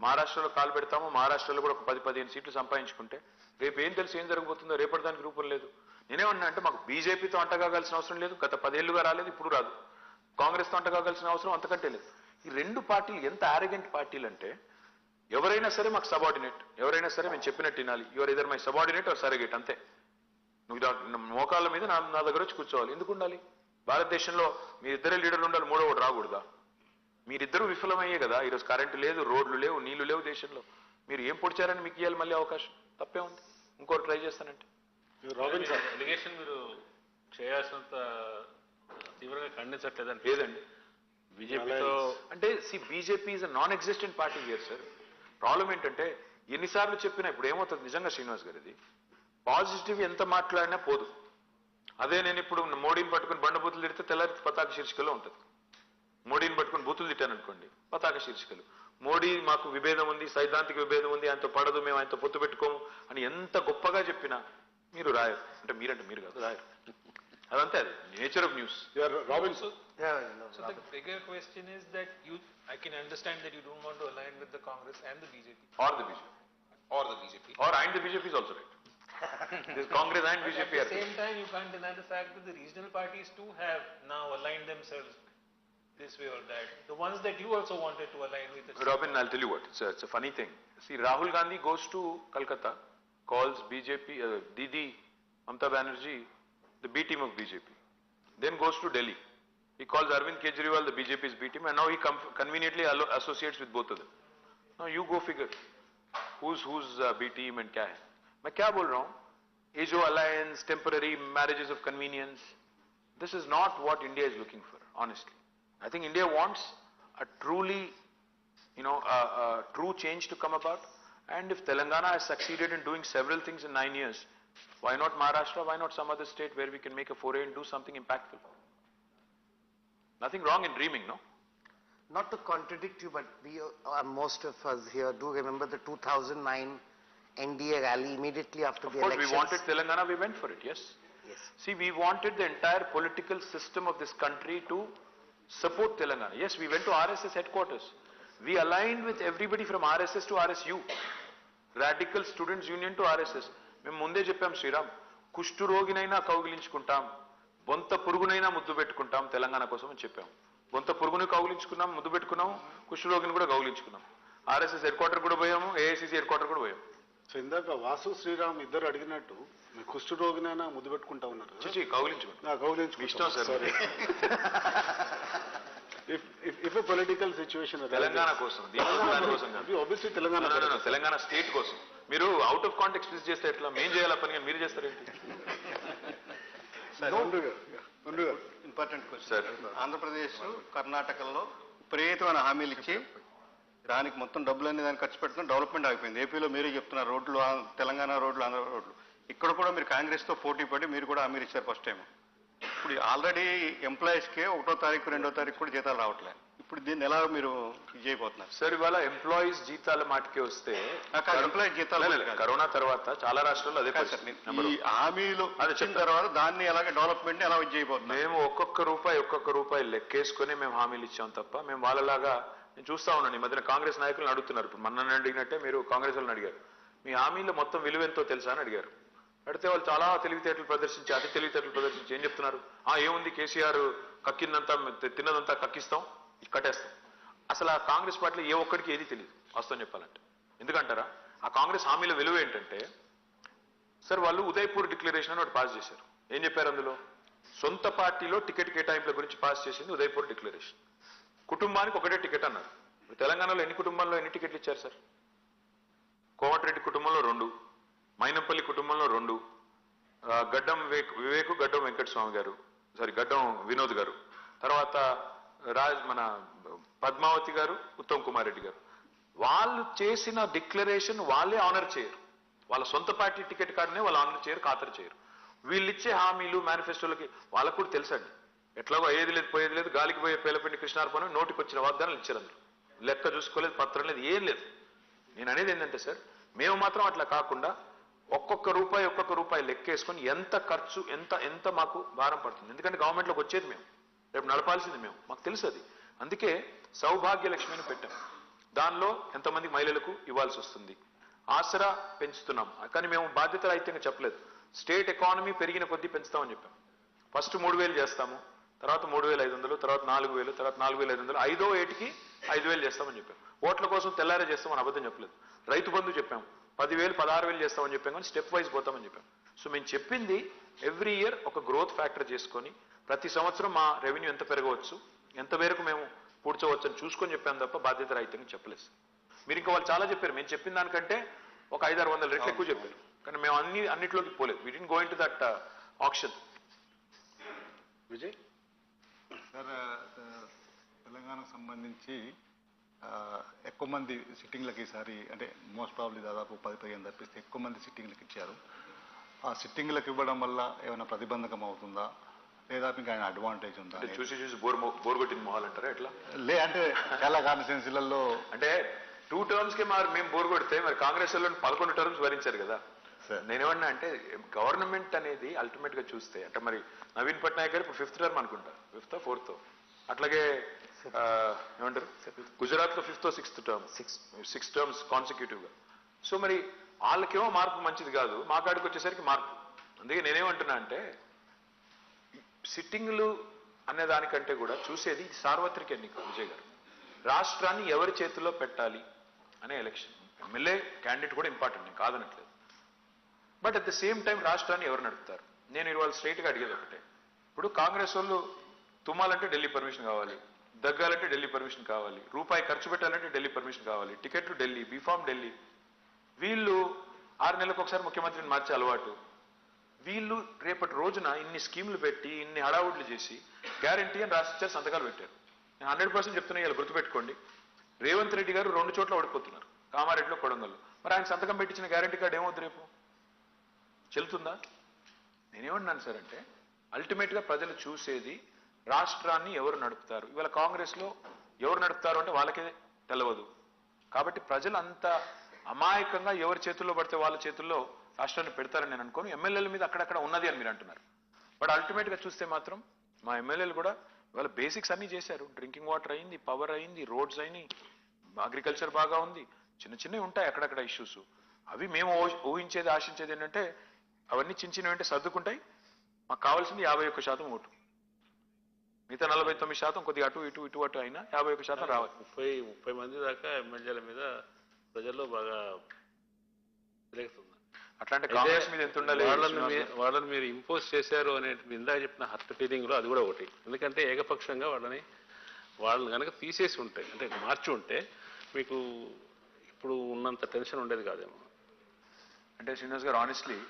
మహారాష్ట్రలో కాలు పెడతాము. మహారాష్ట్రలో కూడా ఒక 10-15 సీట్లు సంపాదించుకుంటే రేపు ఏం తెలిసి ఏం జరగబోతుందో రేపటి దానికి రూపం లేదు. నేనేమన్నా అంటే మాకు బీజేపీతో అంటగాగాల్సిన అవసరం లేదు, గత 10 ఏళ్లుగా రాలేదు, ఇప్పుడు రాదు. కాంగ్రెస్తో అంటగాగాల్సిన అవసరం అంతకంటే లేదు. ఈ 2 పార్టీలు ఎంత ఆరోగెంట్ పార్టీలు అంటే ఎవరైనా సరే మాకు సబార్డినేట్, ఎవరైనా సరే మేము చెప్పినట్టు వినాలి. You're either my subordinate or surrogate, అంతే. నువ్వు మోకాళ్ళ మీద నా దగ్గర వచ్చి కూర్చోవాలి. ఎందుకు ఉండాలి? భారతదేశంలో మీ ఇద్దరే లీడర్లు ఉండాలి, 3వ రాకూడదా? మీరిద్దరూ విఫలమయ్యే కదా ఈరోజు కరెంటు లేదు, రోడ్లు లేవు, నీళ్లు లేవు దేశంలో. మీరు ఏం పొడిచారని మీకు ఇవ్వాలి మళ్ళీ అవకాశం? తప్పే ఉంది. ఇంకోటి ట్రై చేస్తానంటే ఎలిగేషన్ మీరు చేయాల్సినంత తీవ్రంగా ఖండించట్లేదండి. లేదండి. బీజేపీతో అంటే BJP is a non existent party here sir. Problem ఏంటంటే ఎన్నిసార్లు చెప్పినా ఇప్పుడు ఏమవుతుంది నిజంగా శ్రీనివాస్ గారు, ఇది పాజిటివ్ ఎంత మాట్లాడినా పోదు. అదే నేను ఇప్పుడు మోడీని పట్టుకుని బండబూతులు తిడితే తెల్లారి పతాక శీర్షికలో ఉంటుంది. మోడీని పట్టుకుని బూతులు తిట్టాను అనుకోండి, పతాక శీర్షికలు. మోడీ మాకు విభేదం ఉంది, సైద్ధాంతిక విభేదం ఉంది, ఆయనతో పడదు, మేము ఆయనతో పొత్తు పెట్టుకోము అని ఎంత గొప్పగా చెప్పినా మీరు రాయరు. అంటే మీరు కాదు, రాయరు. అదంతే, అది nature of news. Robinson. So the bigger question is that I can understand that you don't want to align with the Congress and the BJP. Or the BJP. Or the BJP. Or and the BJP is also right. This Congress and But BJP at are the same time, you can't deny the fact that the regional parties too have now aligned themselves this way or that. The ones that you also wanted to align with. Robin, I'll tell you what, it's a funny thing. See, Rahul Gandhi goes to Calcutta, calls BJP, Didi, Mamata Banerjee, the B team of BJP. Then goes to Delhi. He calls Arvind Kejriwal, the BJP's B team, and now he conveniently associates with both of them. Now you go figure, who's B team and kya hai? मैं क्या बोल रहा हूँ? ये जो alliance, temporary marriages of convenience, this is not what India is looking for, honestly. I think India wants a truly, a true change to come about. And if Telangana has succeeded in doing several things in 9 years, why not Maharashtra? Why not some other state where we can make a foray and do something impactful? Nothing wrong in dreaming, no? Not to contradict you, but most of us here do remember the 2009 NDA rally immediately after the elections. Of course, we wanted Telangana, we went for it, yes. Yes. See, we wanted the entire political system of this country to support Telangana. Yes, we went to RSS headquarters. We aligned with everybody from RSS to RSU. Radical Students Union to RSS. మేము ముందే చెప్పాం శ్రీరామ్, కుష్టు రోగినైనా కౌగిలించుకుంటాం, బొంత పురుగునైనా ముద్దు పెట్టుకుంటాం తెలంగాణ కోసం అని చెప్పాం. బొంత పురుగుని కౌగిలించుకున్నాం, ముద్దు పెట్టుకున్నాం, కుష్టు రోగిని కూడా కౌగిలించుకున్నాం. ఆర్ఎస్ఎస్ హెడ్ క్వార్టర్ కూడా పోయాము, ఏఐసిసి హెడ్ క్వార్టర్ కూడా పోయాము. సో ఇందాక వాసు శ్రీరామ్ ఇద్దరు అడిగినట్టు మీ కుష్టు రోగినైనా ముద్దు పెట్టుకుంటా ఉన్నారు. చూచి కౌగిలించుకుంటాం. కౌగిలించుకుంటాం. ఇష్టం sir. If a political situation Telangana కోసం, దీని కోసం కాదు. obviously తెలంగాణ స్టేట్ కోసం. మీరు అవుట్ ఆఫ్ కాంటెక్స్ట్ యూజ్ చేస్తే ఎట్లా? మేం చేయాల పని మీరు చేస్తారేంటి? Important question. ఆంధ్రప్రదేశ్, కర్ణాటకలో విపరీతమైన హామీలు ఇచ్చి దానికి మొత్తం డబ్బులన్నీ దాన్ని ఖర్చు పెడుతున్న డెవలప్మెంట్ ఆగిపోయింది. ఏపీలో మీరే చెప్తున్నారు రోడ్లు, తెలంగాణ రోడ్లు, ఆంధ్ర రోడ్లు. ఇక్కడ కూడా మీరు కాంగ్రెస్తో పోటీ పడి మీరు కూడా హామీలు ఇచ్చారు ఫస్ట్ టైం. ఇప్పుడు ఆల్రెడీ ఎంప్లాయీస్కే 1వ తారీఖు 2వ తారీఖు కూడా జీతాలు రావట్లేదు. ఇప్పుడు దీన్ని ఎలా మీరు చేయబోతున్నారు? సార్, ఇవాళ ఎంప్లాయీస్ జీతాల మాటకే వస్తే, ఎంప్లాయీ జీతాలు కరోనా తర్వాత చాలా రాష్ట్రాల్లో అదే ఈ హామీలు వచ్చిన తర్వాత దాన్ని ఎలాగే డెవలప్మెంట్ ఎలా చేయబోతున్నారు? మేము ఒక్కొక్క రూపాయి లెక్కేసుకుని మేము హామీలు ఇచ్చాం తప్ప మేము వాళ్ళలాగా, నేను చూస్తా ఉన్నాను ఈ మధ్యన కాంగ్రెస్ నాయకులను అడుగుతున్నారు. ఇప్పుడు మన అడిగినట్టే మీరు కాంగ్రెస్ వాళ్ళని అడిగారు, మీ హామీలో మొత్తం విలువ ఎంతో తెలుసా అని అడిగారు. అడిగితే వాళ్ళు చాలా తెలివితేటలు ప్రదర్శించి, అతి తెలివితేటలు ప్రదర్శించి ఏం చెప్తున్నారు? ఏముంది, కేసీఆర్ కక్కిందంతా తిన్నదంతా కక్కిస్తాం, కట్టేస్తాం. అసలు ఆ కాంగ్రెస్ పార్టీలో ఏ ఒక్కడికి ఏది తెలియదు వాస్తవం చెప్పాలంటే. ఎందుకంటారా? ఆ కాంగ్రెస్ హామీల విలువ ఏంటంటే, సార్ వాళ్ళు ఉదయపూర్ డిక్లరేషన్ అని ఒకటి పాస్ చేశారు. ఏం చెప్పారు అందులో? సొంత పార్టీలో టికెట్ కేటాయింపుల గురించి పాస్ చేసింది ఉదయపూర్ డిక్లరేషన్. కుటుంబానికి ఒకటే టికెట్ అన్నారు. తెలంగాణలో ఎన్ని కుటుంబాల్లో ఎన్ని టికెట్లు ఇచ్చారు సార్? కోమటిరెడ్డి కుటుంబంలో 2, మైనంపల్లి కుటుంబంలో 2, గడ్డం వివేకు, గడ్డం వెంకటస్వామి గారు, గడ్డం వినోద్ గారు, తర్వాత మన పద్మావతి గారు, ఉత్తమ్ కుమార్ రెడ్డి గారు. వాళ్ళు చేసిన డిక్లరేషన్ వాళ్ళే ఆనర్ చేయరు. వాళ్ళ సొంత పార్టీ టికెట్ కార్డునే వాళ్ళు ఆనర్ చేయరు, ఖాతరు చేయరు. వీళ్ళు ఇచ్చే హామీలు మేనిఫెస్టోలకి వాళ్ళకు కూడా తెలుసండి. ఎట్లాగో అయ్యేది లేదు, పోయేది లేదు, గాలికి పోయే పేలపిండి కృష్ణార్పణ నోటికి వచ్చిన వాగ్దానాలు ఇచ్చారు. అందరూ లెక్క చూసుకోలేదు, పత్రం లేదు, ఏం లేదు. నేను అనేది ఏంటంటే సార్, మేము మాత్రం అట్లా కాకుండా ఒక్కొక్క రూపాయి లెక్కేసుకొని ఎంత ఖర్చు, ఎంత మాకు భారం పడుతుంది. ఎందుకంటే గవర్నమెంట్లోకి వచ్చేది మేము, రేపు నడపాల్సింది మేము, మాకు తెలుసు అది. అందుకే సౌభాగ్య లక్ష్మిని పెట్టాం. దానిలో ఎంతమంది మహిళలకు ఇవ్వాల్సి వస్తుంది, ఆసరా పెంచుతున్నాం. కానీ మేము బాధ్యత రహితంగా చెప్పలేదు. స్టేట్ ఎకానమీ పెరిగిన కొద్దీ పెంచుతామని చెప్పాం. ఫస్ట్ 3,000 చేస్తాము, తర్వాత 3,500, తర్వాత 4,000, తర్వాత 4,500, 5వ ఏటికి 5,000 చేస్తామని చెప్పాం. ఓట్ల కోసం తెల్లారే చేస్తామని అబద్ధం చెప్పలేదు. రైతు బంధు చెప్పాం, 10,000, 16,000 చేస్తామని చెప్పాం, కానీ స్టెప్ వైజ్ పోతామని చెప్పాం. సో మేము చెప్పింది ఎవ్రీ ఇయర్ ఒక గ్రోత్ ఫ్యాక్టర్ చేసుకొని ప్రతి సంవత్సరం మా రెవెన్యూ ఎంత పెరగవచ్చు, ఎంత మేరకు మేము పూడ్చవచ్చు అని చూసుకొని చెప్పాను తప్ప బాధ్యత రహితంగా చెప్పలేదు. మీరు ఇంకా వాళ్ళు చాలా చెప్పారు, మేము చెప్పిన దానికంటే ఒక 500-600 రెట్లు ఎక్కువ చెప్పారు. కానీ మేము అన్నిట్లోకి పోలేదు. We didn't go into that option. Vijay sir, తెలంగాణకు సంబంధించి ఎక్కువ మంది సిట్టింగ్లకి ఈసారి, అంటే మోస్ట్ ప్రాబ్లీ దాదాపు 10-15 తప్పిస్తే ఎక్కువ మంది సిట్టింగ్లకు ఇచ్చారు. ఆ సిట్టింగ్లకు ఇవ్వడం వల్ల ఏమైనా ప్రతిబంధకం అవుతుందా, లేదా మీకు ఆయన అడ్వాంటేజ్ ఉందా? చూసి బోర్ కొట్టిన మొహాలు అంటారా ఎట్లా? అంటే చాలా కాన్స్టిట్యున్సీలలో అంటే 2 టర్మ్స్కి మేము బోర్ కొడితే మరి కాంగ్రెస్ వాళ్ళు 11 టర్మ్స్ భరించారు కదా. నేనేమన్నా అంటే గవర్నమెంట్ అనేది అల్టిమేట్ గా చూస్తే, అంటే మరి నవీన్ పట్నాయక్ గారు ఇప్పుడు 5th టర్మ్ అనుకుంటా, 5th or 4th. అట్లాగే ఏమంటారు, గుజరాత్ లో 5th or 6th term, 6 terms consecutive గా. సో మరి వాళ్ళకేమో మార్పు మంచిది కాదు, మా కాడికి వచ్చేసరికి మార్పు. అందుకే నేనేమంటున్నా అంటే సిట్టింగ్లు అనే దానికంటే కూడా చూసేది సార్వత్రిక ఎన్నిక. విజయ్ గారు, రాష్ట్రాన్ని ఎవరి చేతుల్లో పెట్టాలి అనే ఎలక్షన్. ఎమ్మెల్యే క్యాండిడేట్ కూడా ఇంపార్టెంట్, నేను కాదనట్లేదు. But at the same time రాష్ట్రాన్ని ఎవరు నడుపుతారు? నేను ఇవాళ స్ట్రైట్గా అడిగేది ఒకటే. ఇప్పుడు కాంగ్రెస్ వాళ్ళు తుమ్మాలంటే ఢిల్లీ పర్మిషన్ కావాలి, దగ్గాలంటే ఢిల్లీ పర్మిషన్ కావాలి, రూపాయి ఖర్చు పెట్టాలంటే ఢిల్లీ పర్మిషన్ కావాలి, టికెట్లు ఢిల్లీ, బీఫామ్ ఢిల్లీ. వీళ్ళు 6 నెలలకు ఒకసారి ముఖ్యమంత్రిని మార్చే అలవాటు. వీళ్ళు రేపటి రోజున ఇన్ని స్కీములు పెట్టి ఇన్ని హడావుడ్లు చేసి గ్యారంటీ అని రాసిచ్చారు, సంతకాలు పెట్టారు. నేను 100% చెప్తున్నా, ఇలా గుర్తుపెట్టుకోండి. రేవంత్ రెడ్డి గారు 2 చోట్ల ఓడిపోతున్నారు, కామారెడ్డిలో, కొడంగల్లో. మరి ఆయన సంతకం పెట్టించిన గ్యారంటీ కార్డు ఏమవుతుంది? రేపు చెల్లుతుందా? నేనేమన్నాను సార్ అంటే అల్టిమేట్గా ప్రజలు చూసేది రాష్ట్రాన్ని ఎవరు నడుపుతారు. ఇవాళ కాంగ్రెస్లో ఎవరు నడుపుతారు అంటే వాళ్ళకే తెలవదు. కాబట్టి ప్రజలు అంత అమాయకంగా ఎవరి చేతుల్లో పడితే వాళ్ళ చేతుల్లో రాష్ట్రాన్ని పెడతారని నేను అనుకోను. ఎమ్మెల్యేల మీద అక్కడక్కడ ఉన్నది అని మీరు అంటున్నారు. బట్ అల్టిమేట్గా చూస్తే మాత్రం మా ఎమ్మెల్యేలు కూడా వాళ్ళ బేసిక్స్ అన్నీ చేశారు. డ్రింకింగ్ వాటర్ అయింది, పవర్ అయింది, రోడ్స్ అయినాయి, అగ్రికల్చర్ బాగా ఉంది. చిన్న చిన్నవి ఉంటాయి అక్కడక్కడ ఇష్యూస్. అవి మేము ఊహించేది, ఆశించేది ఏంటంటే అవన్నీ చిన్న చిన్నవి అంటే సర్దుకుంటాయి. మాకు కావాల్సింది 51% ఓటు. మిగతా 49% కొద్దిగా అటు ఇటు ఇటు అటు అయినా 51% రావాలి. 30 మంది దాకా ఎమ్మెల్యేల మీద ప్రజల్లో బాగా తిరుగుతుంది. అట్లాంటి కాంగ్రెస్ మీద ఎంత ఉండాలి? వాళ్ళని మీరు ఇంపోజ్ చేశారు అనే ఇందాక చెప్పిన హర్ట్ ఫీలింగ్ లో అది కూడా ఒకటి. ఎందుకంటే ఏకపక్షంగా వాళ్ళని కనుక తీసేసి ఉంటే, అంటే మార్చి ఉంటే మీకు ఇప్పుడు ఉన్నంత టెన్షన్ ఉండేది కాదేమో. అంటే శ్రీనివాస్ గారు, ఆనెస్ట్లీ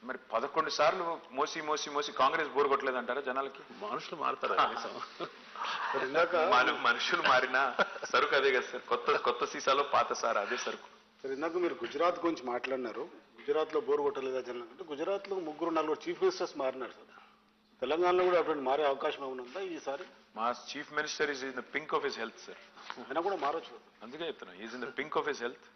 మరి 11 సార్లు మోసి మోసి మోసి కాంగ్రెస్ బోర్ కొట్టలేదంటారా జనాలకి? మనుషులు మారుతారు మనుషులు మారినా సరుకు అదే కదా సార్. కొత్త సీసాలో పాత సార్ అదే సరుకు. సార్, ఇందాక మీరు గుజరాత్ గురించి మాట్లాడినారు. గుజరాత్లో బోర్ కొట్టలేదా జనాలు అంటే? గుజరాత్లో 3-4 చీఫ్ మినిస్టర్స్ మారినారు సార్. తెలంగాణలో కూడా అటువంటి మారే అవకాశం ఏమైనా ఉందా ఈసారి? మా chief minister is in the pink of his health sir. అయినా కూడా మారొచ్చు. అందుకే చెప్తున్నా, is in the pink of his health.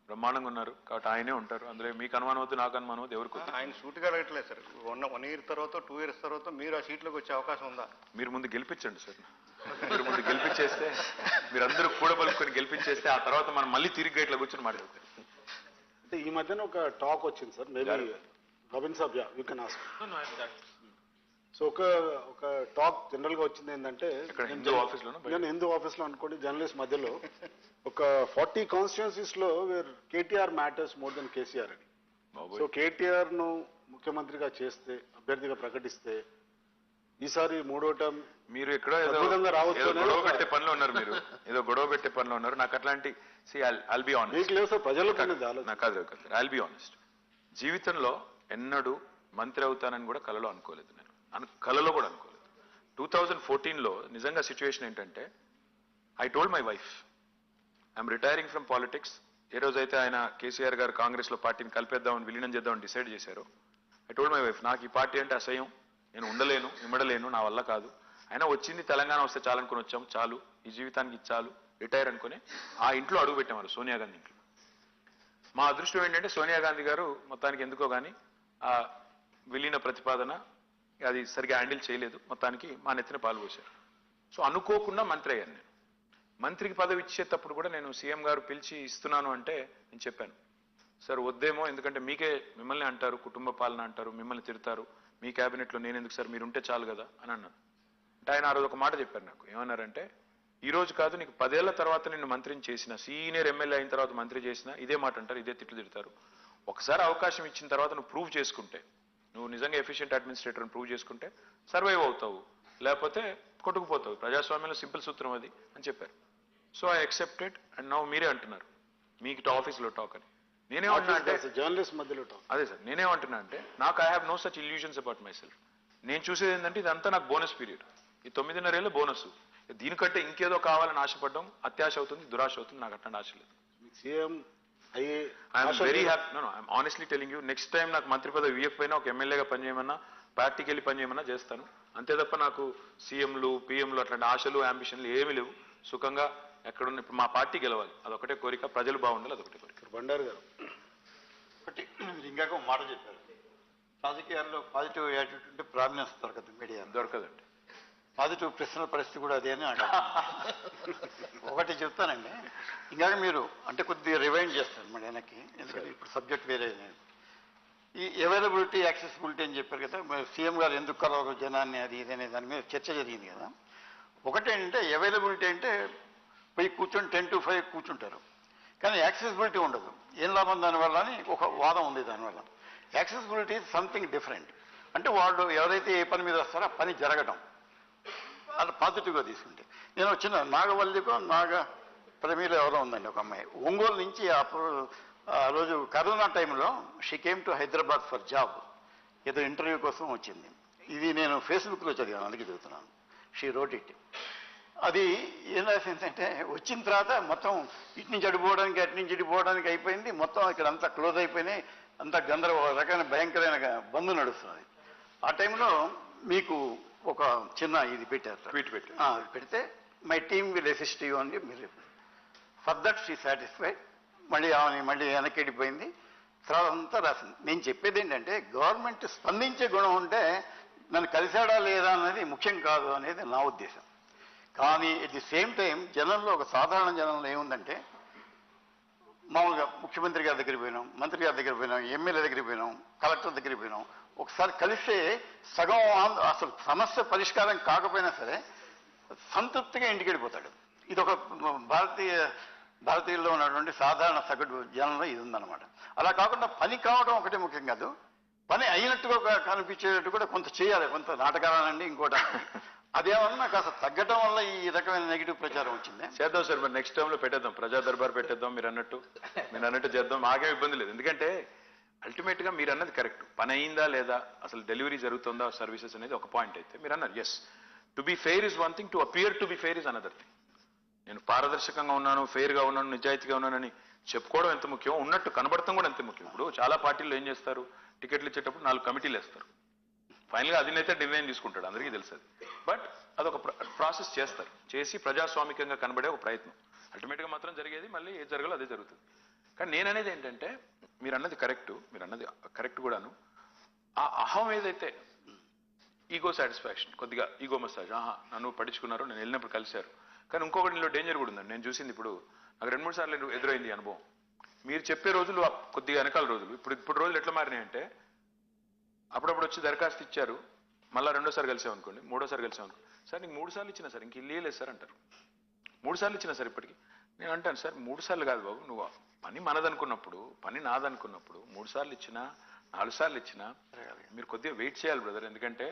బ్రహ్మాండంగా ఉన్నారు కాబట్టి ఆయనే ఉంటారు. అందులో మీకు అనుమానం వద్దు, నాకు అనుమానం వద్దు, ఎవరికి వద్దు. ఆయన సూటిగా అడగట్లేదు సార్. 1 year తర్వాత 2 years తర్వాత మీరు ఆ సీట్లోకి వచ్చే అవకాశం ఉందా? మీరు ముందు గెలిపించండి సార్. మీరు ముందు గెలిపించేస్తే, మీరందరూ కూడబలుకొని గెలిపించేస్తే ఆ తర్వాత మనం మళ్ళీ తిరిగి గేట్లో కూర్చొని మాట్లాడతాం. అంటే ఈ మధ్యన ఒక టాక్ వచ్చింది సార్, మేబీ రబిన్ సాబ్, యూ కెన్ ఆస్క్. సో ఒక టాక్ జనరల్ గా వచ్చింది ఏంటంటే, హిందూ ఆఫీస్లో నేను హిందూ ఆఫీస్లో అనుకోండి, జర్నలిస్ట్ మధ్యలో ఒక 40 కాన్స్టిట్యున్సీస్ లో where KTR matters more than KCR అని. సో కేటీఆర్ ను ముఖ్యమంత్రిగా చేస్తే, అభ్యర్థిగా ప్రకటిస్తే ఈసారి 3వ టర్మ్ మీరు ఎక్కడో గొడవ పెట్టే పనిలో ఉన్నారు. మీరు ఏదో గొడవ పెట్టే పనిలో ఉన్నారు. నాకు అట్లాంటి ఐల్ బి ఆనెస్ట్. లేదు సార్, ప్రజలు నాకు కాదు, ఐల్ బి ఆనెస్ట్. జీవితంలో ఎన్నడూ మంత్రి అవుతానని కూడా కలలో అనుకోలేదు. నేను కలలో కూడా అనుకోలేదు. 2014లో నిజంగా సిచ్యువేషన్ ఏంటంటే, I told my wife I'm retiring from politics. ఏ రోజైతే ఆయన కేసీఆర్ గారు కాంగ్రెస్లో పార్టీని కలిపేద్దామని, విలీనం చేద్దామని డిసైడ్ చేశారో, ఐ టోల్డ్ మై వైఫ్, నాకు ఈ పార్టీ అంటే అసహ్యం, నేను ఉండలేను, ఇమ్మడలేను, నా వల్ల కాదు. అయినా వచ్చింది తెలంగాణ వస్తే చాలనుకుని వచ్చాం, చాలు, ఈ జీవితానికి చాలు, రిటైర్ అనుకుని ఆ ఇంట్లో అడుగు పెట్టేవారు, సోనియా గాంధీ ఇంట్లో. మా అదృష్టం ఏంటంటే సోనియా గాంధీ గారు మొత్తానికి ఎందుకో కానీ ఆ విలీన ప్రతిపాదన అది సరిగా హ్యాండిల్ చేయలేదు. మొత్తానికి మా నెత్తిన పాలు పోశారు. సో అనుకోకుండా మంత్రి అయ్యాను నేను. మంత్రికి పదవి ఇచ్చేటప్పుడు కూడా నేను సీఎం గారు పిలిచి ఇస్తున్నాను అంటే నేను చెప్పాను, సార్ వద్దేమో, ఎందుకంటే మిమ్మల్ని అంటారు, కుటుంబ పాలన అంటారు, మిమ్మల్ని తిడతారు, మీ క్యాబినెట్లో నేను ఎందుకు సార్, మీరు ఉంటే చాలు కదా అని అన్నాను. అంటే ఆయన ఆ రోజు ఒక మాట చెప్పారు నాకు. ఏమన్నారంటే, ఈ రోజు కాదు, నీకు 10 ఏళ్ల తర్వాత నిన్ను మంత్రిని చేసిన, సీనియర్ ఎమ్మెల్యే అయిన తర్వాత మంత్రి చేసిన ఇదే మాట అంటారు, ఇదే తిట్లు తిడతారు. ఒకసారి అవకాశం ఇచ్చిన తర్వాత నువ్వు ప్రూవ్ చేసుకుంటే, నువ్వు నిజంగా ఎఫిషియెంట్ అడ్మినిస్ట్రేటర్ని ప్రూవ్ చేసుకుంటే సర్వైవ్ అవుతావు, లేకపోతే కొట్టుకుపోతావు. ప్రజాస్వామ్యంలో సింపుల్ సూత్రం అది అని చెప్పారు. So I accepted. And now మీరే అంటున్నారు మీకు ఆఫీస్లో టాక్ అని. నేనేమంటున్నా అంటే జర్నలిస్ట్ మధ్యలో టాక్. అదే సార్, నేనేమంటున్నా అంటే నాకు I have no such illusions about myself. నేను చూసేది ఏంటంటే ఇదంతా నాకు బోనస్ పీరియడ్. ఈ 9.5 ఏళ్ళ బోనస్. దీనికంటే ఇంకేదో కావాలని ఆశపడడం అత్యాశ అవుతుంది, దురాశ అవుతుంది. నాకు అట్లాంటి ఆశ లేదు. CM I'm very happy. I'm honestly telling you, next time నాకు మంత్రి పదవి ఇవ్వకపోయినా ఒక ఎమ్మెల్యేగా పనిచేయమన్నా, పార్టీకి వెళ్ళి పనిచేయమన్నా చేస్తాను. అంతే తప్ప నాకు సీఎంలు పిఎంలు అట్లాంటి ఆశలు అంబిషన్లు ఏమీ లేవు. సుఖంగా ఎక్కడున్న ఇప్పుడు మా పార్టీ గెలవాలి, అదొకటే కోరిక, ప్రజలు బాగుండాలి, అదొకటే కోరిక. బండారు గారు ఒకటి ఇంకాక ఒక మాట చెప్పారు, రాజకీయాల్లో పాజిటివ్ యాటిట్యూడ్ ఉంటే ప్రామినెన్స్ దొరకదు, మీడియా దొరకదండి. పాజిటివ్ ప్రశ్నల పరిస్థితి కూడా అదే అని నాకు ఒకటి చెప్తానండి. ఇంకాక మీరు అంటే కొద్దిగా రివైండ్ చేస్తారు మరి వెనక్కి, ఎందుకంటే ఇప్పుడు సబ్జెక్ట్ వేరే. ఈ అవైలబిలిటీ యాక్సెసిబిలిటీ అని చెప్పారు కదా, మరి సీఎం గారు ఎందుకు కలవరు జనాన్ని అది ఇది అనే దాని మీద చర్చ జరిగింది కదా. ఒకటేంటంటే అవైలబిలిటీ అంటే పోయి కూర్చొని 10 to 5 కూర్చుంటారు, కానీ యాక్సెసిబిలిటీ ఉండదు. ఏం లాభం దానివల్ల అని ఒక వాదం ఉంది. దానివల్ల యాక్సెసిబిలిటీ ఈజ్ సంథింగ్ డిఫరెంట్. అంటే వాళ్ళు ఎవరైతే ఏ పని మీద వస్తారో ఆ పని జరగడం, అది పాజిటివ్గా తీసుకుంటే. నేను వచ్చిన నాగవల్లికో ప్రమీలో ఎవరో ఉందండి ఒక అమ్మాయి, ఒంగోలు నుంచి ఆ రోజు కరోనా టైంలో she came to Hyderabad for job, ఏదో ఇంటర్వ్యూ కోసం వచ్చింది. ఇది నేను ఫేస్బుక్లో చదివాను, అందుకే చదువుతున్నాను. She wrote it. అది ఏం రాసిందంటే వచ్చిన తర్వాత మొత్తం ఇటు నుంచి అడిపోవడానికి అటు నుంచి ఇడిపోవడానికి అయిపోయింది, మొత్తం ఇక్కడ అంతా క్లోజ్ అయిపోయినాయి, అంతా గందరగోళ రకమైన భయంకరమైన బంద్ నడుస్తుంది. ఆ టైంలో మీకు ఒక చిన్న ఇది పెట్టారు, ట్వీట్ పెడితే my team will assist you అని మీరు ఫర్ దట్ షీ సాటిస్ఫైడ్. మళ్ళీ వెనక్కి వెళ్ళిపోయింది. తర్వాత అంతా రాసింది. నేను చెప్పేది ఏంటంటే గవర్నమెంట్ స్పందించే గుణం ఉంటే నన్ను కలిశాడా లేదా అన్నది ముఖ్యం కాదు అనేది నా ఉద్దేశం. కానీ ఎట్ ది సేమ్ టైం జనంలో, ఒక సాధారణ జనంలో ఏముందంటే, మామూలుగా ముఖ్యమంత్రి గారి దగ్గరికి పోయినాం, మంత్రి గారి దగ్గరికి పోయినాం, ఎమ్మెల్యే దగ్గరికి పోయినాం, కలెక్టర్ దగ్గరికి పోయినాం, ఒకసారి కలిస్తే సగం అసలు సమస్య పరిష్కారం కాకపోయినా సరే సంతృప్తిగా ఇంటికి వెళ్ళిపోతాడు. ఇది ఒక భారతీయుల్లో ఉన్నటువంటి సాధారణ సగటు జనంలో ఇది ఉందన్నమాట. అలా కాకుండా పని కావడం ఒకటే ముఖ్యం కాదు, పని అయినట్టుగా కనిపించేటట్టు కూడా కొంత చేయాలి, కొంత నాటకాలనండి ఇంకోటి. అదేమన్నా కాస్త తగ్గడం వల్ల ఈ రకమైన నెగిటివ్ ప్రచారం వచ్చింది. చేద్దాం సార్, మరి నెక్స్ట్ టైంలో పెట్టేద్దాం, ప్రజా దర్బార్ పెట్టేద్దాం. మీరు అన్నట్టు చేద్దాం, మాకేం ఇబ్బంది లేదు. ఎందుకంటే అల్టిమేట్ గా మీరు అన్నది కరెక్ట్. పని అయిందా లేదా, అసలు డెలివరీ జరుగుతుందా సర్వీసెస్ అనేది ఒక పాయింట్. అయితే మీరు అన్నారు yes, to be fair is one thing, to appear to be fair is another thing. నేను పారదర్శకంగా ఉన్నాను, ఫెయిర్గా ఉన్నాను, నిజాయితీగా ఉన్నానని చెప్పుకోవడం ఎంత ముఖ్యం, ఉన్నట్టు కనబడటం కూడా ఎంత ముఖ్యం. ఇప్పుడు చాలా పార్టీలు ఏం చేస్తారు, టికెట్లు ఇచ్చేటప్పుడు 4 కమిటీలు వేస్తారు, ఫైనల్గా అధినేత నిర్ణయం తీసుకుంటాడు, అందరికీ తెలుసు అది. బట్ అదొక ప్రాసెస్ చేస్తారు, చేసి ప్రజాస్వామికంగా కనబడే ఒక ప్రయత్నం. అల్టిమేట్గా మాత్రం జరిగేది మళ్ళీ ఏది జరగాలో అదే జరుగుతుంది. కానీ నేను అనేది ఏంటంటే, మీరు అన్నది కరెక్ట్ కూడాను. ఆ అహం ఏదైతే ఈగో సాటిస్ఫాక్షన్, కొద్దిగా ఈగో మసాజ్, నన్ను పట్టించుకున్నారు, నేను వెళ్ళినప్పుడు కలిశారు. కానీ ఇంకొకటి ఇందులో డేంజర్ కూడా ఉందండి. నేను చూసింది, ఇప్పుడు నాకు 2-3 సార్లు ఎదురైంది అనుభవం. మీరు చెప్పే రోజులు కొద్దిగా వెనకాల రోజులు, ఇప్పుడు రోజులు ఎట్లా మారినాయంటే, అప్పుడప్పుడు వచ్చి దరఖాస్తు ఇచ్చారు, మళ్ళీ 2వ సారి కలిసామనుకోండి, 3వ సారి కలిసామనుకోండి, సార్ నీకు 3 సార్లు ఇచ్చినా సార్, ఇంక ఇల్లు లేదు సార్ అంటారు. 3 సార్లు ఇచ్చినా సార్ ఇప్పటికి. నేను అంటాను, సార్ 3 సార్లు కాదు బాబు, నువ్వు పని మనదనుకున్నప్పుడు, పని నాదనుకున్నప్పుడు 3 సార్లు ఇచ్చినా 4 సార్లు ఇచ్చినా మీరు కొద్దిగా వెయిట్ చేయాలి బ్రదర్. ఎందుకంటే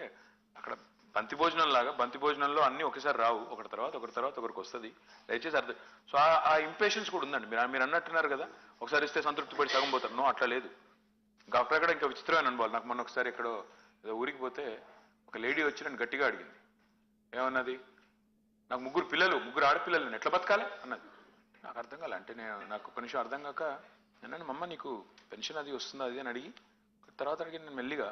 అక్కడ బంతి భోజనం లాగా, బంతి భోజనంలో అన్ని ఒకసారి రావు, ఒకటి తర్వాత ఒకరికి వస్తుంది. దయచేసి అర్థం. సో ఆ ఇంపేషన్స్ కూడా ఉందండి. మీరు అన్నట్టున్నారు కదా, ఒకసారి ఇస్తే సంతృప్తి పడి సగం పోతారు. నో, అట్లా లేదు. ఇంకా అక్కడక్కడ ఇంకా విచిత్రమైన అనుభవాలు. నాకు మొన్న ఒకసారి ఎక్కడో ఏదో ఊరికి పోతే ఒక లేడీ వచ్చి నన్ను గట్టిగా అడిగింది. ఏమన్నది, నాకు 3 ఆడపిల్లలు, నేను ఎట్లా బతకాలి అన్నది. నాకు అర్థం కాలే. అంటే నాకు ఒక నిమిషం అర్థం కాక నేను, మమ్మ నీకు పెన్షన్ అది వస్తుందా అది అని అడిగి, తర్వాత అడిగి నేను మెల్లిగా,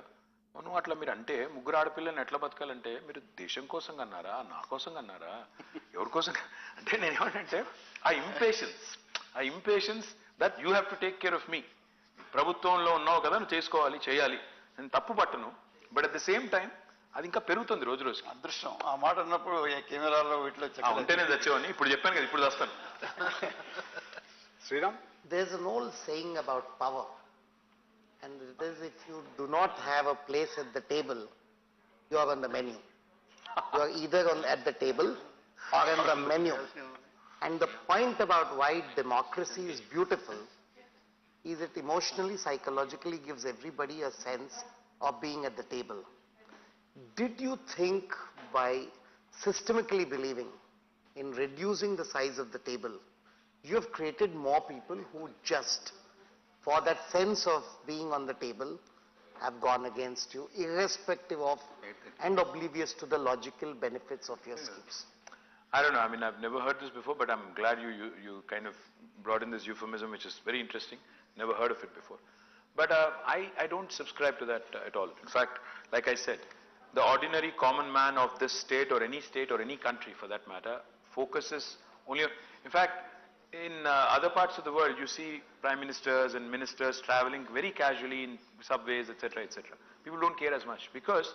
నువ్వు అట్లా మీరు అంటే 3 ఆడపిల్లల్ని ఎట్లా బతకాలంటే, మీరు దేశం కోసం కన్నారా, నా కోసం కన్నారా, ఎవరి కోసం అంటే నేనేమంటే, ఆ impressions that you have to take care of me. ప్రభుత్వంలో ఉన్నావు కదా, నువ్వు చేసుకోవాలి, చేయాలి, నేను తప్పు పట్టను. But at the same time అది ఇంకా పెరుగుతుంది రోజు రోజుకి. అదృష్టం ఆ మాట అన్నప్పుడు కెమెరాలో వీటిలో ఉంటేనే తెచ్చేవాడిని, ఇప్పుడు చెప్పాను కదా, ఇప్పుడు వస్తాను. Sriram, There's an old saying about power, and it is, if you do not have a place at the table, you are on the menu. You are either at the table or on the menu. And the point about why democracy is beautiful is it emotionally, psychologically gives everybody a sense of being at the table. Did you think by systemically believing in reducing the size of the table, you have created more people who just, for that sense of being on the table, have gone against you, irrespective of and oblivious to the logical benefits of your schemes? I don't know. I mean, I've never heard this before, but I'm glad you kind of brought in this euphemism, which is very interesting. Never heard of it before. But I don't subscribe to that at all. In fact, like I said, the ordinary common man of this state or any country for that matter focuses only on, in fact, in other parts of the world, you see prime ministers and ministers traveling very casually in subways, etc., etc. People don't care as much because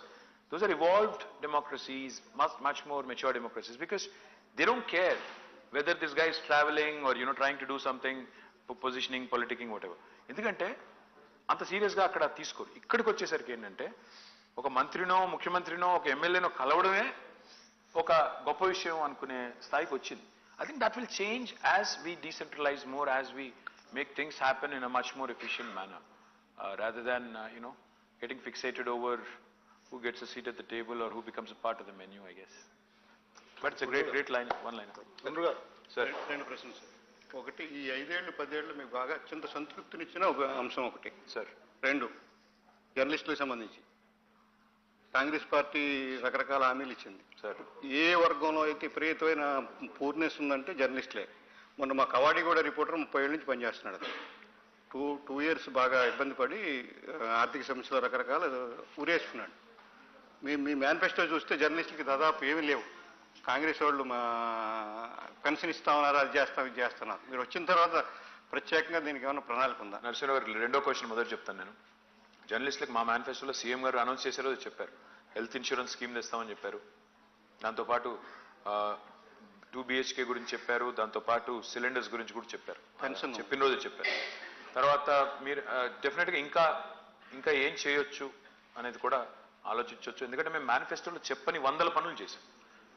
Those are evolved democracies, much more mature democracies, because they don't care whether this guy is traveling or, trying to do something, positioning, politicking, whatever. ఎందుకంటే అంత సీరియస్గా అక్కడ తీసుకోరు. ఇక్కడికి వచ్చేసరికి ఏంటంటే ఒక మంత్రినో ముఖ్యమంత్రినో ఒక ఎమ్మెల్యేనో కలవడమే ఒక గొప్ప విషయం అనుకునే స్థాయికి వచ్చింది. I think that will change as we decentralize more, as we make things happen in a much more efficient manner, rather than, getting fixated over who gets a seat at the table or who becomes a part of the menu, I guess. But it's a great line, one line. Sir. రెండు ప్రశ్నలు sir. ఒకటి, ఈ 5 ఏళ్ళు 10 ఏళ్ళు మీకు బాగా అత్యంత సంతృప్తినిచ్చిన ఒక అంశం ఒకటి. సార్. 2, జర్నలిస్టులకు సంబంధించి కాంగ్రెస్ పార్టీ రకరకాల హామీలు ఇచ్చింది. సార్. ఏ వర్గంలో అయితే విపరీతమైన పూర్నెస్ ఉందంటే జర్నలిస్టులే. మొన్న మా కవాడిగూడ రిపోర్టర్ 30 ఏళ్ళ నుంచి పనిచేస్తున్నాడు. అతను 2 years బాగా ఇబ్బంది పడి ఆర్థిక సమస్యలు రకరకాల ఊరేసుకున్నాడు. మీ మేనిఫెస్టో చూస్తే జర్నలిస్టులకి దాదాపు ఏమీ లేవు. కాంగ్రెస్ వాళ్ళు మా పెన్షన్ ఇస్తామన్నారు, అది చేస్తాం, ఇది చేస్తున్నారు. మీరు వచ్చిన తర్వాత ప్రత్యేకంగా దీనికి ఏమైనా ప్రణాళిక ఉందా? నరసింహ గారు, రెండో క్వశ్చన్ మొదటి చెప్తాను నేను. జర్నలిస్టులకు మా మేనిఫెస్టోలో సీఎం గారు అనౌన్స్ చేశారో చెప్పారు. హెల్త్ ఇన్సూరెన్స్ స్కీమ్ తెస్తామని చెప్పారు. దాంతోపాటు 2 BHK గురించి చెప్పారు. దాంతోపాటు సిలిండర్స్ గురించి కూడా చెప్పారు. పెన్షన్ చెప్పిన రోజు చెప్పారు. తర్వాత మీరు డెఫినెట్గా ఇంకా ఏం చేయొచ్చు అనేది కూడా ఆలోచించవచ్చు. ఎందుకంటే మేము మేనిఫెస్టోలో చెప్పని 100 పనులు చేశాం.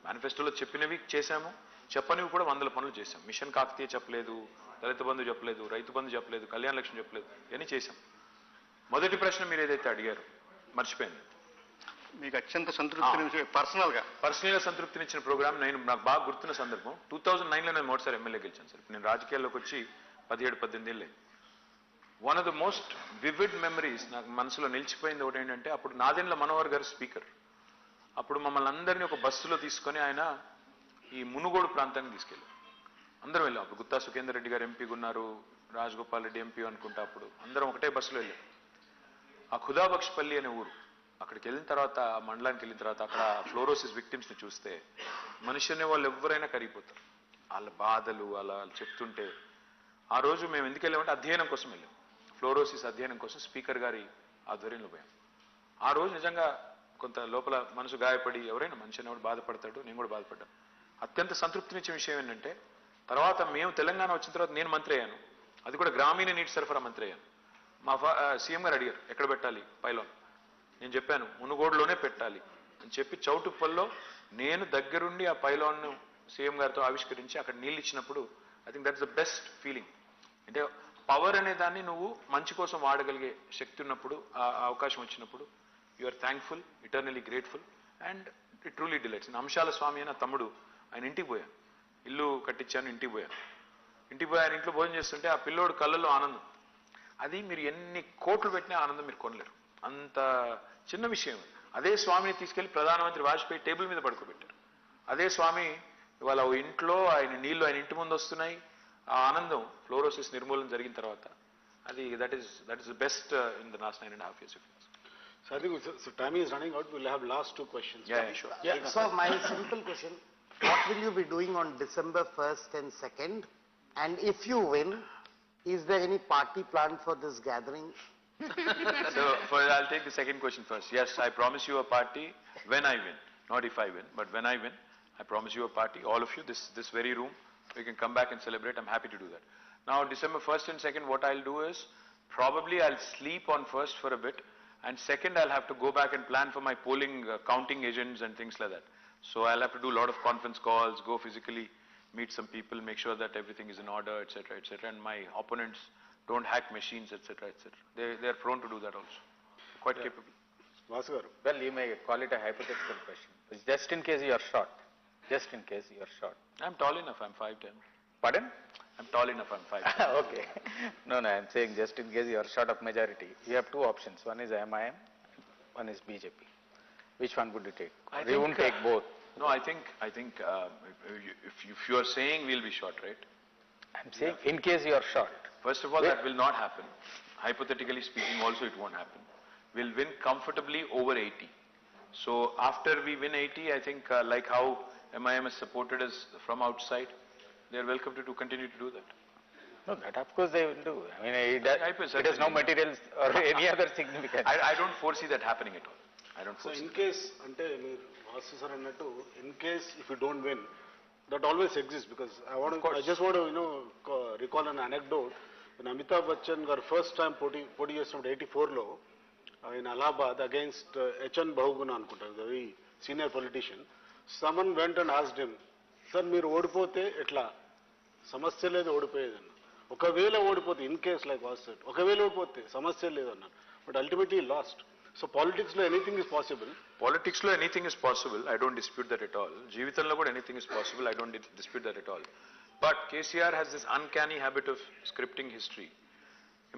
మేనిఫెస్టోలో చెప్పినవి చేశాము, చెప్పనివి కూడా 100 పనులు చేశాం. మిషన్ కాకతీయ చెప్పలేదు, దళిత బంధు చెప్పలేదు, రైతు బంధు చెప్పలేదు, కళ్యాణ లక్ష్మి చెప్పలేదు, ఇవన్నీ చేశాం. మొదటి ప్రశ్న మీరు ఏదైతే అడిగారు మర్చిపోయింది. మీకు అత్యంత సంతృప్తి పర్సనల్గా సంతృప్తినిచ్చిన ప్రోగ్రామ్ నాకు బాగా గుర్తున్న సందర్భం 2009లో నేను మొదటిసారి ఎమ్మెల్యే గెలిచాను సార్. నేను రాజకీయాల్లోకి వచ్చి 17-18 ఏళ్ళే. One of the most vivid memories నాకు మనసులో నిలిచిపోయింది ఒకటి ఏంటంటే, అప్పుడు నాదెండ్ల మనోహర్ గారు స్పీకర్. అప్పుడు మమ్మల్ని అందరినీ ఒక బస్సులో తీసుకొని ఆయన ఈ మునుగోడు ప్రాంతానికి తీసుకెళ్ళారు. అందరం వెళ్ళాం. అప్పుడు గుత్తా సుఖేందర్ రెడ్డి గారు ఎంపీగా ఉన్నారు, రాజగోపాల్ రెడ్డి ఎంపీ అనుకుంటా. అప్పుడు అందరం ఒకటే బస్సులో వెళ్ళాం. ఆ ఖుదాబక్షపల్లి అనే ఊరు, అక్కడికి వెళ్ళిన తర్వాత, ఆ మండలానికి వెళ్ళిన తర్వాత అక్కడ ఫ్లోరోసిస్ విక్టిమ్స్ని చూస్తే మనిషి అనే వాళ్ళు ఎవరైనా కరిగిపోతారు. వాళ్ళ బాధలు అలా చెప్తుంటే, ఆ రోజు మేము ఎందుకు వెళ్ళామంటే అధ్యయనం కోసం వెళ్ళాం. ఫ్లోరోసిస్ అధ్యయనం కోసం స్పీకర్ గారి ఆధ్వర్యంలో పోయాం. ఆ రోజు నిజంగా కొంత లోపల మనసు గాయపడి, ఎవరైనా మనిషి అనేవాడు బాధపడతాడు, నేను కూడా బాధపడ్డాను. అత్యంత సంతృప్తినిచ్చే విషయం ఏంటంటే, తర్వాత మేము తెలంగాణ వచ్చిన తర్వాత నేను మంత్రి అయ్యాను. అది కూడా గ్రామీణ నీటి సరఫరా మంత్రి అయ్యాను. మా సీఎం గారు అడిగారు ఎక్కడ పెట్టాలి పైలాన్. నేను చెప్పాను మునుగోడులోనే పెట్టాలి అని చెప్పి చౌటుప్పల్లో నేను దగ్గరుండి ఆ పైలాన్ను సీఎం గారితో ఆవిష్కరించి అక్కడ నీళ్ళు ఇచ్చినప్పుడు I think that's the best feeling. అంటే పవర్ అనే దాన్ని నువ్వు మంచి కోసం వాడగలిగే శక్తి ఉన్నప్పుడు, ఆ అవకాశం వచ్చినప్పుడు you are thankful, eternally grateful, and it truly delights. అంశాల స్వామి అయిన తమ్ముడు, ఆయన ఇంటికి పోయాను, ఇల్లు కట్టించాను, ఇంటికి పోయాను. ఆయన ఇంట్లో భోజనం చేస్తుంటే ఆ పిల్లోడు కళ్ళల్లో ఆనందం, అది మీరు ఎన్ని కోట్లు పెట్టినా ఆనందం మీరు కొనలేరు. అంత చిన్న విషయం. అదే స్వామిని తీసుకెళ్లి ప్రధానమంత్రి వాజ్పేయి టేబుల్ మీద పడుకోబెట్టారు. అదే స్వామి ఇవాళ ఇంట్లో ఆయన నీళ్లు ఆయన ఇంటి ముందు వస్తున్నాయి. ఆ ఆనందం ఫ్లోరోసిస్ నిర్మూలన జరిగిన తర్వాత అది that is the best in the last 9.5 years. So I think so time is running out. We'll have last 2 questions. Yeah, sure. Yeah, so my simple question, what will you be doing on December 1st and 2nd? And if you win, is there any party planned for this gathering? So I'll take the second question first. Yes, I promise you a party when I win, not if I win, but when I win, I promise you a party, all of you, this very room, we can come back and celebrate. I'm happy to do that. Now December 1st and 2nd, what I'll do is, probably I'll sleep on 1st for a bit, and 2nd I'll have to go back and plan for my polling, counting agents and things like that. So I'll have to do a lot of conference calls, go physically, meet some people, make sure that everything is in order, etc., etc. And my opponents don't hack machines, etc., etc. They are prone to do that also. Quite capable. Vasu garu. Well, you may call it a hypothetical question. It's just in case you are short. Just in case you are short. I'm tall enough, I'm 5'10". Pardon? I'm tall enough, I'm 5'10". Okay. No, I'm saying just in case you are short of majority. You have 2 options. One is MIM, one is BJP. Which one would you take? You won't take both. No, I think if you are saying we'll be short, right? I'm saying in case you are short. First of all, that will not happen. Hypothetically speaking, also it won't happen. We'll win comfortably over 80. So after we win 80, I think like how MIM has supported us from outside, they are welcome to continue to do that. No, that of course they will do. I mean, it has no materials or any other significance. I don't foresee that happening at all. I don't So foresee. in case, ante meer vasu sir annattu, in case if you don't win, that always exists because I just want to recall an anecdote. When Amitabh Bachchan got first time poti చేసినప్పుడు 84 లో in Allahabad against H.N. Bahuguna అనుకుంటా, very senior politician. Someone went and asked him, sir మీరు ఓడిపోతే ఎట్లా? సమస్య లేదు ఓడిపోయేదన్న. ఒకవేళ ఓడిపోతే in case like was said, ఒకవేళ ఓడిపోతే సమస్య లేదన్నారు. But ultimately lost. So politics లో anything is possible. Politics lo anything is possible. I don't dispute that at all. జీవితంలో కూడా anything is possible. I don't dispute that at all. But KCR has this uncanny habit of scripting history.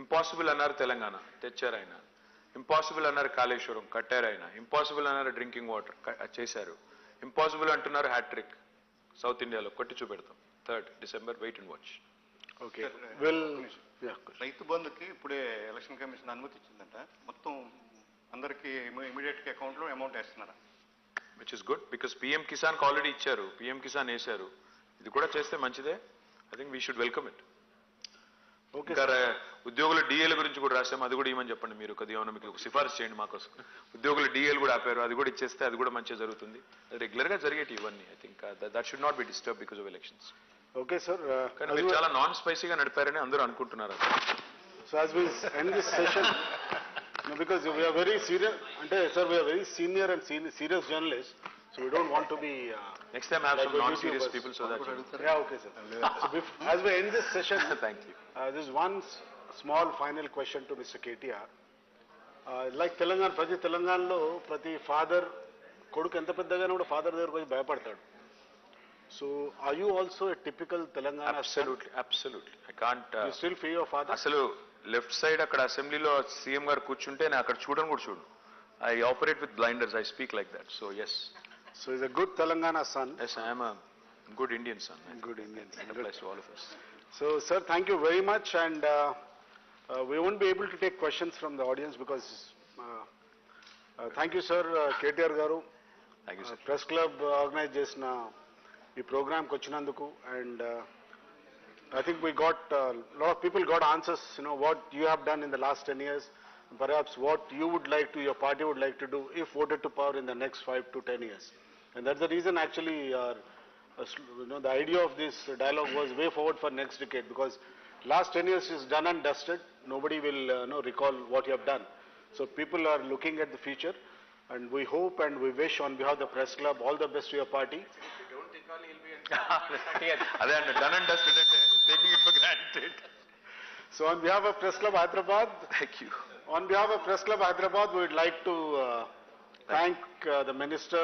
Impossible అన్నారు తెలంగాణ, తెచ్చారు ఆయన. Impossible అన్నారు కాళేశ్వరం, కట్టారు ఆయన. Impossible అన్నారు drinking water, చేశారు. ఇంపాసిబుల్ అంటున్నారు హ్యాట్రిక్, సౌత్ ఇండియాలో కొట్టి చూపెడతాం. 3rd December, wait and watch. Okay, రైతు బంధుకి ఇప్పుడే ఎలక్షన్ కమిషన్ అనుమతి ఇచ్చిందంట. మొత్తం అందరికి ఇమీడియట్ గా అకౌంట్ లో అమౌంట్ వేస్తున్నారా? Which is good because PM Kisan already ఇచ్చారు, పిఎం కిసాన్ వేశారు. ఇది కూడా చేస్తే మంచిదే. I think we should welcome it. ఇంకా ఉద్యోగుల డిఏల గురించి కూడా రాసాము, అది కూడా ఇవ్వమని చెప్పండి మీరు. కొద్దిగా ఏమన్నా మీకు సిఫారసు చేయండి మాకోసం. ఉద్యోగుల డిఏలు కూడా ఆపారు, అది కూడా ఇచ్చేస్తే అది కూడా మంచిగా జరుగుతుంది. అది రెగ్యులర్ గా జరిగేటి ఇవన్నీ. I think that should not be disturb because of elections. Okay sir, కానీ మీరు చాలా నాన్ స్పైసీగా నడిపారని అందరూ అనుకుంటున్నారు. So as we end this session, because we are very serious, ante sir, we are very senior and serious journalists, so we don't want to be next time have like some non-serious people so that yeah, okay sir. So as we end this session, thank you. This is one small final question to Mr. KTR. Like ప్రతి తెలంగాణలో ప్రతి father కొడుకు ఎంత పెద్దగానే కూడా father దగ్గరకు వచ్చి భయపడతాడు. So are you also a typical Telangana absolutely son? Absolutely I can't You still fear your father? అసలు లెఫ్ట్ సైడ్ అక్కడ అసెంబ్లీలో సీఎం గారు కూర్చుంటే నేను అక్కడ చూడను కూడా చూడు. I operate with blinders, I speak like that. So yes, so he's a good Telangana son. yes, I am a good Indian son. Good Indian son. It applies to all of us. So sir, thank you very much, and we won't be able to take questions from the audience because thank you sir, KTR garu, Thank you sir. press club organize chesina ee program ku vachinanduku, and I think we got lot of people got answers, what you have done in the last 10 years, perhaps what you would like to, your party would like to do if voted to power in the next 5 to 10 years. And that's the reason actually the idea of this dialogue was way forward for next decade, because last 10 years is done and dusted. Nobody will recall what you have done. So people are looking at the future, and we hope and we wish on behalf of the press club all the best to your party. అదే అండి, done and dusted అంటే taking it for granted. So on behalf of Press Club Hyderabad, Thank you. on behalf of Press Club Hyderabad, we would like to thank the minister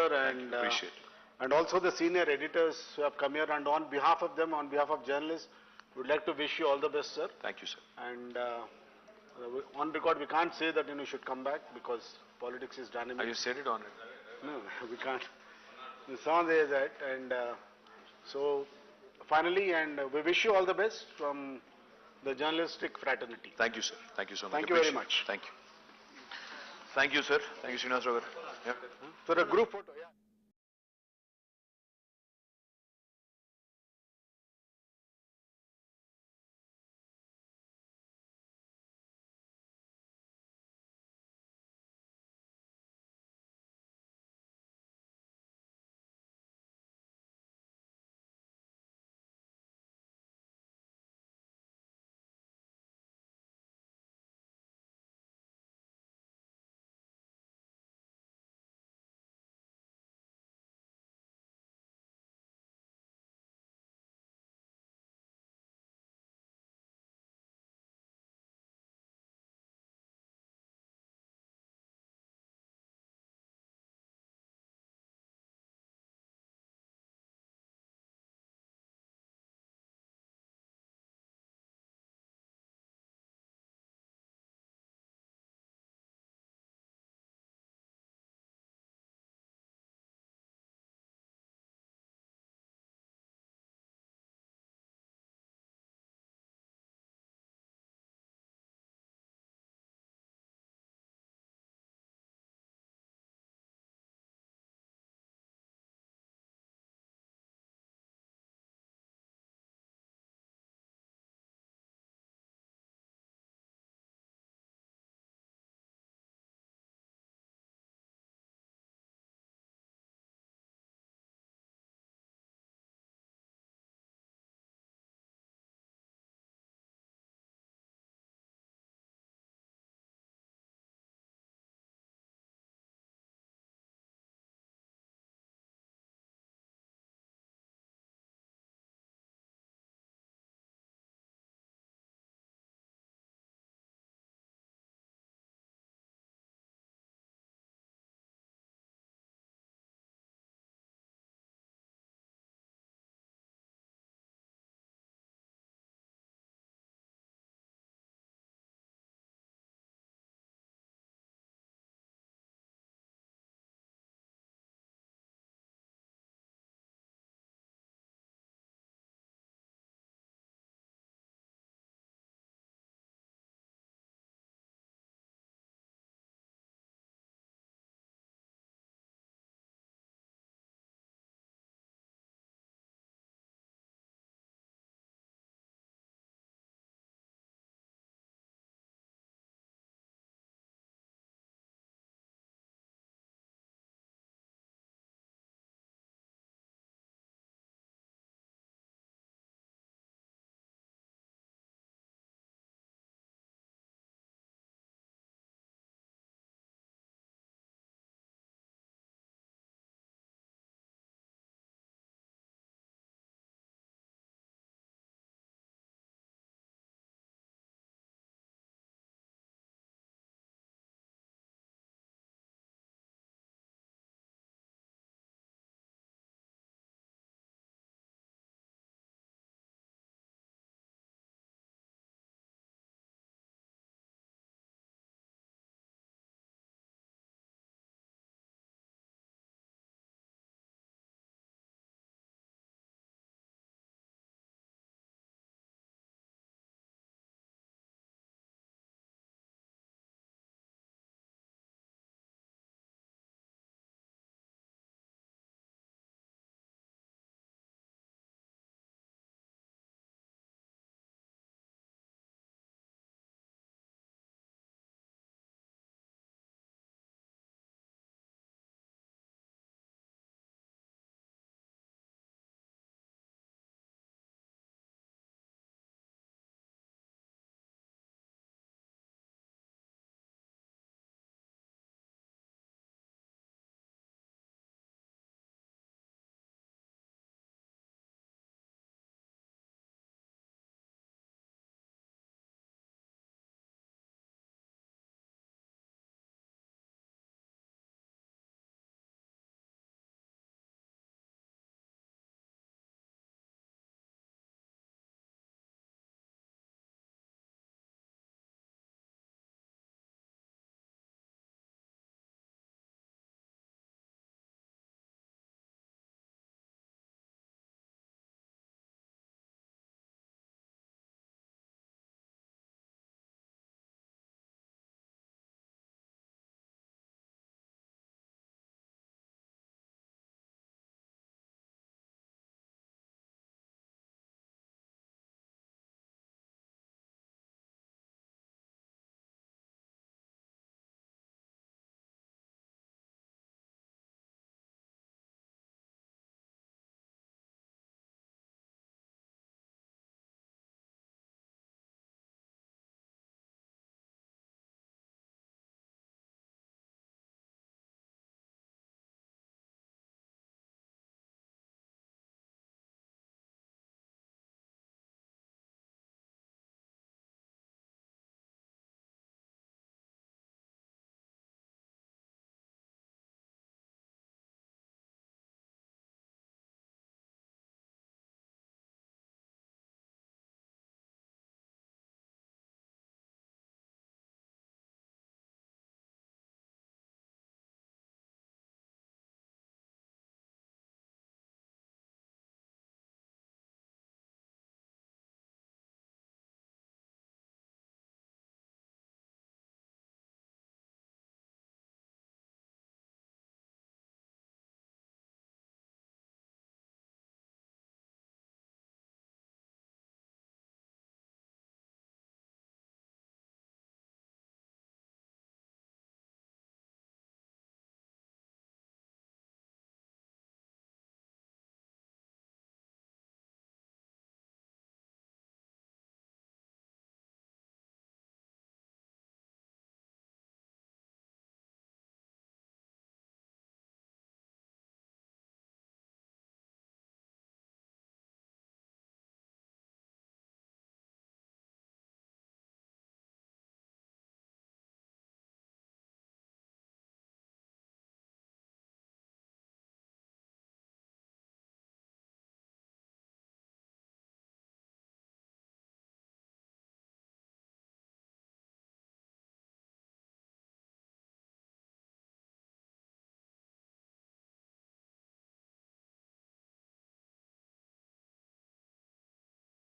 Appreciate it. and also the senior editors who have come here, and on behalf of them, on behalf of journalists, we would like to wish you all the best, sir. Thank you, sir. And on record, we can't say that you should come back because politics is dynamic. You said it on it. No, we can't. It's on there that, and so finally, and we wish you all the best from the journalistic fraternity. Thank you, sir. Thank you so much. Thank you very Appreciate it. much. Thank you. Thank you, sir. Thank you, Srinivas Garu. Yeah. For a group photo, yeah.